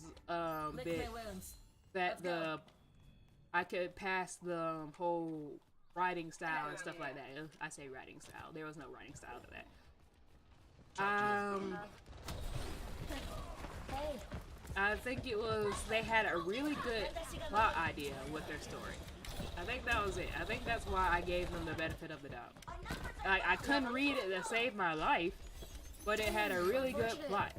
bit that I could pass the whole writing style and stuff like that. I say writing style. There was no writing style to that. I think it was they had a really good plot idea with their story. I think that was it. I think that's why I gave them the benefit of the doubt. I couldn't read it to save my life, but it had a really good plot.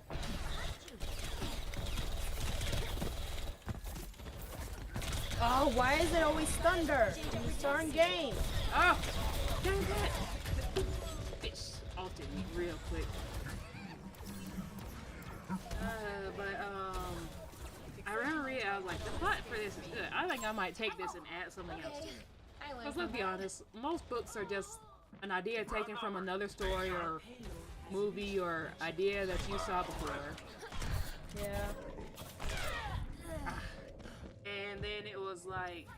Oh, why is it always thunder in the certain game? Oh, dang that! Bitch altered me real quick. I remember reading, I was like, the plot for this is good. I think I might take this and add something else to it. Because let's be honest, most books are just an idea taken from another story or movie or idea that you saw before. Yeah. And then it was like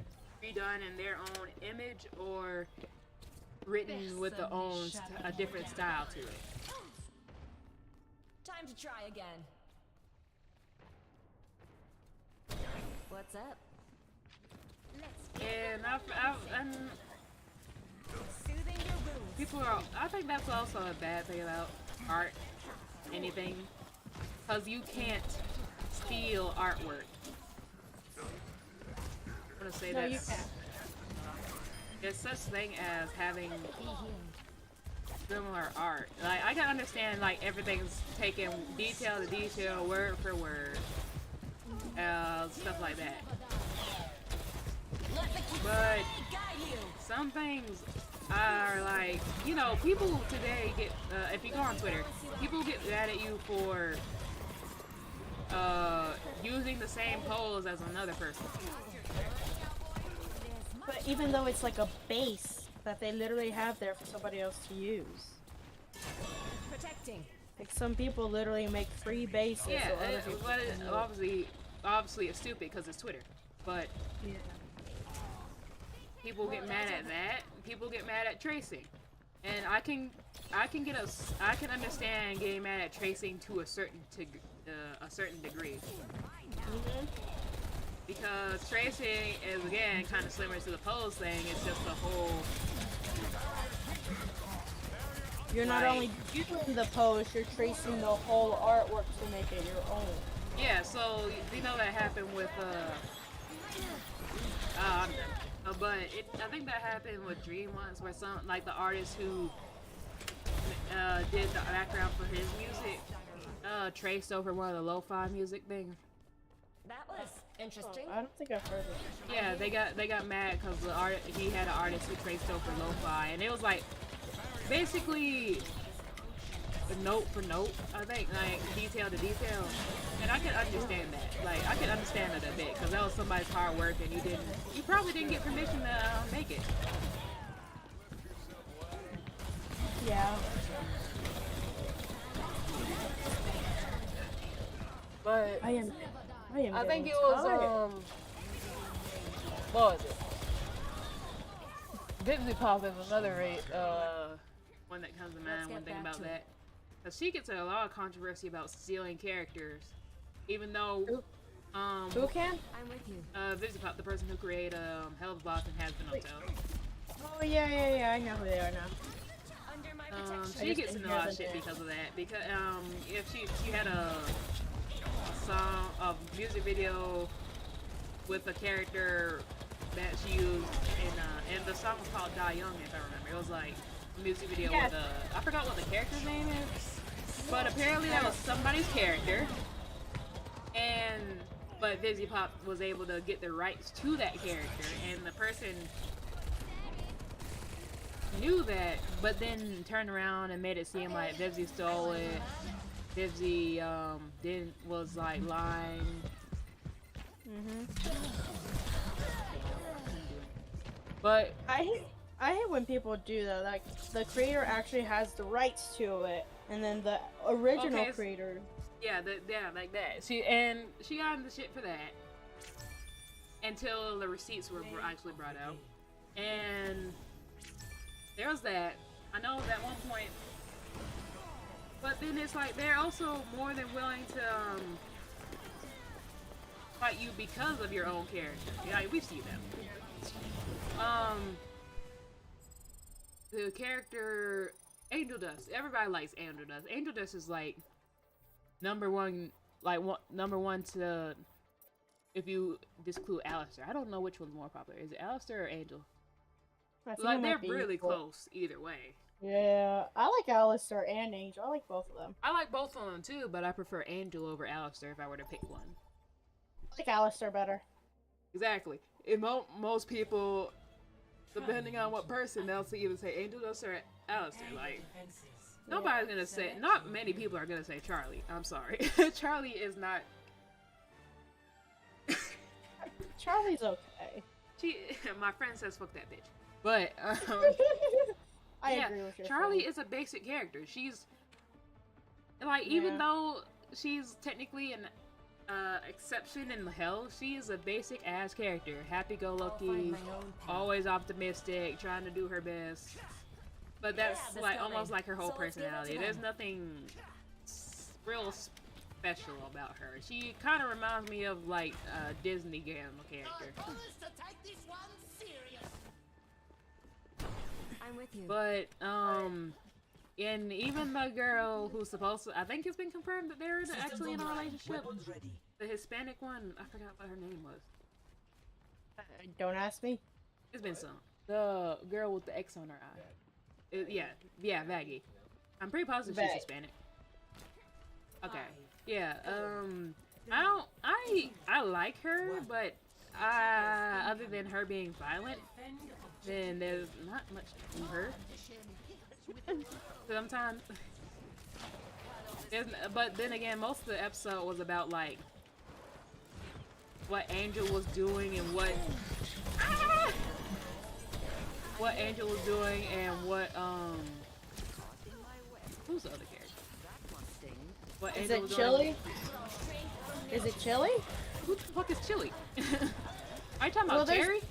redone in their own image or written with a different style to it. Time to try again. What's up? And people are. I think that's also a bad thing about art, anything, because you can't steal artwork. I'm gonna say that there's such thing as having similar art. Like, I can understand like everything's taken detail to detail, word for word, stuff like that. But some things are like, you know, people today get, if you go on Twitter, people get mad at you for using the same pose as another person. But even though it's like a base that they literally have there for somebody else to use. Protecting. Like, some people literally make free bases. Yeah, so other people but obviously it's stupid because it's Twitter. But yeah. People get mad at that. People get mad at tracing, and I can understand getting mad at tracing to a certain degree. Because tracing is, again, kind of similar to the pose thing. It's just a whole. You're not only doing the pose, you're tracing the whole artwork to make it your own. Yeah, so you know that happened with but I think that happened with Dream once, where some, like, the artist who did the background for his music, traced over one of the lo-fi music things. That was interesting. I don't think I've heard of it. Yeah, they got mad because he had an artist who traced over lo-fi, and it was like basically note for note, I think, like detail to detail, and I could understand that. Like I could understand it a bit because that was somebody's hard work, and you probably didn't get permission to make it. Yeah. But I am I think it getting was tired. what was it? Dipsy Pop is another rate. One that comes to mind when thinking about that. Cause she gets a lot of controversy about stealing characters, even though Who can? I'm with you. Vizzy Pop, the person who created Hell of a Boss and has been on Tell. Oh yeah, I know who they are now. Under my protection. She gets in a lot of shit because of that. Because if she had a song, a music video with a character that she used and the song was called Die Young, if I remember. It was like a music video with I forgot what the character's name is, but apparently that was somebody's character, but Vizzy Pop was able to get the rights to that character, and the person knew that, but then turned around and made it seem like Vizzy stole it. Vizzy was like lying. But I hate when people do that. Like the creator actually has the rights to it, and then the original creator. Yeah, like that. She got in the shit for that until the receipts were actually brought out, and there was that. I know at one point, but then it's like they're also more than willing to fight you because of your own character. Yeah, we see them. The character Angel Dust. Everybody likes Angel Dust. Angel Dust is like number one to, if you disclude Alistair. I don't know which one's more popular. Is it Alistair or Angel? Like they're really close either way. Yeah, I like Alistair and Angel. I like both of them. I like both of them too, but I prefer Angel over Alistair if I were to pick one. I like Alistair better. Exactly. In most people, depending on what person, they'll either say Angel Dust or Alistair. Like, nobody's gonna say, not many people are gonna say Charlie. I'm sorry. Charlie is not. Charlie's okay. My friend says fuck that bitch. But, I agree with you. Charlie is a basic character. She's, like, even though she's technically an exception in hell, she is a basic ass character. Happy-go-lucky, always optimistic, trying to do her best. But that's like almost like her whole personality. There's nothing real special about her. She kind of reminds me of like a Disney game character. I'm with you. But and even the girl who's supposed to, I think it's been confirmed that they're actually in a relationship. The Hispanic one, I forgot what her name was. Don't ask me. It's been some. The girl with the X on her eye. Yeah, Vaggie. I'm pretty positive she's Hispanic. Okay. Yeah. I like her, but other than her being violent, then there's not much to her. Sometimes. But then again, most of the episode was about like what Angel was doing and what Angel was doing and what who's the other character? What Is Angel it was Chili? doing. Is it Chili? Who the fuck is Chili? Are you talking about Cherry?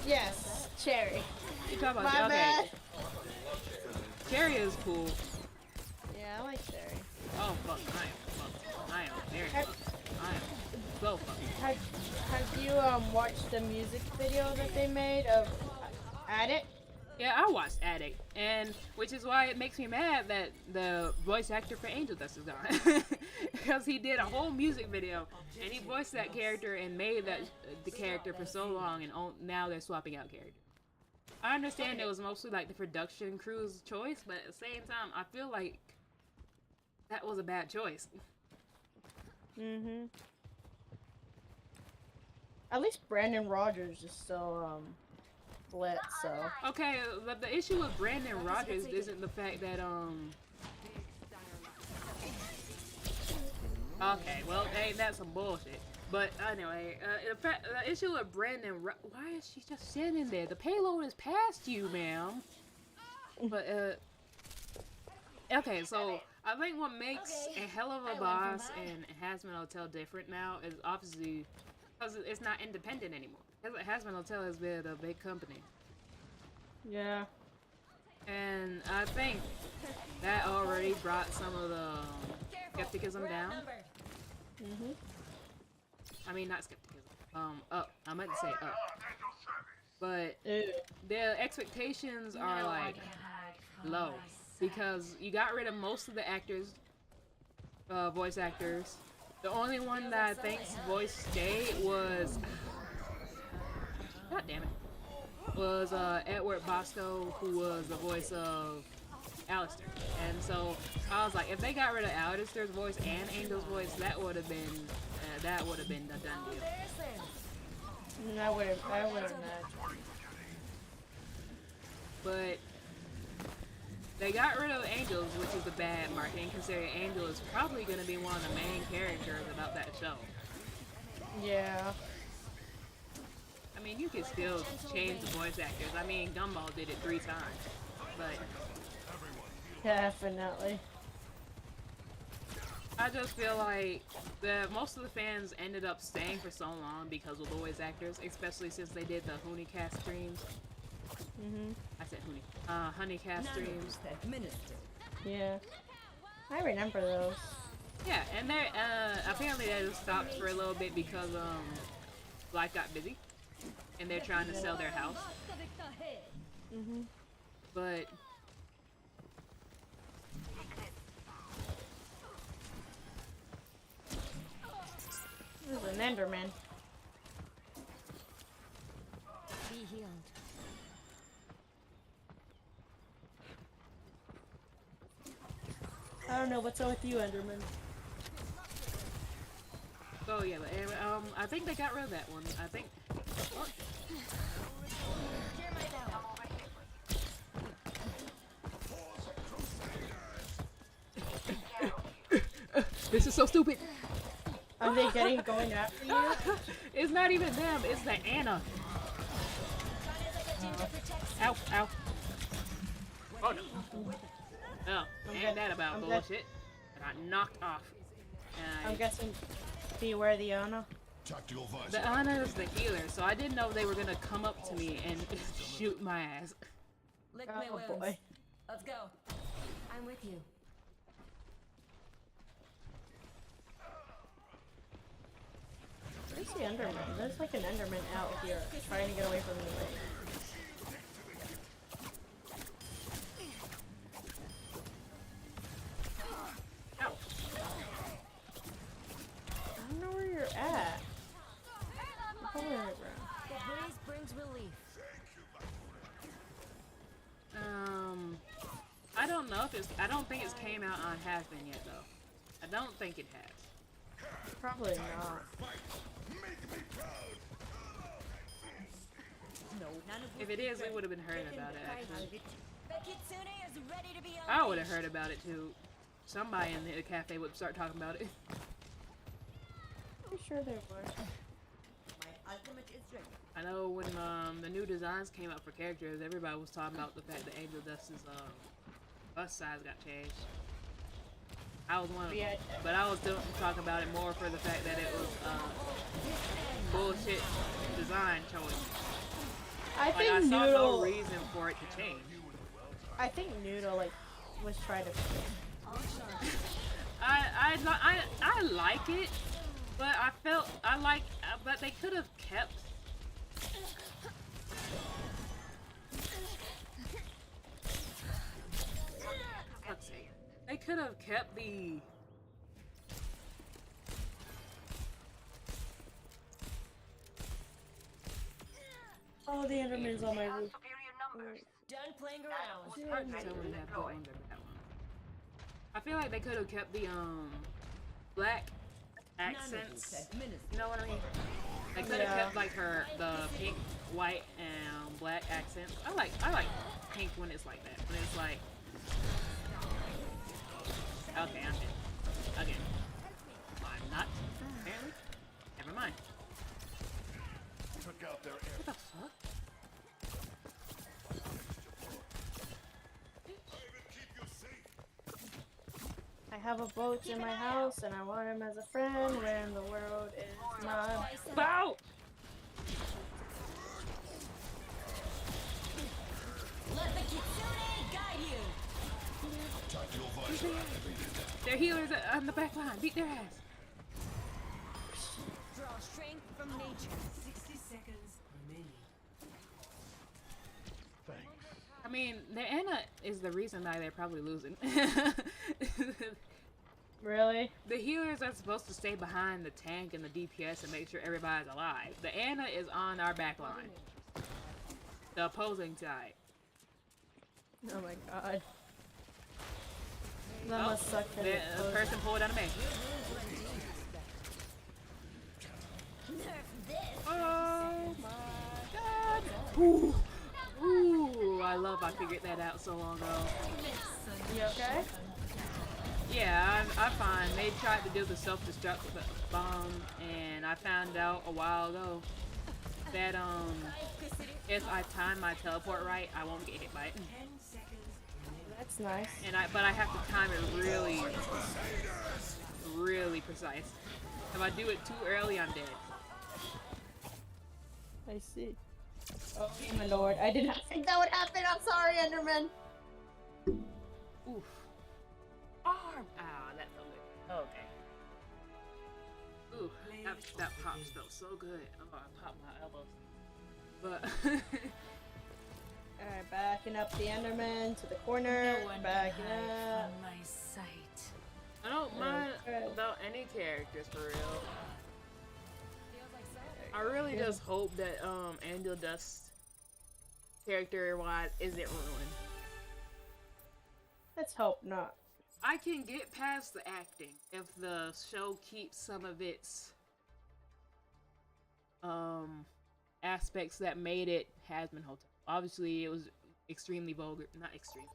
Yes, Cherry. You talking about My bad. Cherry is cool. Yeah, I like Cherry. Oh fuck, I am very fucked. I am so fucked. Have you watched the music video that they made of Addict? Yeah, I watched Addict, and which is why it makes me mad that the voice actor for Angel Dust is gone, because he did a whole music video and he voiced that character and made the character for so long, and now they're swapping out characters. I understand it was mostly like the production crew's choice, but at the same time, I feel like that was a bad choice. At least Brandon Rogers is still lit, so. Okay, but the issue with Brandon Rogers isn't the fact that okay, well, hey, that's some bullshit. But anyway, the issue with Brandon, why is she just sitting there? The payload is past you, ma'am. But okay, so I think what makes a hell of a boss and Hazmat Hotel different now is obviously because it's not independent anymore. Hazmat Hotel has been a big company. Yeah. And I think that already brought some of the skepticism down. I mean, not skepticism. Up. I meant to say up. But the expectations are like low because you got rid of most of the actors, voice actors. The only one that I think's voice stayed was, god damn it, was Edward Bosco, who was the voice of Alistair. And so I was like, if they got rid of Alistair's voice and Angel's voice, that would have been a done deal. I would have. But they got rid of Angel's, which is a bad marketing, considering Angel is probably going to be one of the main characters about that show. Yeah. I mean, you can still change the voice actors. I mean, Gumball did it 3 times, but definitely. I just feel like most of the fans ended up staying for so long because of the voice actors, especially since they did the Honeycast streams. I said Honeycast streams. Yeah. I remember those. Yeah, and they apparently they just stopped for a little bit because life got busy, and they're trying to sell their house. But this is an Enderman. Be healed. I don't know what's up with you, Enderman. oh yeah, but I think they got rid of that one. I think. What? This is so stupid. Are they going after you? It's not even them. It's the Anna. Ow! Ow! Oh no! No, ain't that about bullshit? I got knocked off. I'm guessing. Beware the Anna. The Anna is the healer, so I didn't know they were gonna come up to me and shoot my ass. Lick my wounds. Boy. Let's go. I'm with you. Where's the Enderman? There's like an Enderman out here trying to get away from me. Ow. I don't know where you're at. The breeze brings relief. I don't know if it's. I don't think it's came out on Has-Been yet though. I don't think it has. Probably not. If it is, we would have been heard about it actually. The kitsune is ready to be I would have heard about it too. Somebody in the cafe would start talking about it. Pretty sure they were. I know when the new designs came out for characters, everybody was talking about the fact that Angel Dust's bust size got changed. I was one of them, but I was still talking about it more for the fact that it was bullshit design choice. I think I saw Noodle. no reason for it to change. I think Noodle was trying to. I like it, but I felt but they could have kept. Let's see. They could have kept the. Oh, the Enderman's on my roof. Done playing around. It's hard to tell when they have good ones or bad ones. I feel like they could have kept the black accents. You know what I mean? They could have kept like the pink, white, and black accents. I like pink when it's like that. When it's like, okay, I'm dead again. I'm not. Apparently. Never mind. Took out their air. What the fuck? I have a boat in my house and I want him as a friend when the world is not. Bow! Let the Kitsune guide you. Their healers are on the back line. Beat their ass. Draw strength from nature. 60 seconds remaining. I mean, the Anna is the reason why they're probably losing. Really? The healers are supposed to stay behind the tank and the DPS and make sure everybody's alive. The Anna is on our back line. The opposing side. Oh my god. That must suck for the person pulled out of me. Oh my god! Ooh, ooh! I love I figured that out so long ago. You okay? Yeah, I'm fine. They tried to do the self-destruct bomb, and I found out a while ago that if I time my teleport right, I won't get hit by it. That's nice. And but I have to time it really, really precise. If I do it too early, I'm dead. I see. Oh my lord, I did not think that would happen. I'm sorry, Enderman. Oof. Arm! Ah, that felt good. Okay. Ooh, that pop felt so good. Oh, I popped my elbows. But Alright, backing up the Enderman to the corner. Backing up. My sight. I don't mind about any characters for real. I really just hope that Angel Dust character-wise isn't ruined. Let's hope not. I can get past the acting if the show keeps some of its aspects that made it Hazbin Hotel. Obviously, it was extremely vulgar. Not extreme.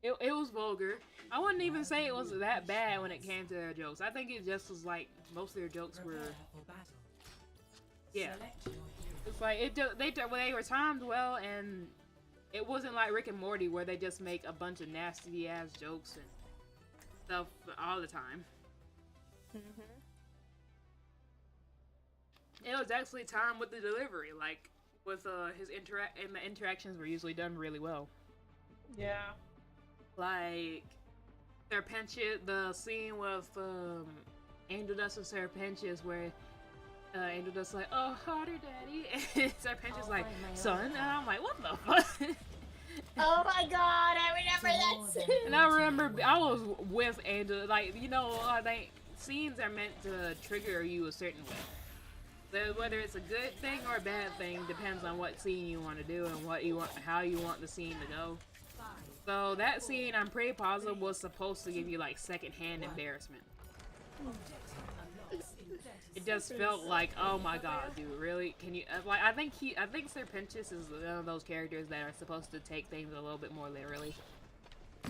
It was vulgar. I wouldn't even say it was that bad when it came to their jokes. I think it just was like most of their jokes were. Yeah. It's like they were timed well, and it wasn't like Rick and Morty where they just make a bunch of nasty ass jokes and stuff all the time. It was actually timed with the delivery, like with his the interactions were usually done really well. Yeah. Like Serpentius, the scene with Angel Dust and Serpentius where Angel Dust's like, "Oh, harder, daddy," and Serpentius like, "Son," and I'm like, "What the fuck?" Oh my god, I remember that scene. And I remember I was with Angel, like, you know, I think scenes are meant to trigger you a certain way. So whether it's a good thing or a bad thing depends on what scene you want to do and what you want, how you want the scene to go. So that scene, I'm pretty positive, was supposed to give you like secondhand embarrassment. It just felt like, oh my god, dude, really? Can you? Like, I think Serpentius is one of those characters that are supposed to take things a little bit more literally.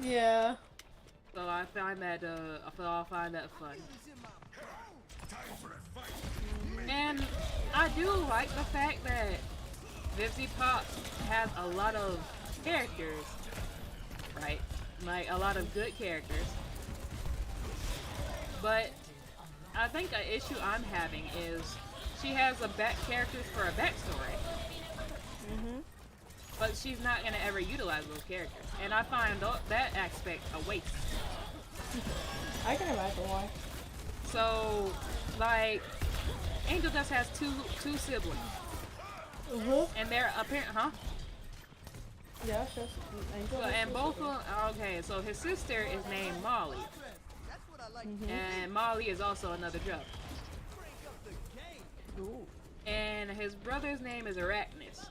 Yeah. So I find that fun. And I do like the fact that Vivzy Pop has a lot of characters, right? Like a lot of good characters. But I think an issue I'm having is she has characters for a backstory. But she's not gonna ever utilize those characters, and I find that aspect a waste. I can imagine why. So, like, Angel Dust has two siblings, and they're apparent, huh? Yeah, sure. So, and both of them, okay. So his sister is named Molly, and Molly is also another drug. And his brother's name is Arachnus.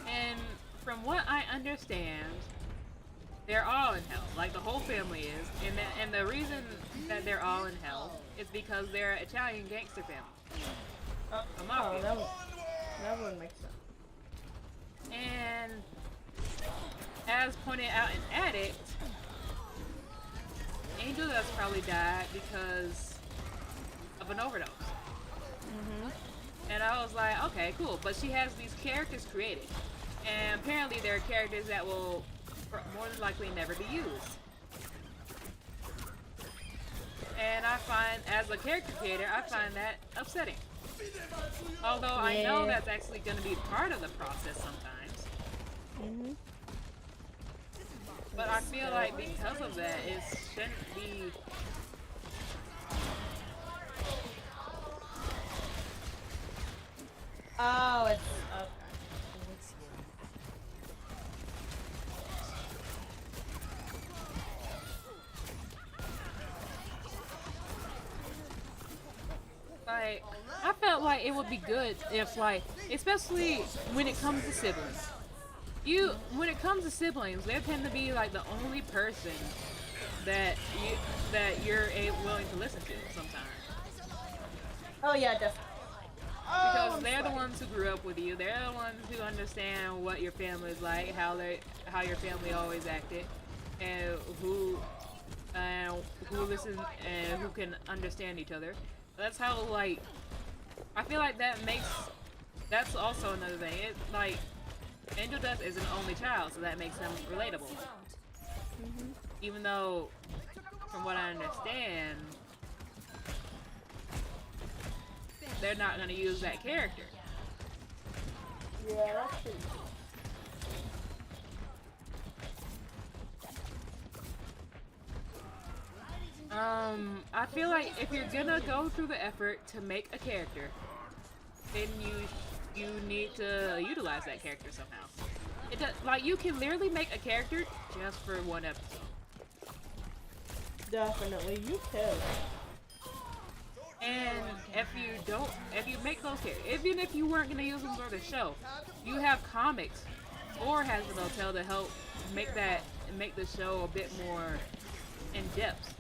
And from what I understand, they're all in hell. Like the whole family is, and the reason that they're all in hell is because they're an Italian gangster family. A mafia. That wouldn't make sense. And as pointed out in Addict, Angel Dust probably died because of an overdose. And I was like, okay, cool. But she has these characters created. And apparently they're characters that will more than likely never be used. And I find, as a character creator, I find that upsetting. Although I know that's actually going to be part of the process sometimes. But I feel like because of that, it shouldn't be... Oh, it's... Okay. Like, I felt like it would be good if, like, especially when it comes to siblings. When it comes to siblings, they tend to be like the only person that you're willing to listen to sometimes. Oh yeah, definitely. Because they're the ones who grew up with you. They're the ones who understand what your family is like, how your family always acted, and who listen and who can understand each other. That's how, like, I feel like that's also another thing. It's like, Angel Dust is an only child, so that makes them relatable. Even though, from what I understand, they're not going to use that character. Yeah, that's true. I feel like if you're gonna go through the effort to make a character, then you need to utilize that character somehow. It does, like, you can literally make a character just for one episode. Definitely, you can. And if you make those characters, even if you weren't gonna use them for the show, you have comics or Hasbro Hotel to help make the show a bit more in depth.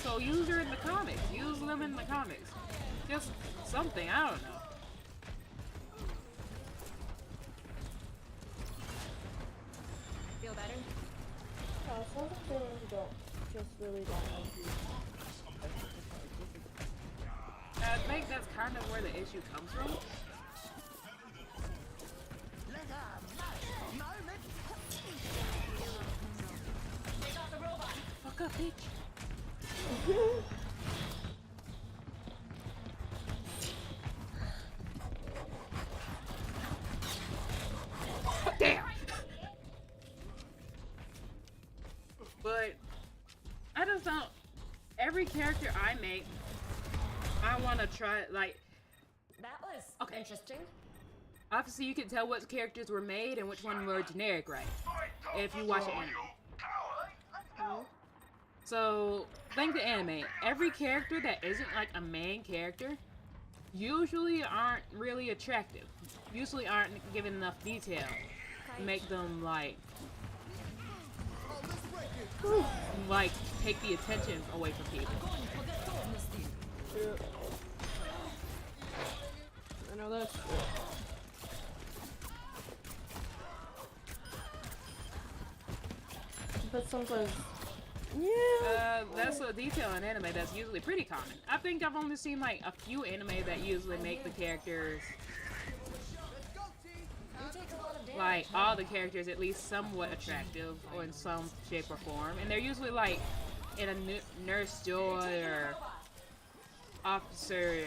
So use her in the comics. Use them in the comics. Just something, I don't know. Feel better? Some things really don't help you. I think that's kind of where the issue comes from. Fuck up, bitch. Damn. But I just don't. Every character I make, I want to try. Like, that was interesting. Obviously, you can tell what characters were made and which one were generic, right? If you watch anime. So, think the anime. Every character that isn't like a main character usually aren't really attractive. Usually aren't given enough detail to make them like take the attention away from people. I know that's true. But sometimes, yeah. That's a detail in anime that's usually pretty common. I think I've only seen like a few anime that usually make the characters, like all the characters, at least somewhat attractive or in some shape or form. And they're usually like in a Nurse Joy or Officer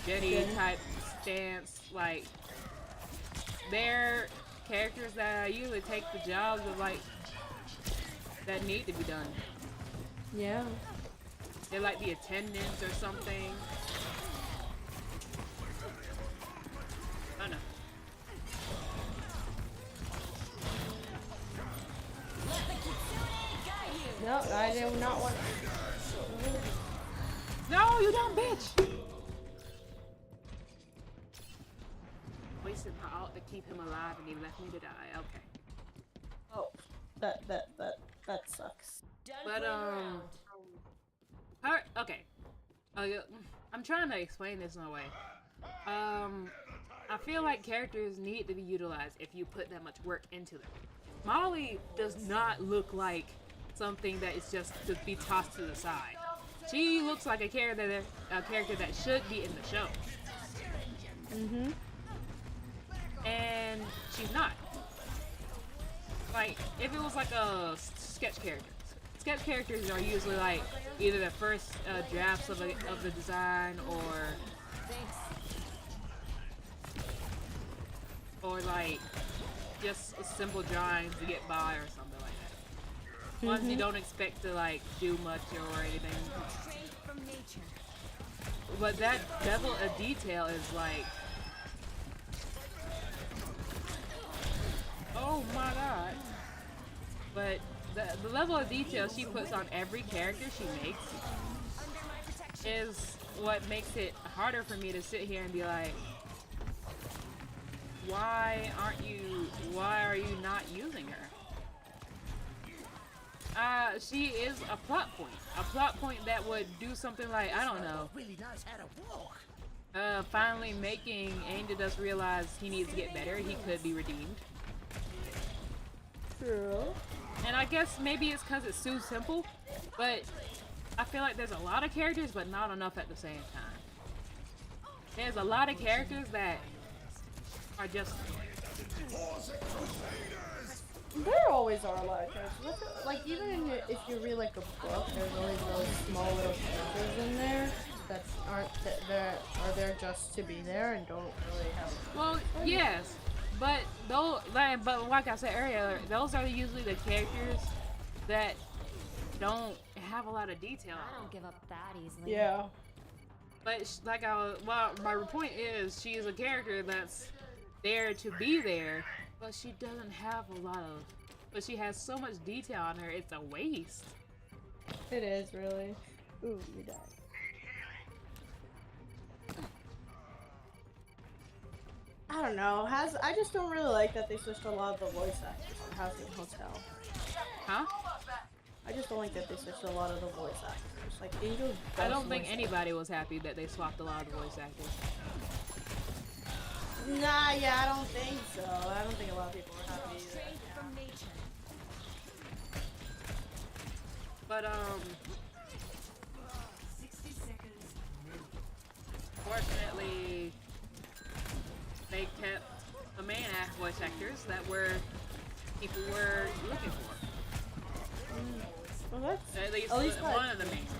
Jenny type stance. Like, they're characters that usually take the jobs of like that need to be done. Yeah. They're like the attendants or something. I don't know. No, I do not want. No, you dumb bitch! Waste wasted my ult to keep him alive and he left me to die. Okay. Oh, that sucks. But okay. I'm trying to explain this in a way. I feel like characters need to be utilized if you put that much work into them. Molly does not look like something that is just to be tossed to the side. She looks like a character that should be in the show. And she's not. Like, if it was like a sketch character. Sketch characters are usually like either the first drafts of the design or like just simple drawings to get by or something like that. Ones you don't expect to like do much or anything. But that level of detail is like, oh my god. But the level of detail she puts on every character she makes is what makes it harder for me to sit here and be like, why are you not using her? She is a plot point that would do something like, I don't know, finally making Angel realize he needs to get better, he could be redeemed. True. And I guess maybe it's because it's too simple, but I feel like there's a lot of characters, but not enough at the same time. There's a lot of characters that are just... There always are a lot of characters. Like, even if you read like a book, there's always those small little characters in there that are there just to be there and don't really have... Well, yes. But like I said earlier, those are usually the characters that don't have a lot of detail. I don't give up that easily. Yeah. But my point is, she is a character that's there to be there, but she doesn't have a lot of. But she has so much detail on her, it's a waste. It is really. Ooh, you died. I don't know. I just don't really like that they switched a lot of the voice actors for Housing Hotel. Huh? I just don't like that they switched a lot of the voice actors. Like Angel. I don't think anybody was happy that they swapped a lot of the voice actors. Nah, yeah, I don't think so. I don't think a lot of people were happy either. But 60 seconds. fortunately, they kept the main voice actors that people were looking for. Well, that's at least one of the main ones,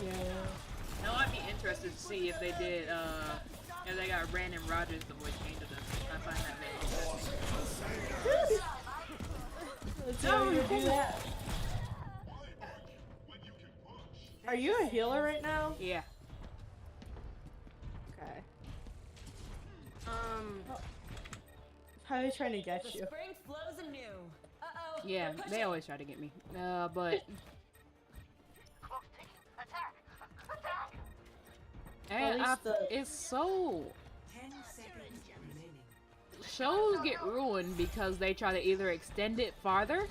anyway. Yeah. Now I'd be interested to see if they did, if they got Brandon Rogers the voice change of them. I find that very interesting. Let's see how you do that. Are you a healer right now? Yeah. Okay. How are they trying to get you? Spring flows anew. Uh-oh. Yeah, they always try to get me. But and it's so 10 seconds remaining. shows get ruined because they try to either extend it farther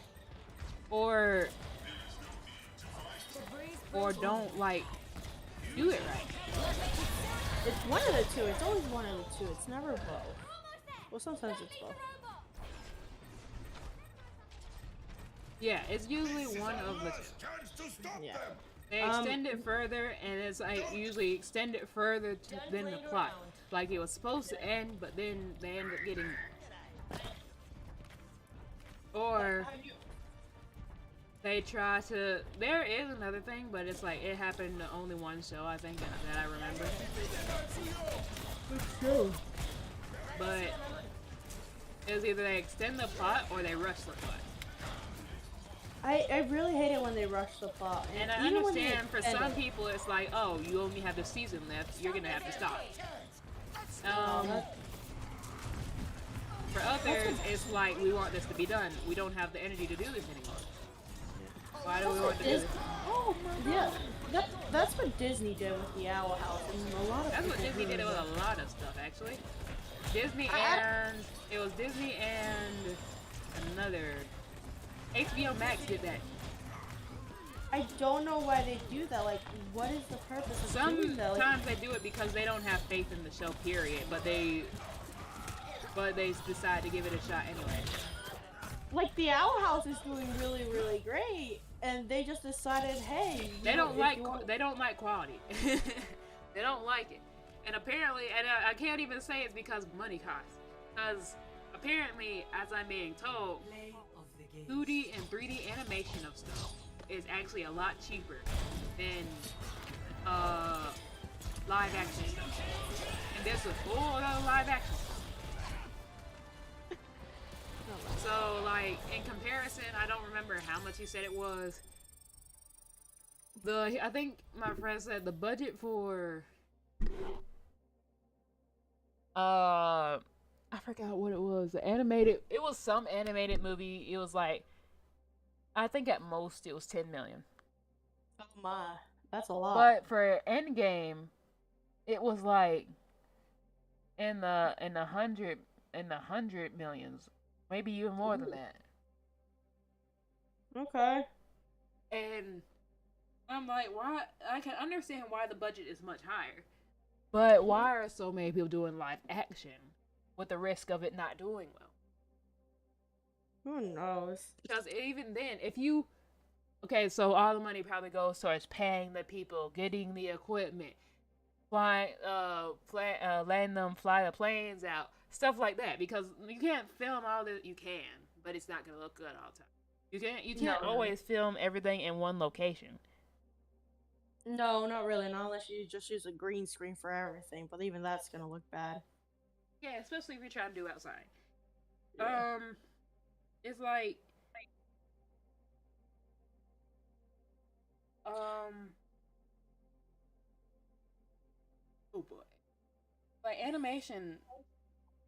or don't like do it right. It's one of the two. It's always one of the two. It's never both. Well, sometimes it's both. Yeah, it's usually one of the two. Yeah. They extend it further, and it's like usually extend it further than the plot. Like it was supposed to end, but then they end up getting. Or they try to. There is another thing, but it's like it happened to only one show, I think, that I remember. It's true. But it was either they extend the plot or they rush the plot. I really hate it when they rush the plot. And I understand for some people it's like, oh, you only have this season left, you're gonna have to stop. For others, it's like, we want this to be done. We don't have the energy to do this anymore. Why do we want to do this? Oh my god. Yeah, that's what Disney did with the Owl House. And a lot of That's what Disney did with a lot of stuff, actually. Disney and another HBO Max did that. I don't know why they do that. Like, what is the purpose of doing that? Like, Sometimes they do it because they don't have faith in the show, period. But they decide to give it a shot anyway. like the Owl House is doing really, really great, and they just decided, hey, They don't like quality. They don't like it, and apparently, and I can't even say it's because money costs. Because apparently, as I'm being told, 2D and 3D animation of stuff is actually a lot cheaper than live action stuff. And there's a full other live action stuff. So, like, in comparison, I don't remember how much he said it was. I think my friend said the budget for I forgot what it was. It was some animated movie. It was like, I think at most it was 10 million. Oh my, that's a lot. But for Endgame, it was like in the hundred millions, maybe even more than that. Okay. And I'm like, why? I can understand why the budget is much higher, but why are so many people doing live action with the risk of it not doing well? Who knows? Because even then, so all the money probably goes towards paying the people, getting the equipment, letting them fly the planes out, stuff like that. Because you can't film all that. You can, but it's not gonna look good all the time. You can't always film everything in one location. No, not really. Not unless you just use a green screen for everything. But even that's gonna look bad. Yeah, especially if you're trying to do outside. Yeah. It's like, oh boy, like animation.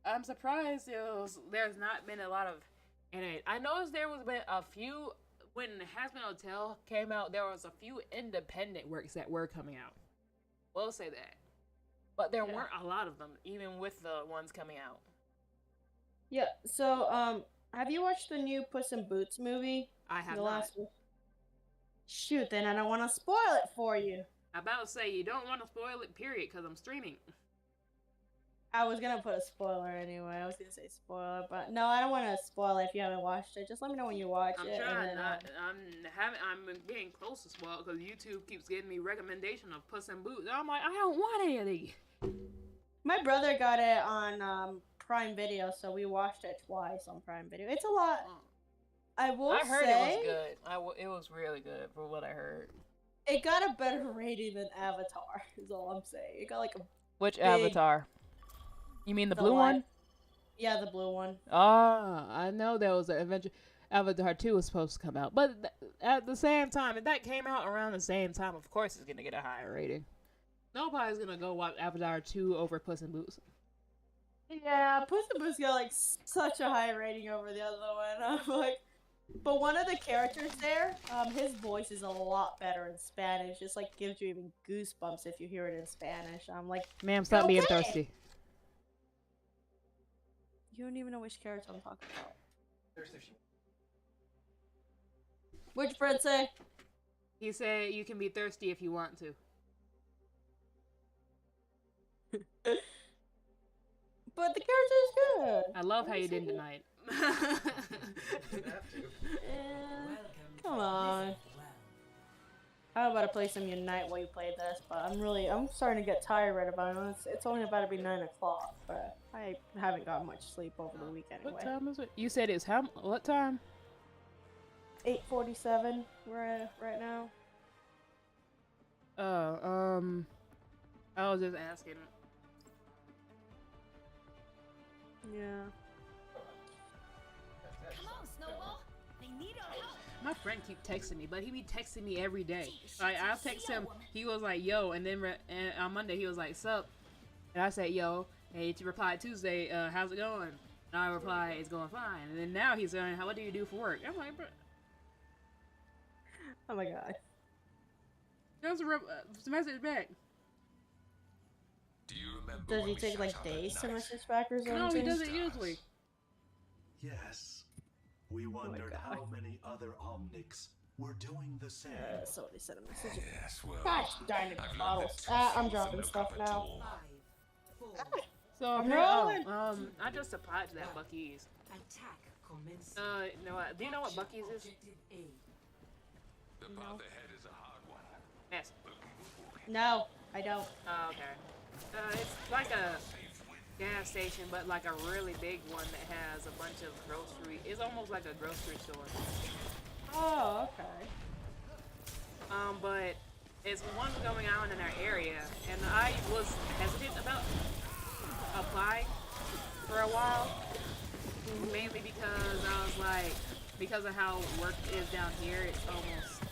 I'm surprised there's not been a lot of, and I noticed there was been a few when Hazbin Hotel came out. There was a few independent works that were coming out. We'll say that, but there weren't a lot of them, even with the ones coming out. Yeah. So, have you watched the new Puss in Boots movie? I have the not. Last one? Shoot, then I don't want to spoil it for you. I'm about to say you don't want to spoil it, period, because I'm streaming. I was gonna put a spoiler anyway. I was gonna say spoiler, but no, I don't want to spoil it if you haven't watched it. Just let me know when you watch it. I'm trying and then, not. I'm getting close to spoil because YouTube keeps getting me recommendation of Puss in Boots. And I'm like, I don't want any of these. My brother got it on Prime Video, so we watched it twice on Prime Video. It's a lot. I heard say, it was good. It was really good for what I heard. It got a better rating than Avatar. Is all I'm saying. It got like a Which big, Avatar? You mean the blue one? Yeah, the blue one. Ah, I know there was an adventure. Avatar 2 was supposed to come out, but at the same time, if that came out around the same time, of course it's gonna get a higher rating. Nobody's gonna go watch Avatar 2 over Puss in Boots. Yeah, Puss in Boots got like such a high rating over the other one. I'm like, but one of the characters there, his voice is a lot better in Spanish. Just like gives you even goosebumps if you hear it in Spanish. I'm like, ma'am, stop being thirsty. You don't even know which character I'm talking about. Which Fred say? He said you can be thirsty if you want to. But the character is good. I love how you did tonight. Come on. I'm about to play some Unite while you play this, but I'm starting to get tired right about it. It's only about to be 9 o'clock, but I haven't got much sleep over the weekend anyway. What time is it? You said it's what time? 8:47 right now. I was just asking. Yeah. Come on, Snowball. They need our help. My friend keep texting me, but he be texting me every day. Like, I'll text him, he was like, yo, and then on Monday he was like, sup? And I said, yo, and he replied Tuesday, how's it going? And I replied, it's going fine. And then now he's saying, what do you do for work? I'm like, bro. Oh my god. There's a message back. Do you remember Does when he we take shut like up at days to night? message back or something? No, he doesn't usually. Yes. We wondered how many other Omnics were doing the same. Somebody sent a message. Yes, well, Gosh darn it, I've learned bottles. that two I'm things dropping make stuff up a now. tool. So I'm apparently, rolling. I just applied to that Buc-ee's. Attack commences. You know what? Do you know what Buc-ee's is? Objective A. The path ahead is a hard one. Yes. No, I don't. Oh, okay. It's like a gas station, but like a really big one that has a bunch of grocery. It's almost like a grocery store. Oh, okay. But it's one going on in our area, and I was hesitant about applying for a while, mainly because I was like, because of how work is down here, it's almost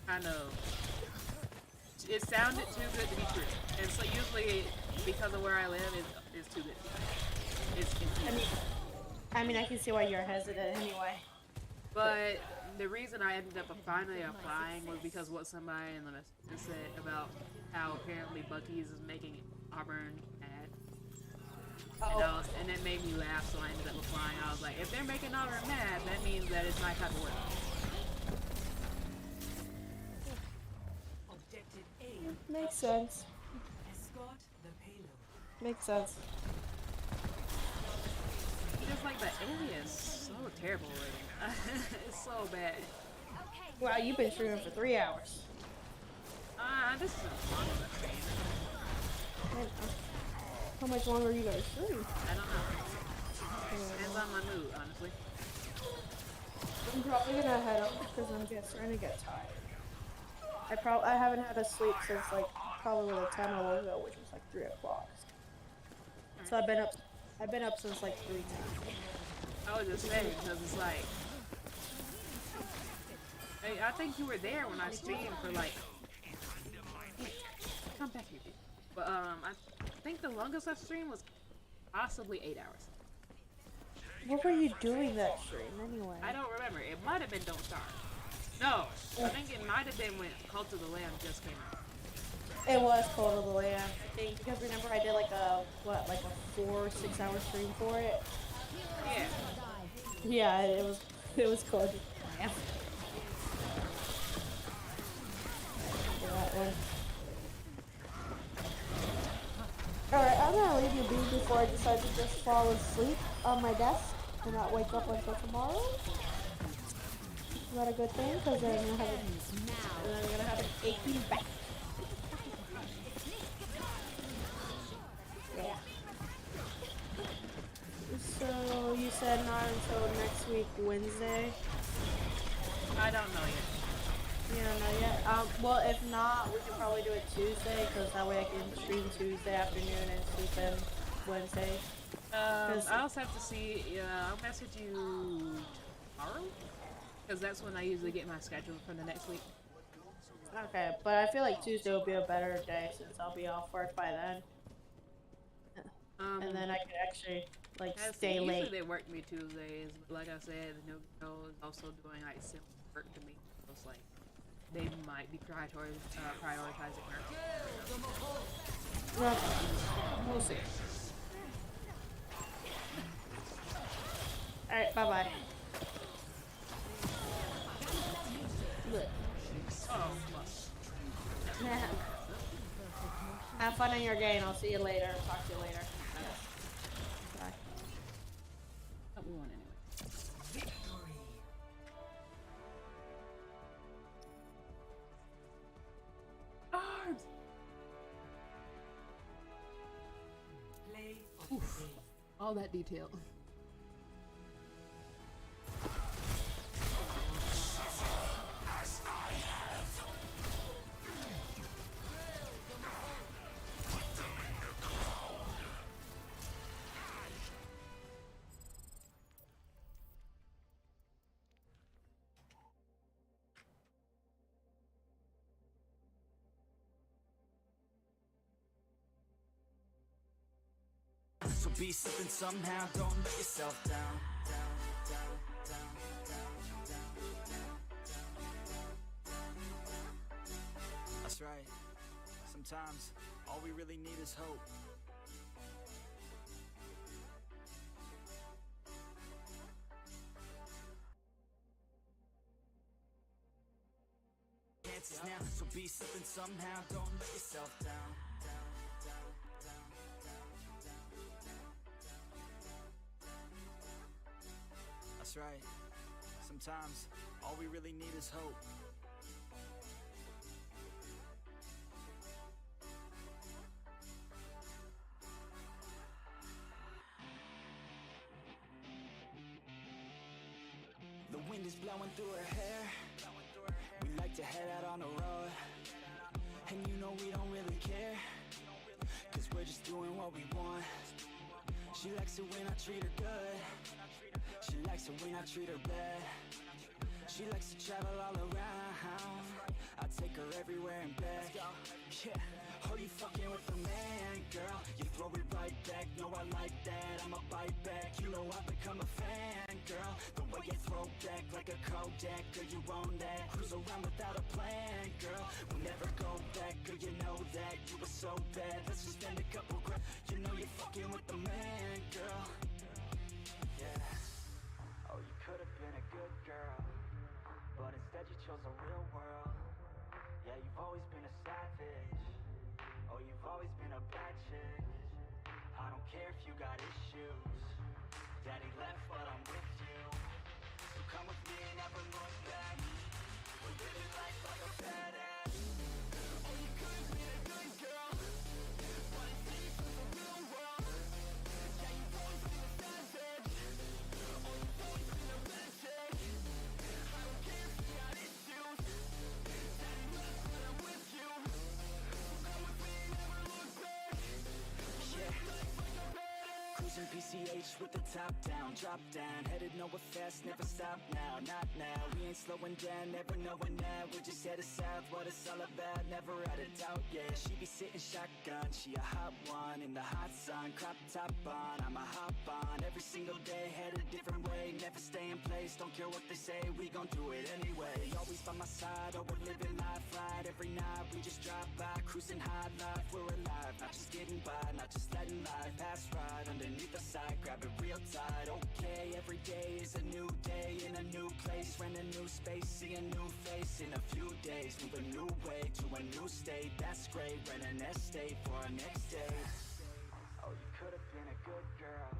kind of, it sounded too good to be true, and so usually because of where I live, it's too good to be true. It's confusing. I mean, I can see why you're hesitant anyway. But the reason I ended up finally applying was because what somebody in the message said about how apparently Buc-ee's is making Auburn mad. And it made me laugh, so I ended up applying. I was like, if they're making Auburn mad, that means that it's my type of work. Objective A. Makes sense. Escort the payload. Makes sense. Just like the area is so terrible already. It's so bad. Wow, you've been streaming for 3 hours. This is a long stream. Man, how much longer are you gonna stream? I don't know. Depends on my mood, honestly. I'm probably gonna head up because I'm starting to get tired. I haven't had a sleep since like probably the time I woke up, which was like 3 o'clock. So I've been up since like 3 times. I was just saying because it's like, hey, I think you were there when I streamed for like. Come back here, dude. But I think the longest I streamed was possibly 8 hours. What were you doing that stream anyway? I don't remember. It might have been Don't Starve. No, I think it might have been when Cult of the Lamb just came out. It was Cult of the Lamb, I think, because remember I did like a 4 or 6 hour stream for it. Yeah. Yeah, it was Cult of the Lamb. That one. Alright, I'm gonna leave you be before I decide to just fall asleep on my desk and not wake up until tomorrow. Is that a good thing? Because then I'm gonna have an aching back. Yeah. So you said not until next week, Wednesday? I don't know yet. You don't know yet? Well, if not, we can probably do it Tuesday, because that way I can stream Tuesday afternoon and sleep in Wednesday. I also have to see, I'll message you tomorrow? Because that's when I usually get my schedule for the next week. Okay, but I feel like Tuesday will be a better day since I'll be off work by then. And then I can actually, like, stay late. Usually they work me Tuesdays, but like I said, the new girl is also doing, like, similar work to me. So it's like, they might be prioritizing her. Well, we'll see. Alright, bye-bye. Oh, have fun in your game. I'll see you later. Talk to you later. Bye. What we want anyway. Arms! Play of Oof. the day. All that detail. So be something somehow, don't let yourself down. That's right. Sometimes all we really need is hope. chances now. So be something somehow, don't let yourself down. That's right. Sometimes all we really need is hope. The wind is blowing through her hair. We like to head out on the road. And you know we don't really care, 'cause we're just doing what we want. She likes it when I treat her good. She likes it when I treat her bad. She likes to travel all around. I take her everywhere and back. Yeah, oh, you fucking with the man, girl. You throw it right back, no, I like that. I'ma bite back, you know I've become a fan, girl. The way you throw back like a Kodak, girl, you own that. Cruise around without a plan, girl. We'll never go back, girl, you know that. You were so bad, let's just spend a couple grand. You know you're fucking with the man, girl. Yeah. Oh, you could've been a good girl, but instead you chose a real world. Yeah, you've always been a savage. Oh, you've always been a bad chick. I don't care if you got issues. Daddy left, but I'm with you. So come with me and never look back. We're living life like a badass. Oh, you could've been a good girl, but instead you chose a real world. Yeah, you've always been a savage. Oh, you've always been a bad chick. I don't care if you got issues. Daddy left, but I'm with you. So come with me and never look back. Yeah. Cruising PCH with the top down, drop down, headed nowhere fast, never stop now, not now. We ain't slowing down, never knowing that. We're just headed south, what it's all about, never had a doubt, yeah. She be sitting shotgun, she a hot one, in the hot sun, crop top on, I'ma hop on, every single day, head a different way, never stay in place, don't care what they say, we gon' do it anyway. Always by my side, oh, we're living life right, every night we just drive by, cruising high life, we're alive, not just getting by, not just letting life pass right underneath the side, grab it real tight. Okay, every day is a new day in a new place, rent a new space, see a new face in a few days, move a new way to a new state. That's great, rent an estate for our next day. Oh, you could have been a good girl,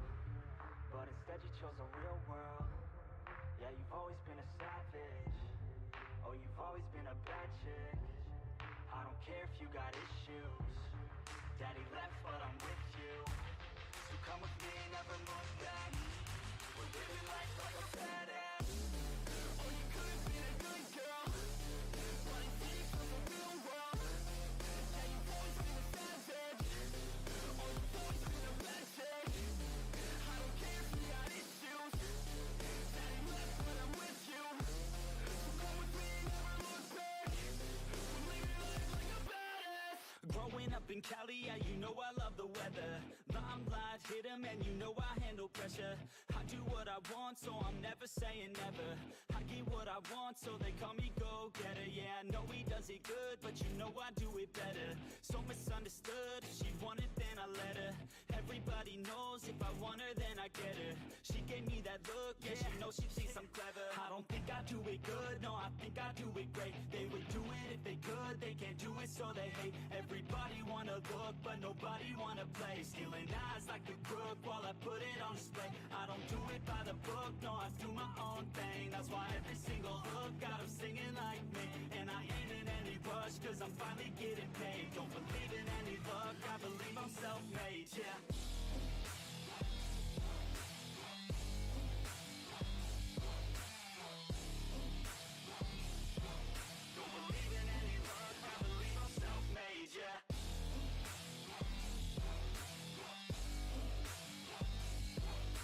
but instead you chose a real world. Yeah, you've always been a savage. Oh, you've always been a bad chick. I don't care if you got issues. Daddy left, but I'm with you. So come with me and never look back. We're living life like a badass. Oh, you could have been a good girl, but instead you chose a real world. Yeah, you've always been a savage. Oh, you've always been a bad chick. I don't care if you got issues. Daddy left, but I'm with you. So come with me and never look back. We're living life like a badass. Growing up in Cali, yeah, you know I love the weather. Limelight hit 'em and you know I handle pressure. I do what I want, so I'm never saying never. I get what I want, so they call me go-getter. Yeah, I know he does it good, but you know I do it better. So misunderstood, if she wanted then I let her. Everybody knows if I want her then I get her. She gave me that look, yeah, she knows she thinks I'm clever. I don't think I do it good, no, I think I do it great. They would do it if they could, they can't do it so they hate. Everybody wanna look, but nobody wanna play. Stealing eyes like a crook while I put it on display. I don't do it by the book, no, I do my own thing. That's why every single hook got 'em singing like me. And I ain't in any rush, 'cause I'm finally getting paid. Don't believe in any luck, I believe I'm self-made, yeah.